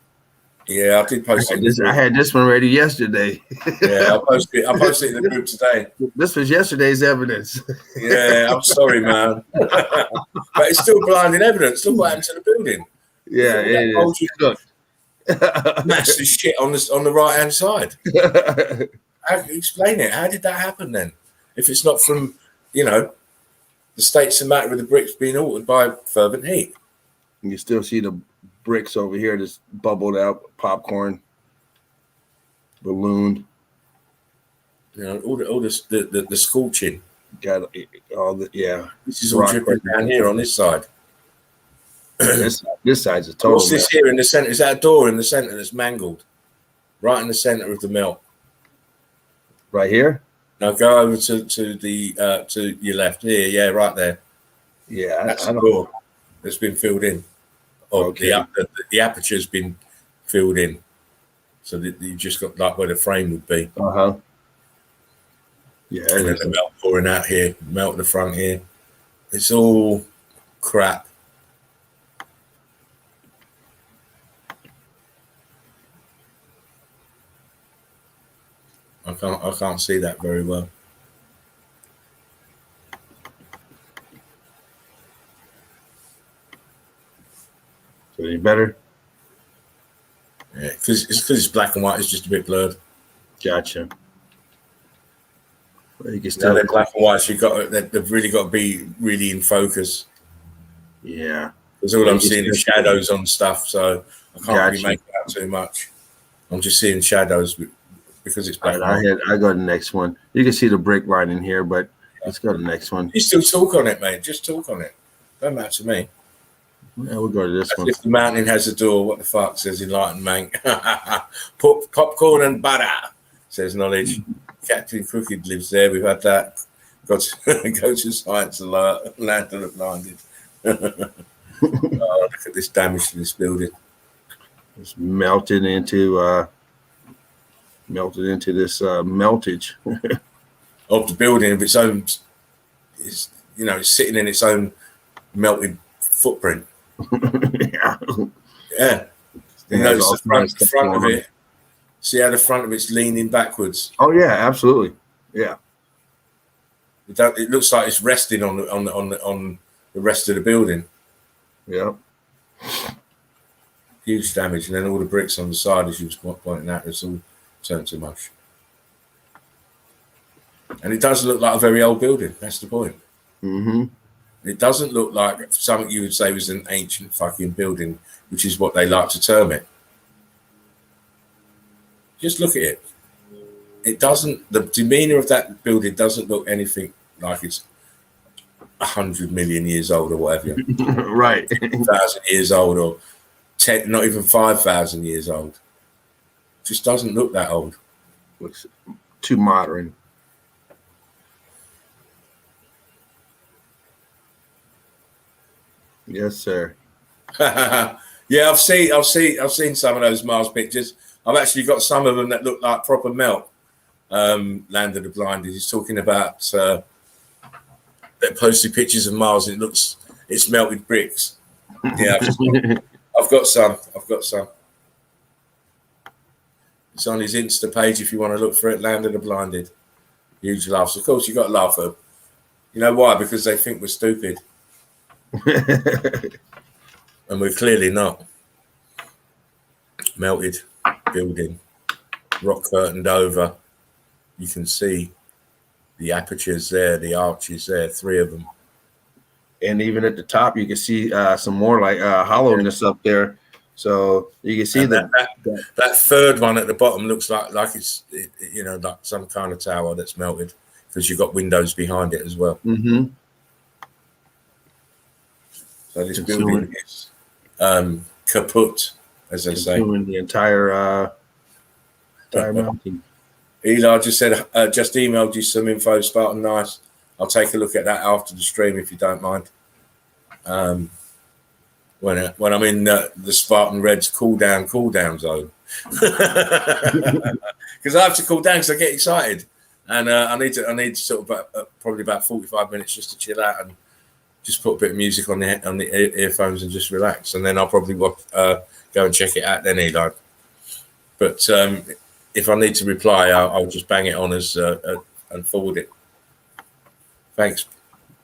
Yeah, I did post it. I had this one ready yesterday. Yeah, I posted it in the group today. This was yesterday's evidence. Yeah, I'm sorry, man. But it's still blinding evidence. Look what happened to the building. Yeah, it is. Look. Match the shit on the right hand side. Explain it. How did that happen then? If it's not from, the state's the matter with the bricks being altered by fervent heat. You still see the bricks over here, just bubbled out, popcorn, balloon. All the scorching. Got all the This is all dripping down here on this side. This side's a total. What's this here in the center? Is that a door in the center that's mangled? Right in the center of the melt. Right here? Now go over to your left here. Yeah, right there. Yeah, that's a door that's been filled in. Or okay. The aperture's been filled in. So that you just got like where the frame would be. Uh-huh. Yeah. And then the melt pouring out here, melt the front here. It's all crap. I can't see that very well. So any better? Yeah, because it's black and white. It's just a bit blurred. Gotcha. Well, you can still they're black and white. So they've really got to be really in focus. Yeah. Because all I'm seeing is shadows on stuff, so I can't really make out too much. I'm just seeing shadows because it's black. Right, I go to the next one. You can see the brick line in here, but let's go to the next one. You still talk on it, mate. Just talk on it. Don't matter to me. Yeah, we'll go to this one. If the mountain has a door, what the fuck, says Enlightened Man. Put popcorn and butter, says Knowledge. Captain Crooked lives there. We've had that. Got to go to Science Alert. Land of the Blinded. Look at this damage to this building. It's melted into this meltage of the building of its own. It's sitting in its own melted footprint. Yeah. You notice the front of it. See how the front of it's leaning backwards. Oh yeah, absolutely. Yeah. It looks like it's resting on the rest of the building. Yeah. Huge damage, and then all the bricks on the side, as you was pointing out, it's all turned to mush. And it does look like a very old building. That's the point. Mm-hmm. It doesn't look like something you would say was an ancient fucking building, which is what they like to term it. Just look at it. It doesn't. The demeanor of that building doesn't look anything like it's 100 million years old or whatever. Right. 1,000 years old or 10, not even 5,000 years old. Just doesn't look that old. Looks too modern. Yes, sir. Yeah, I've seen some of those Mars pictures. I've actually got some of them that look like proper melt. Land of the Blinded. He's talking about they posted pictures of Mars and it's melted bricks. Yeah, I've got some. It's on his Insta page if you want to look for it. Land of the Blinded. Huge laughs. Of course, you got to laugh at them. You know why? Because they think we're stupid. And we're clearly not. Melted building, rock curtained over. You can see the apertures there, the arches there, 3 of them. And even at the top, you can see some more like hollowness up there So you can see And that. that third one at the bottom looks like it's like some kind of tower that's melted, because you've got windows behind it as well. Mm-hmm. So this building is kaput, as they say. Consuming the entire mountain. Eli just said, just emailed you some info, Spartan. Nice. I'll take a look at that after the stream if you don't mind. When I'm in the Spartan Reds cool down zone, because I have to cool down because I get excited, and I need sort of probably about 45 minutes just to chill out and just put a bit of music on the earphones and just relax, and then I'll probably go and check it out then, Eli. But if I need to reply, I'll just bang it on as and forward it. Thanks.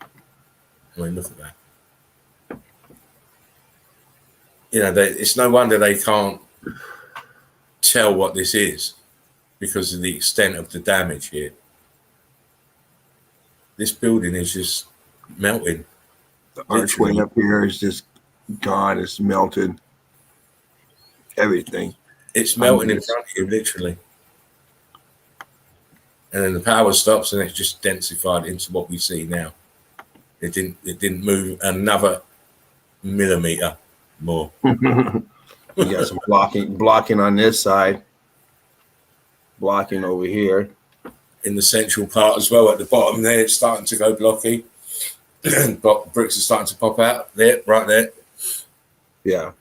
I mean, look at that. It's no wonder they can't tell what this is because of the extent of the damage here. This building is just melting. The archway up here is just gone. It's melted. Everything. It's melting in front of you, literally. And then the power stops, and it's just densified into what we see now. It didn't move another millimeter more. We got some blocking on this side. Blocking over here. In the central part as well, at the bottom there, it's starting to go blocky. But bricks are starting to pop out there, right there. Yeah.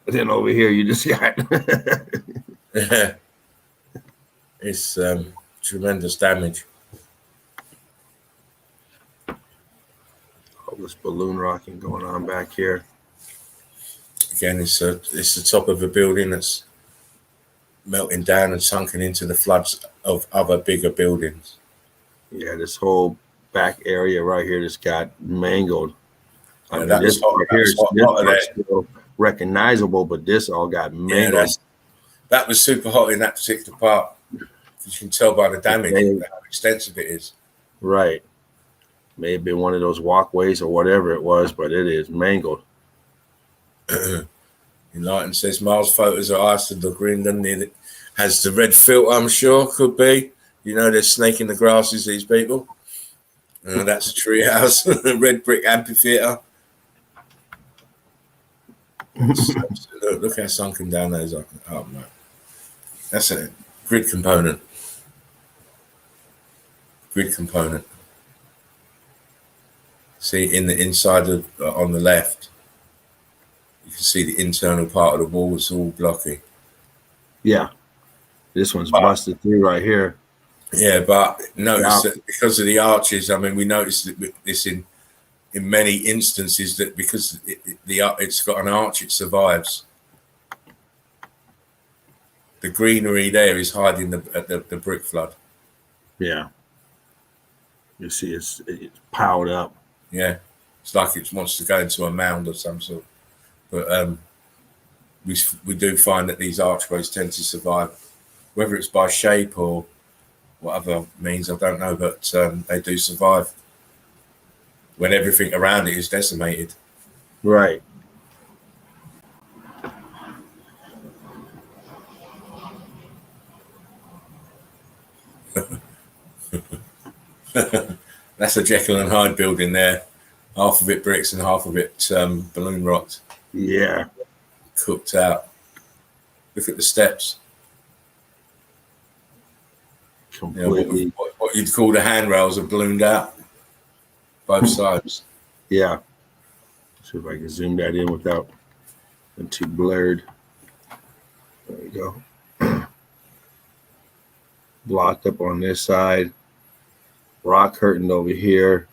But then over here, you just got. Yeah. It's tremendous damage. All this balloon rocking going on back here. Again, it's the top of a building that's melting down and sunken into the floods of other bigger buildings. Yeah, this whole back area right here just got mangled. I mean, that this was part hot, here that is was hot this there. still recognizable, but this all got mangled. That was super hot in that particular part. You can tell by the damage how extensive it is. Right. May have been one of those walkways or whatever it was, but it is mangled. Enlightened says Miles' photos are ice to look green, doesn't it? Has the red filter, I'm sure, could be. They're snaking the grasses, these people. That's a tree house, red brick amphitheater. Look how sunken down those are. Oh, no. That's a grid component. See, in the inside of on the left, you can see the internal part of the wall is all blocky. Yeah. This one's busted through right here. Yeah, but notice that because of the arches, I mean, we noticed that this in many instances that because it's got an arch, it survives. The greenery there is hiding the brick flood. Yeah. You see it's piled up. Yeah. It's like it wants to go into a mound of some sort. But we do find that these archways tend to survive, whether it's by shape or whatever means, I don't know, but they do survive when everything around it is decimated. Right. That's a Jekyll and Hyde building there. Half of it bricks and half of it balloon rocked. Yeah. Cooked out. Look at the steps. Completely. What you'd call the handrails are ballooned out. Both sides. Yeah. See if I can zoom that in without being too blurred. There you go. Blocked up on this side. Rock curtain over here.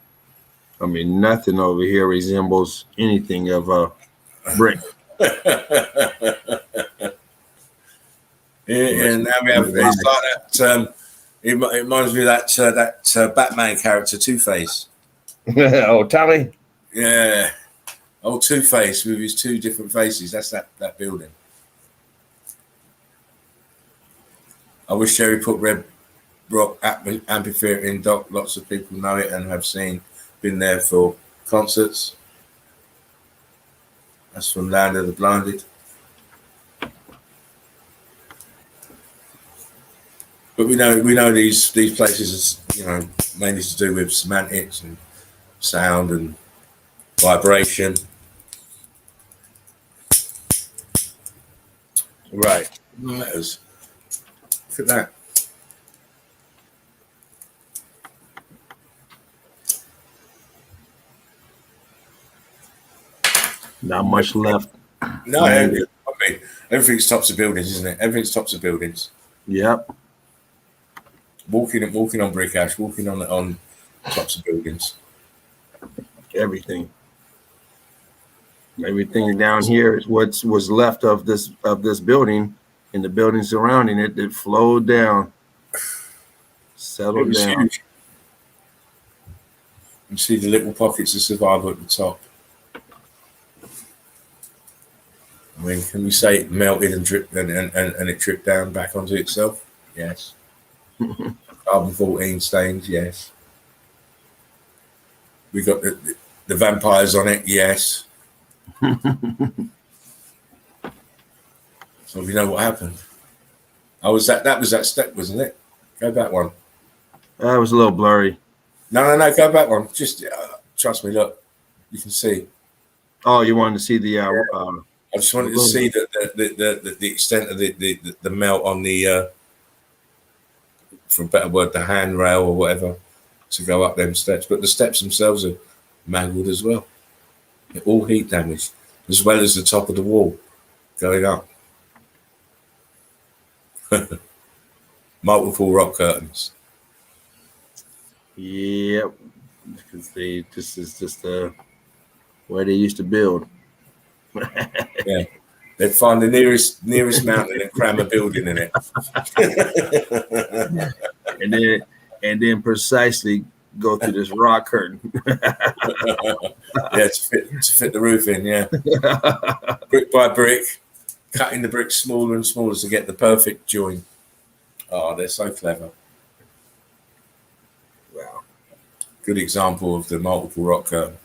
I mean, nothing over here resembles anything of a brick. And now we have it's like that. It reminds me of that Batman character, Two-Face. Oh, Tommy. Yeah, old Two-Face with his two different faces. That's that building. I wish Jerry put Red Rock Amphitheater in doc. Lots of people know it and have been there for concerts. That's from Land of the Blinded. But we know these places is, mainly to do with semantics and sound and vibration. Right. Letters. Look at that. Not much left. No, Man. I mean, everything's tops of buildings, isn't it? Everything's tops of buildings. Yep. Walking on brick ash, walking on tops of buildings. Everything down here is what was left of this building, and the building surrounding it that flowed down, settled down. Huge. You see the little pockets of survival at the top. I mean, can we say it melted and dripped and it dripped down back onto itself? Yes. Carbon 14 stains, yes. We got the vampires on it, yes. So we know what happened. That was that step, wasn't it? Go back one. That was a little blurry. No, go back one. Just trust me. Look, you can see. Oh, you wanted to see the I just wanted to see the extent of the melt on the, for a better word, the handrail or whatever, to go up them steps. But the steps themselves are mangled as well. They're all heat damaged, as well as the top of the wall going up. Multiple rock curtains. Yep, because this is just where they used to build. Yeah, they'd find the nearest mountain and cram a building in it, and then precisely go through this rock curtain. Yeah, to fit the roof in. Yeah, brick by brick, cutting the bricks smaller and smaller to get the perfect join. Oh, they're so clever. Wow. Good example of the multiple rock curtain.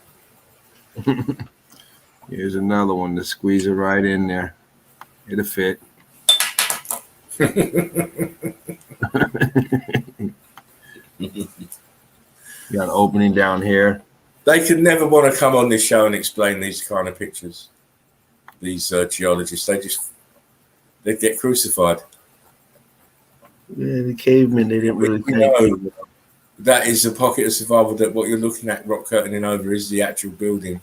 Here's another one to squeeze it right in there. It'll fit. Got an opening down here. They could never want to come on this show and explain these kind of pictures. These geologists, they'd get crucified. Yeah, the cavemen, they didn't really We think. That is a pocket of survival. That what you're looking at, rock curtaining over, is the actual building.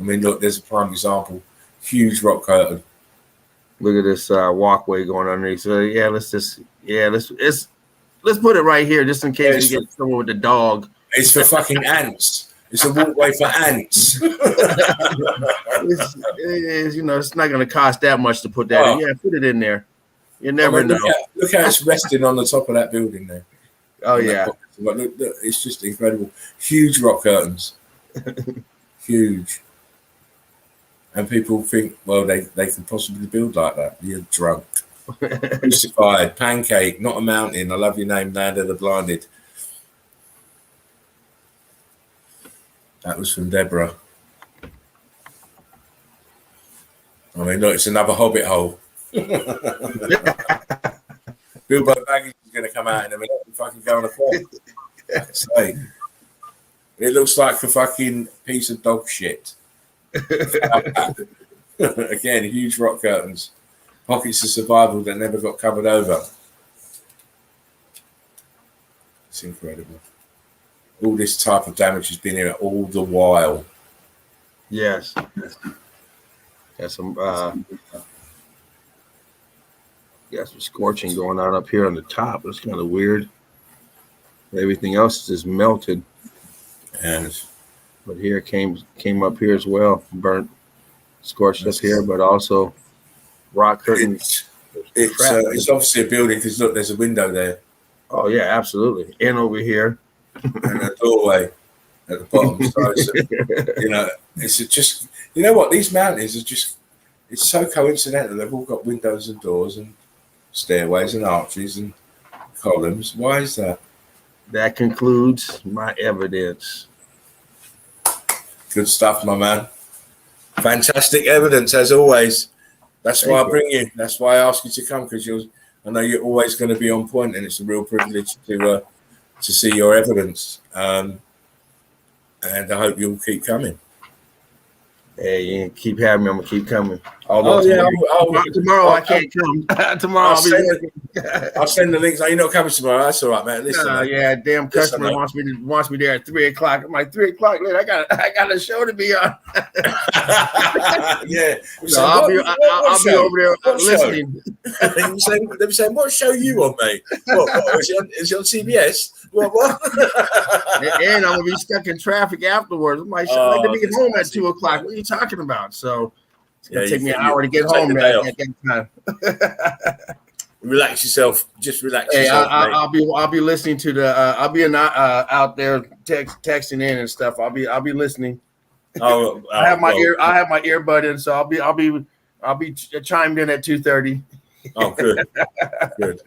I mean, look, there's a prime example. Huge rock curtain. Look at this walkway going underneath. So yeah, let's put it right here just in case we get someone with the dog. It's for fucking ants. It's a walkway for ants. It's not going to cost that much to put that in. Yeah, put it in there. You never know. Look how it's resting on the top of that building there. Oh yeah, look, it's just incredible. Huge rock curtains. Huge. And people think, well, they could possibly build like that. You're drunk. Crucified, pancake, not a mountain. I love your name, Land of the Blinded. That was from Deborah. I mean, look, it's another hobbit hole. Bilbo Baggins is going to come out in a minute and fucking go on a fall. Say, it looks like a fucking piece of dog shit. Again, huge rock curtains, pockets of survival that never got covered over. It's incredible. All this type of damage has been here all the while. yes. Got some scorching going on up here on the top. It's kind of weird. Everything else is melted, And but here came up here as well, burnt, scorched up here, but also rock curtains. it's obviously a building because look, there's a window there Oh yeah, absolutely. And over here. and a doorway at the bottom. So it's just what, these mountains are just, it's so coincidental. They've all got windows and doors and stairways and arches and columns. Why is that? That concludes my evidence. Good stuff, my man. Fantastic evidence as always. That's why I bring you. That's why I ask you to come, because I know you're always going to be on point, and it's a real privilege to see your evidence. And I hope you'll keep coming. Hey, you keep having me. I'm gonna keep coming. Although Oh yeah, tomorrow I can't come. Tomorrow I'll be working. I'll send the links. Oh, you're not coming tomorrow. That's all right, man. Listen, man. Yeah, damn customer wants me there at 3:00. I'm like 3:00. Later, I got a show to be on. Yeah, So I'll be over there listening. They'll be saying, "What show you on, mate? What is it on CBS? What?" And I'm gonna be stuck in traffic afterwards. I'm like, I'd like to be home at 2:00. What are you talking about? So it's gonna take me an hour to get home at that time. Relax yourself. Just relax Hey, yourself. I'll be listening to the. I'll be out there texting in and stuff. I'll be listening. I have my earbud in, so I'll be chimed in at 2:30. Oh, good, good.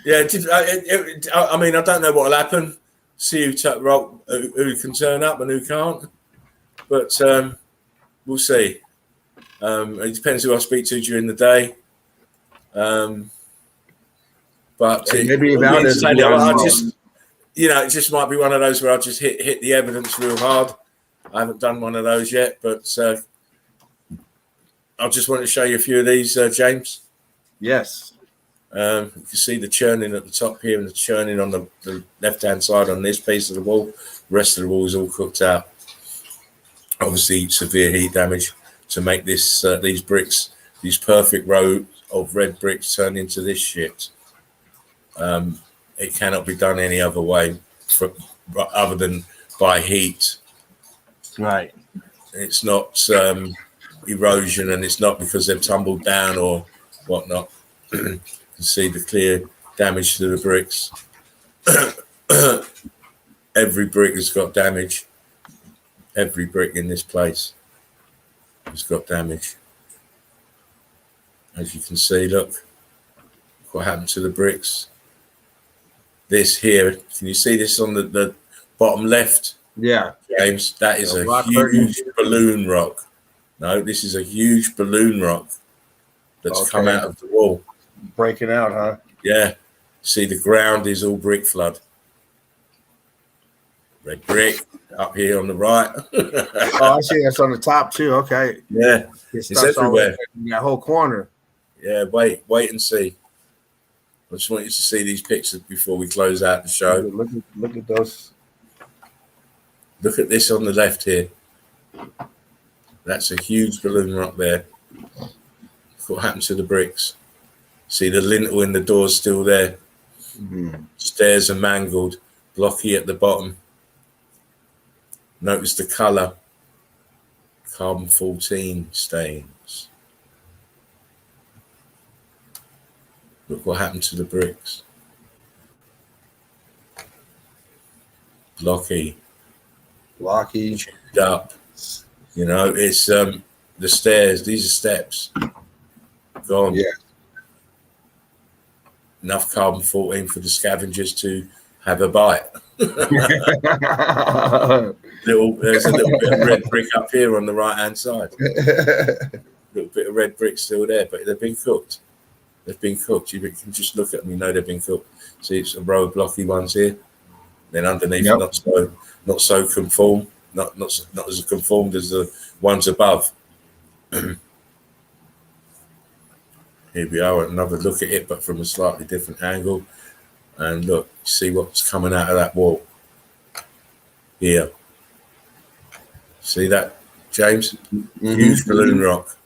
Yeah, I mean, I don't know what will happen. See who can turn up and who can't, but we'll see. It depends who I speak to during the day. But maybe it just might be one of those where I'll just hit the evidence real hard. I haven't done one of those yet, but I just want to show you a few of these, James. Yes. You can see the churning at the top here and the churning on the left-hand side on this piece of the wall. The rest of the wall is all cooked out. Obviously, severe heat damage to make this these bricks, these perfect row of red bricks turn into this shit. It cannot be done any other way other than by heat. Right. It's not erosion, and it's not because they've tumbled down or whatnot. You can see the clear damage to the bricks. Every brick has got damage. Every brick in this place has got damage. As you can see, look what happened to the bricks. This here, can you see this on the bottom left? Yeah, James, that is a huge balloon rock. No, this is a huge balloon rock that's come out of the wall. Breaking out, huh? Yeah. See, the ground is all brick flood. Red brick up here on the right. Oh, I see that's on the top too. Okay. Yeah, it's everywhere. That whole corner. Yeah, wait and see. I just want you to see these pictures before we close out the show. Look at those. Look at this on the left here. That's a huge balloon rock there. What happened to the bricks? See the lintel in the door's still there. Mm-hmm. Stairs are mangled, blocky at the bottom. Notice the colour. Carbon 14 stains. Look what happened to the bricks. Blocky. Chewed up. You know, it's the stairs. These are steps. Gone. Yeah. Enough carbon 14 for the scavengers to have a bite. There's a little bit of red brick up here on the right-hand side. A little bit of red brick still there, but they've been cooked. They've been cooked. You can just look at them, you know they've been cooked. See, it's a row of blocky ones here. Then underneath, not so conformed, not as conformed as the ones above. Here we are, another look at it, but from a slightly different angle. And look, see what's coming out of that wall. Here. See that, James? Mm-hmm. Huge balloon rock.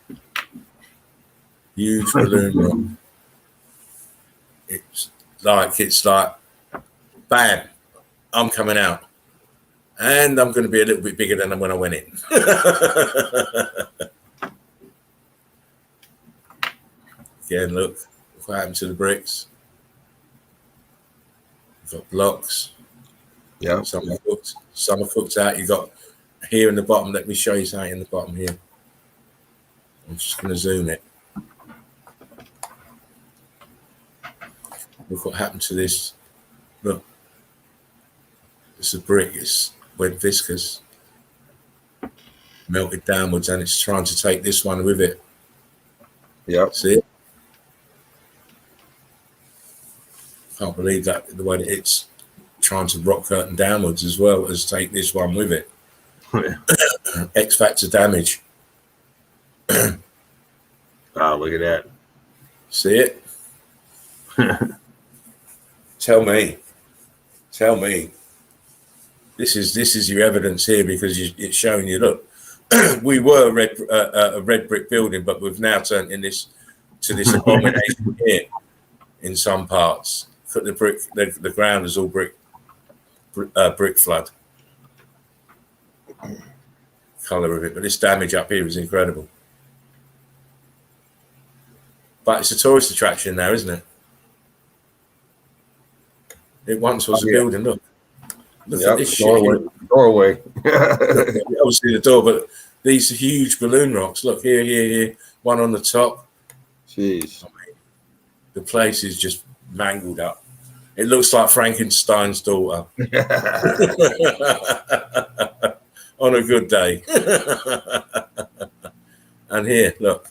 Huge balloon rock. It's like, bam, I'm coming out. And I'm going to be a little bit bigger than when I went in. Again, look what happened to the bricks. You've got blocks. Yeah. Some are cooked out. You got here in the bottom. Let me show you something in the bottom here. I'm just going to zoom it. Look what happened to this. Look. It's a brick. It's went viscous. Melted downwards, and it's trying to take this one with it. Yep. See it? Can't believe that the way that it's trying to rock curtain downwards as well as take this one with it. X factor damage. Oh, look at that. See it? Tell me. This is your evidence here because it's showing you. Look, we were a red brick building, but we've now turned to this abomination here in some parts. The ground is all brick flood. Color of it, but this damage up here is incredible. But it's a tourist attraction now, isn't it? It once was a building. Look at this doorway. Obviously the door, but these huge balloon rocks. Look here. One on the top. Jeez. The place is just mangled up. It looks like Frankenstein's daughter. On a good day. And here, look.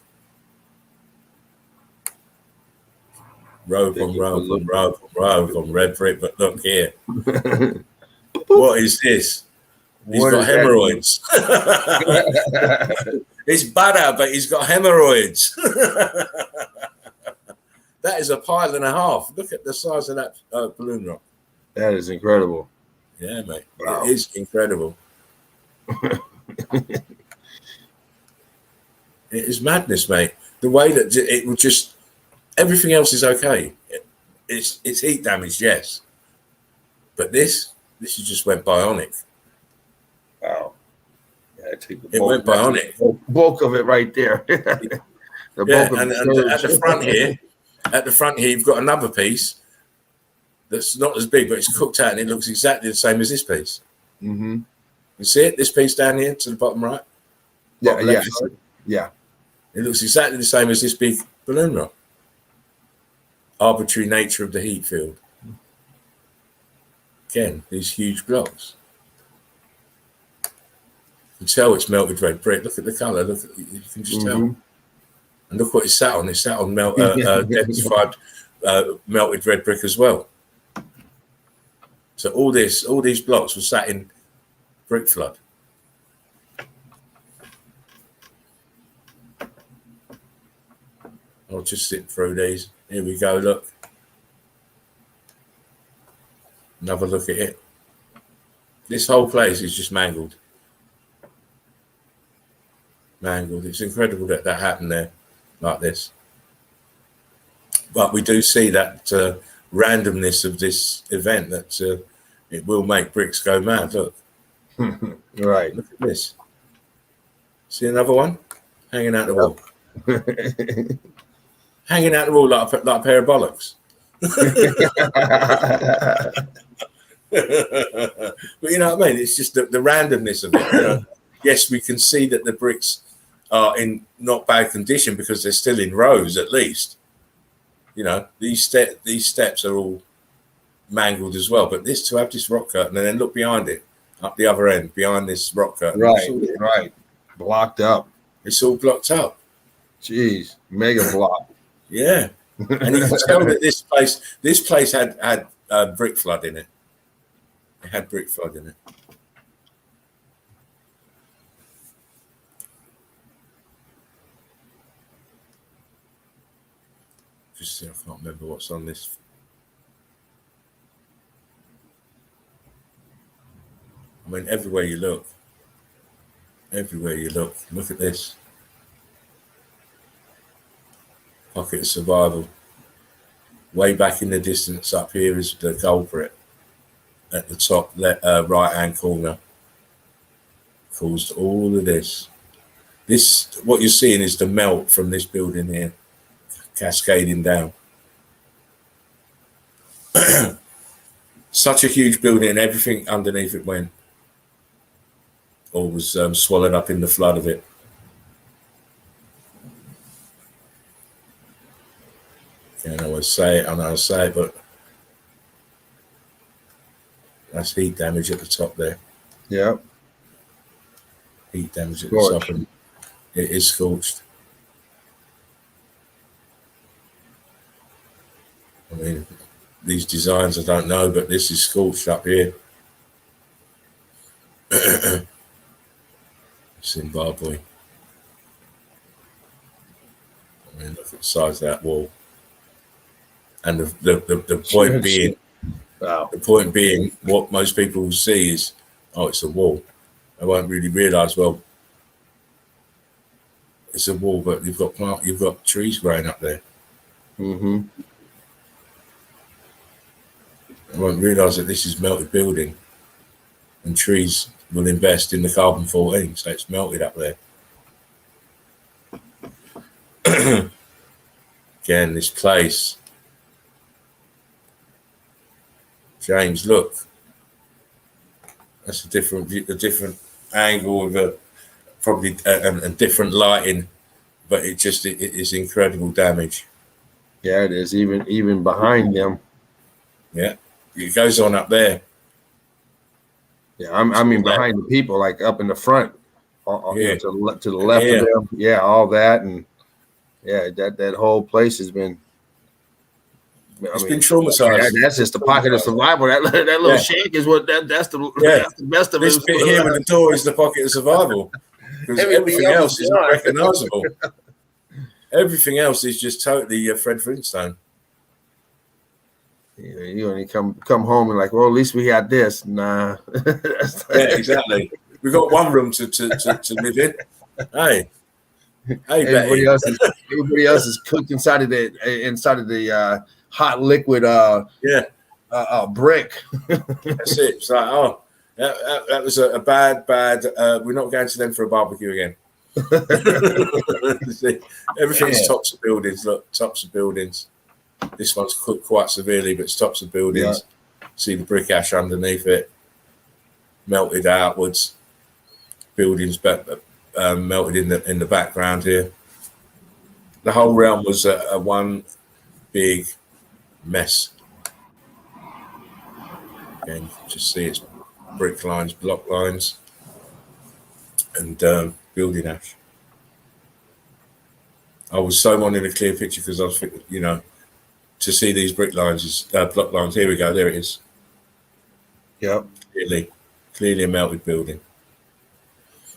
Row on red brick, but look here. What is this? He's got hemorrhoids. It's bad, but he's got hemorrhoids. That is a pile and a half. Look at the size of that balloon rock. That is incredible. Yeah, mate. Wow. It is incredible. It is madness, mate. The way that it will just, everything else is okay. It's heat damage, yes. But this just went bionic. Wow. Yeah, It went bionic. Bulk of it right there. And at the front here, you've got another piece that's not as big, but it's cooked out and it looks exactly the same as this piece. Mm-hmm. You see it? This piece down here to the bottom right? Yeah. It looks exactly the same as this big balloon rock. Arbitrary nature of the heat field. Again, these huge blocks. You can tell it's melted red brick. Look at the colour. You can just tell. And look what it's sat on. It's sat on densified melted red brick as well. So all these blocks were sat in brick flood. I'll just sit through these. Here we go, look. Another look at it. This whole place is just mangled. It's incredible that happened there like this. But we do see that randomness of this event that it will make bricks go mad. Look. Right. Look at this. See another one? Hanging out the wall. Hanging out the wall like a pair of bollocks. But you know what I mean? It's just the randomness of it. You know? Yes, we can see that the bricks are in not bad condition because they're still in rows at least. You know, these steps are all mangled as well. But to have this rock curtain and then look behind it, up the other end, behind this rock curtain. Right. Blocked up. It's all blocked up. Jeez, mega block. Yeah. And you can tell that this place had brick flood in it. It had brick flood in it. Just see, I can't remember what's on this. I mean, everywhere you look, look at this. Pocket of survival. Way back in the distance up here is the culprit at the top right-hand corner. Caused all of this. What you're seeing is the melt from this building here, cascading down. Such a huge building, and everything underneath it went, or was swallowed up in the flood of it. Can't always say it, but that's heat damage at the top there. Yeah. Heat damage at the top, and it is scorched. I mean, these designs, I don't know, but this is scorched up here. Zimbabwe. I mean, look at the size of that wall. And the point being, Wow. the point being, what most people will see is, oh, it's a wall. They won't really realise, well, it's a wall, but you've got trees growing up there. Mm-hmm. They won't realise that this is melted building, and trees will invest in the carbon-14, so it's melted up there. Again, this place. James, look. That's a different angle with probably a different lighting, but it is incredible damage. Yeah, it is. Even behind them. Yeah, it goes on up there. Yeah, I mean behind the people, like up in the front, Yeah. to the left of them. Yeah, all that, and yeah, that whole place has been. It's been traumatized. That's just the pocket of survival. That little shack is what that's the best of this it. bit here with the door is the pocket of survival, because everything else is unrecognizable. Everything else is just totally Fred Flintstone. You only come home and like, well, at least we had this. Nah. Yeah, exactly. We've got one room to live in. Hey, everybody else is cooked inside of the hot liquid brick. That's it. It's like, oh, that was a bad. We're not going to them for a barbecue again. Everything's tops of buildings. Look, tops of buildings. This one's cooked quite severely, but it's tops of buildings. Yeah. See the brick ash underneath it, melted outwards. Buildings melted in the background here. The whole realm was a one big mess. Again, you can just see it's brick lines, block lines, and building ash. I was so wanting a clear picture because I was thinking, to see these brick lines, block lines. Here we go. There it is. Yep. Clearly a melted building.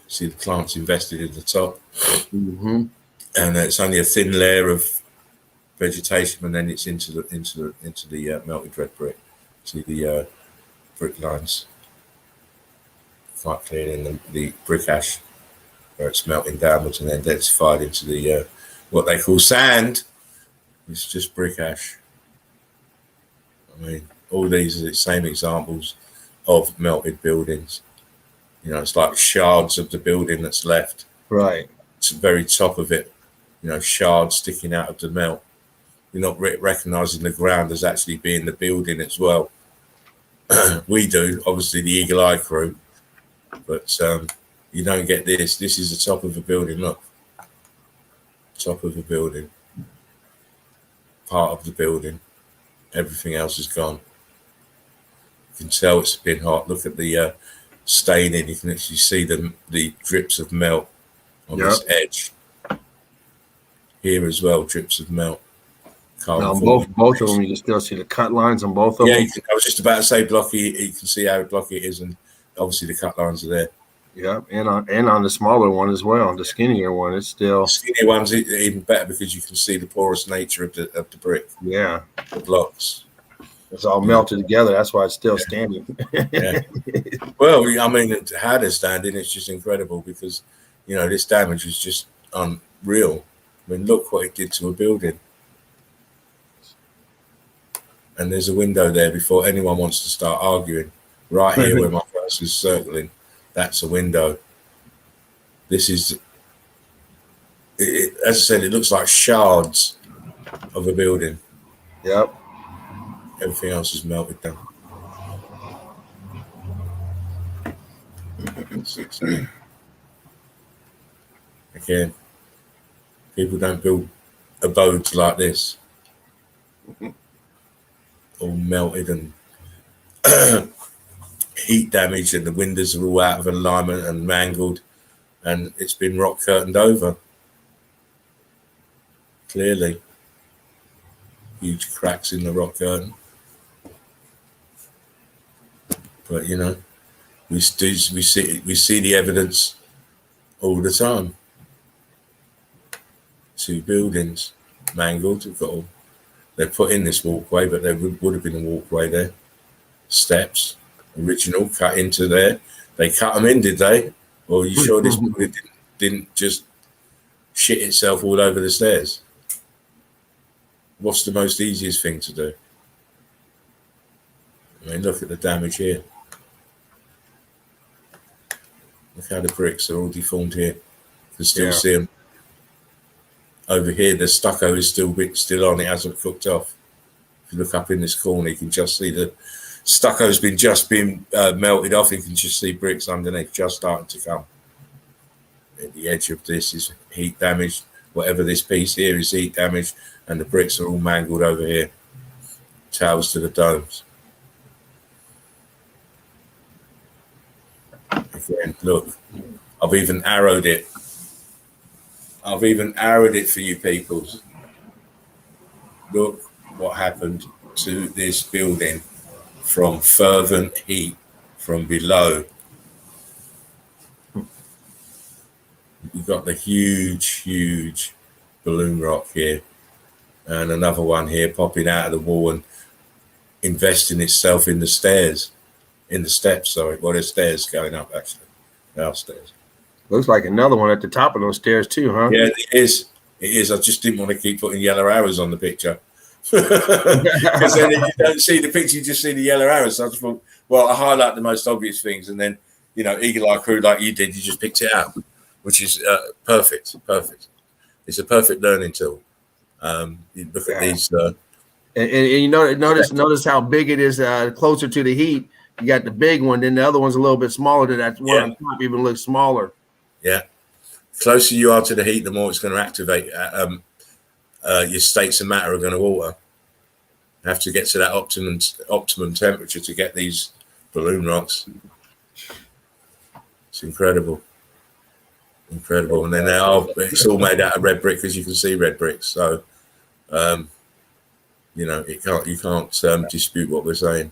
See the plants invested in the top, mm-hmm. and it's only a thin layer of vegetation, and then it's into the melted red brick. See the brick lines quite clearly in the brick ash where it's melting downwards and then densified into the what they call sand. It's just brick ash. I mean, all these are the same examples of melted buildings. It's like shards of the building that's left. Right. It's the very top of it, shards sticking out of the melt. You're not recognizing the ground as actually being the building as well. We do, obviously, the Eagle Eye crew, but you don't get this. This is the top of a building. Look, top of a building, part of the building. Everything else is gone. You can tell it's been hot. Look at the staining. You can actually see the drips of melt on this edge. Here as well, drips of melt. Now, both of them, you can still see the cut lines on both of them. Yeah, I was just about to say blocky. You can see how blocky it is, and obviously the cut lines are there. Yeah, and on the smaller one as well, the skinnier one, it's still. The skinnier one's even better because you can see the porous nature of the brick. Yeah, the blocks. It's all melted together. That's why it's still standing. Yeah. Well, I mean, how they're standing, it's just incredible because this damage is just unreal. I mean, look what it did to a building. And there's a window there before anyone wants to start arguing. Right here where my mouse is circling, that's a window. This is, as I said, it looks like shards of a building. Yep. Everything else is melted down. Again, people don't build abodes like this. All melted and heat damage, and the windows are all out of alignment and mangled, and it's been rock curtained over. Clearly, huge cracks in the rock curtain. But you know, we see the evidence all the time. 2 buildings mangled. They put in this walkway, but there would have been a walkway there. Steps, original, cut into there. They cut them in, did they? Or are you sure this building didn't just shit itself all over the stairs? What's the most easiest thing to do? I mean, look at the damage here. Look how the bricks are all deformed here. You can still see them. Over here, the stucco is still on. It hasn't cooked off. If you look up in this corner, you can just see the stucco's been melted off. You can just see bricks underneath just starting to come. At the edge of this is heat damage. Whatever this piece here is heat damage, and the bricks are all mangled over here. Towers to the domes. Again, look, I've even arrowed it. For you peoples. Look what happened to this building from fervent heat from below. You've got the huge balloon rock here, and another one here popping out of the wall and investing itself in the stairs. In the steps, sorry. Well, there's stairs going up, actually. Downstairs. Looks like another one at the top of those stairs too, huh? Yeah, it is. It is. I just didn't want to keep putting yellow arrows on the picture. Because then you don't see the picture, you just see the yellow arrows. So I just thought, well, I highlight the most obvious things, and then, you know, Eagle Eye Crew, like you did, you just picked it out, which is perfect. It's a perfect learning tool. You look at these. And you know, notice how big it is closer to the heat. You got the big one, then the other one's a little bit smaller. That one on top even looks smaller. Yeah. Closer you are to the heat, the more it's going to activate. Your states of matter are going to alter. You have to get to that optimum temperature to get these balloon rocks. It's incredible. And then it's all made out of red brick, as you can see, red bricks. So, you know, you can't dispute what we're saying.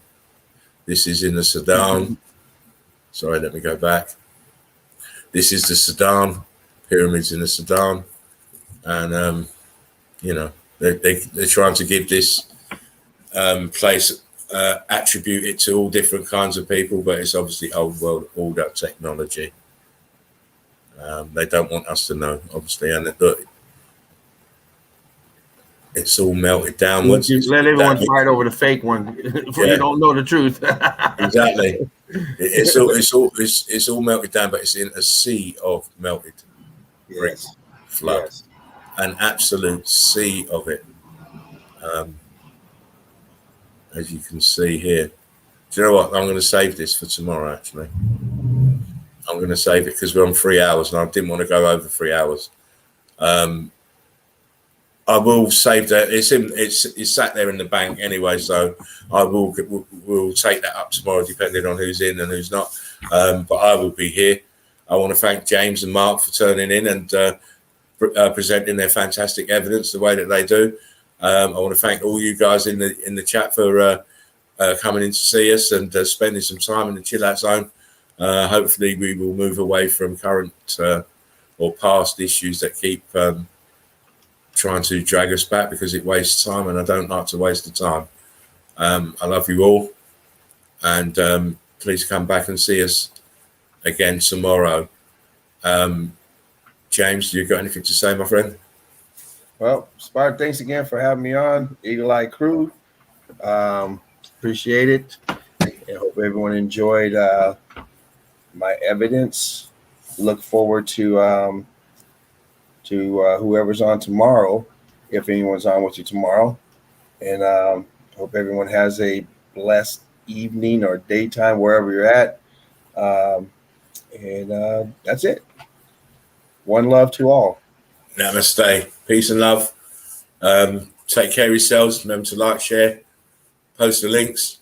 This is in the Sudan. Sorry, let me go back. This is the Sudan, pyramids in the Sudan. And, you know, they're trying to give this place, attribute it to all different kinds of people, but it's obviously old world order technology. They don't want us to know, obviously, and it's all melted downwards. Let everyone fight over the fake one. You don't know the truth. Exactly. It's all melted down, but it's in a sea of melted brick flood. Yes. An absolute sea of it. As you can see here. Do you know what? I'm going to save this for tomorrow, actually. I'm going to save it because we're on 3 hours and I didn't want to go over 3 hours. I will save that. It's sat there in the bank anyway, so I will take that up tomorrow, depending on who's in and who's not. But I will be here. I want to thank James and Mark for turning in and presenting their fantastic evidence the way that they do. I want to thank all you guys in the chat for coming in to see us and spending some time in the chill out zone. Hopefully, we will move away from current or past issues that keep trying to drag us back, because it wastes time, and I don't like to waste the time. I love you all, and please come back and see us again tomorrow. James, you got anything to say, my friend? Well, Spartan, thanks again for having me on. Eagle Eye Crew. Appreciate it. I hope everyone enjoyed my evidence. Look forward to whoever's on tomorrow, if anyone's on with you tomorrow. And hope everyone has a blessed evening or daytime, wherever you're at. And that's it. One love to all. Namaste. Peace and love. Take care of yourselves. Remember to like, share, post the links.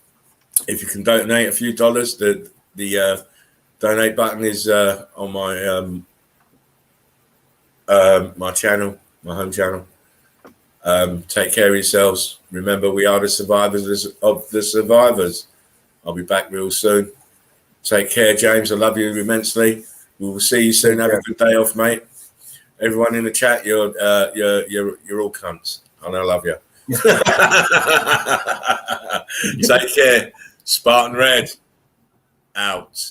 If you can donate a few dollars, the donate button is on my my channel, my home channel. Take care of yourselves. Remember, we are the survivors of the survivors. I'll be back real soon. Take care, James. I love you immensely. We will see you soon. Have a good day off, mate. Everyone in the chat, you're all cunts, and I love you. Take care. Spartan Red out.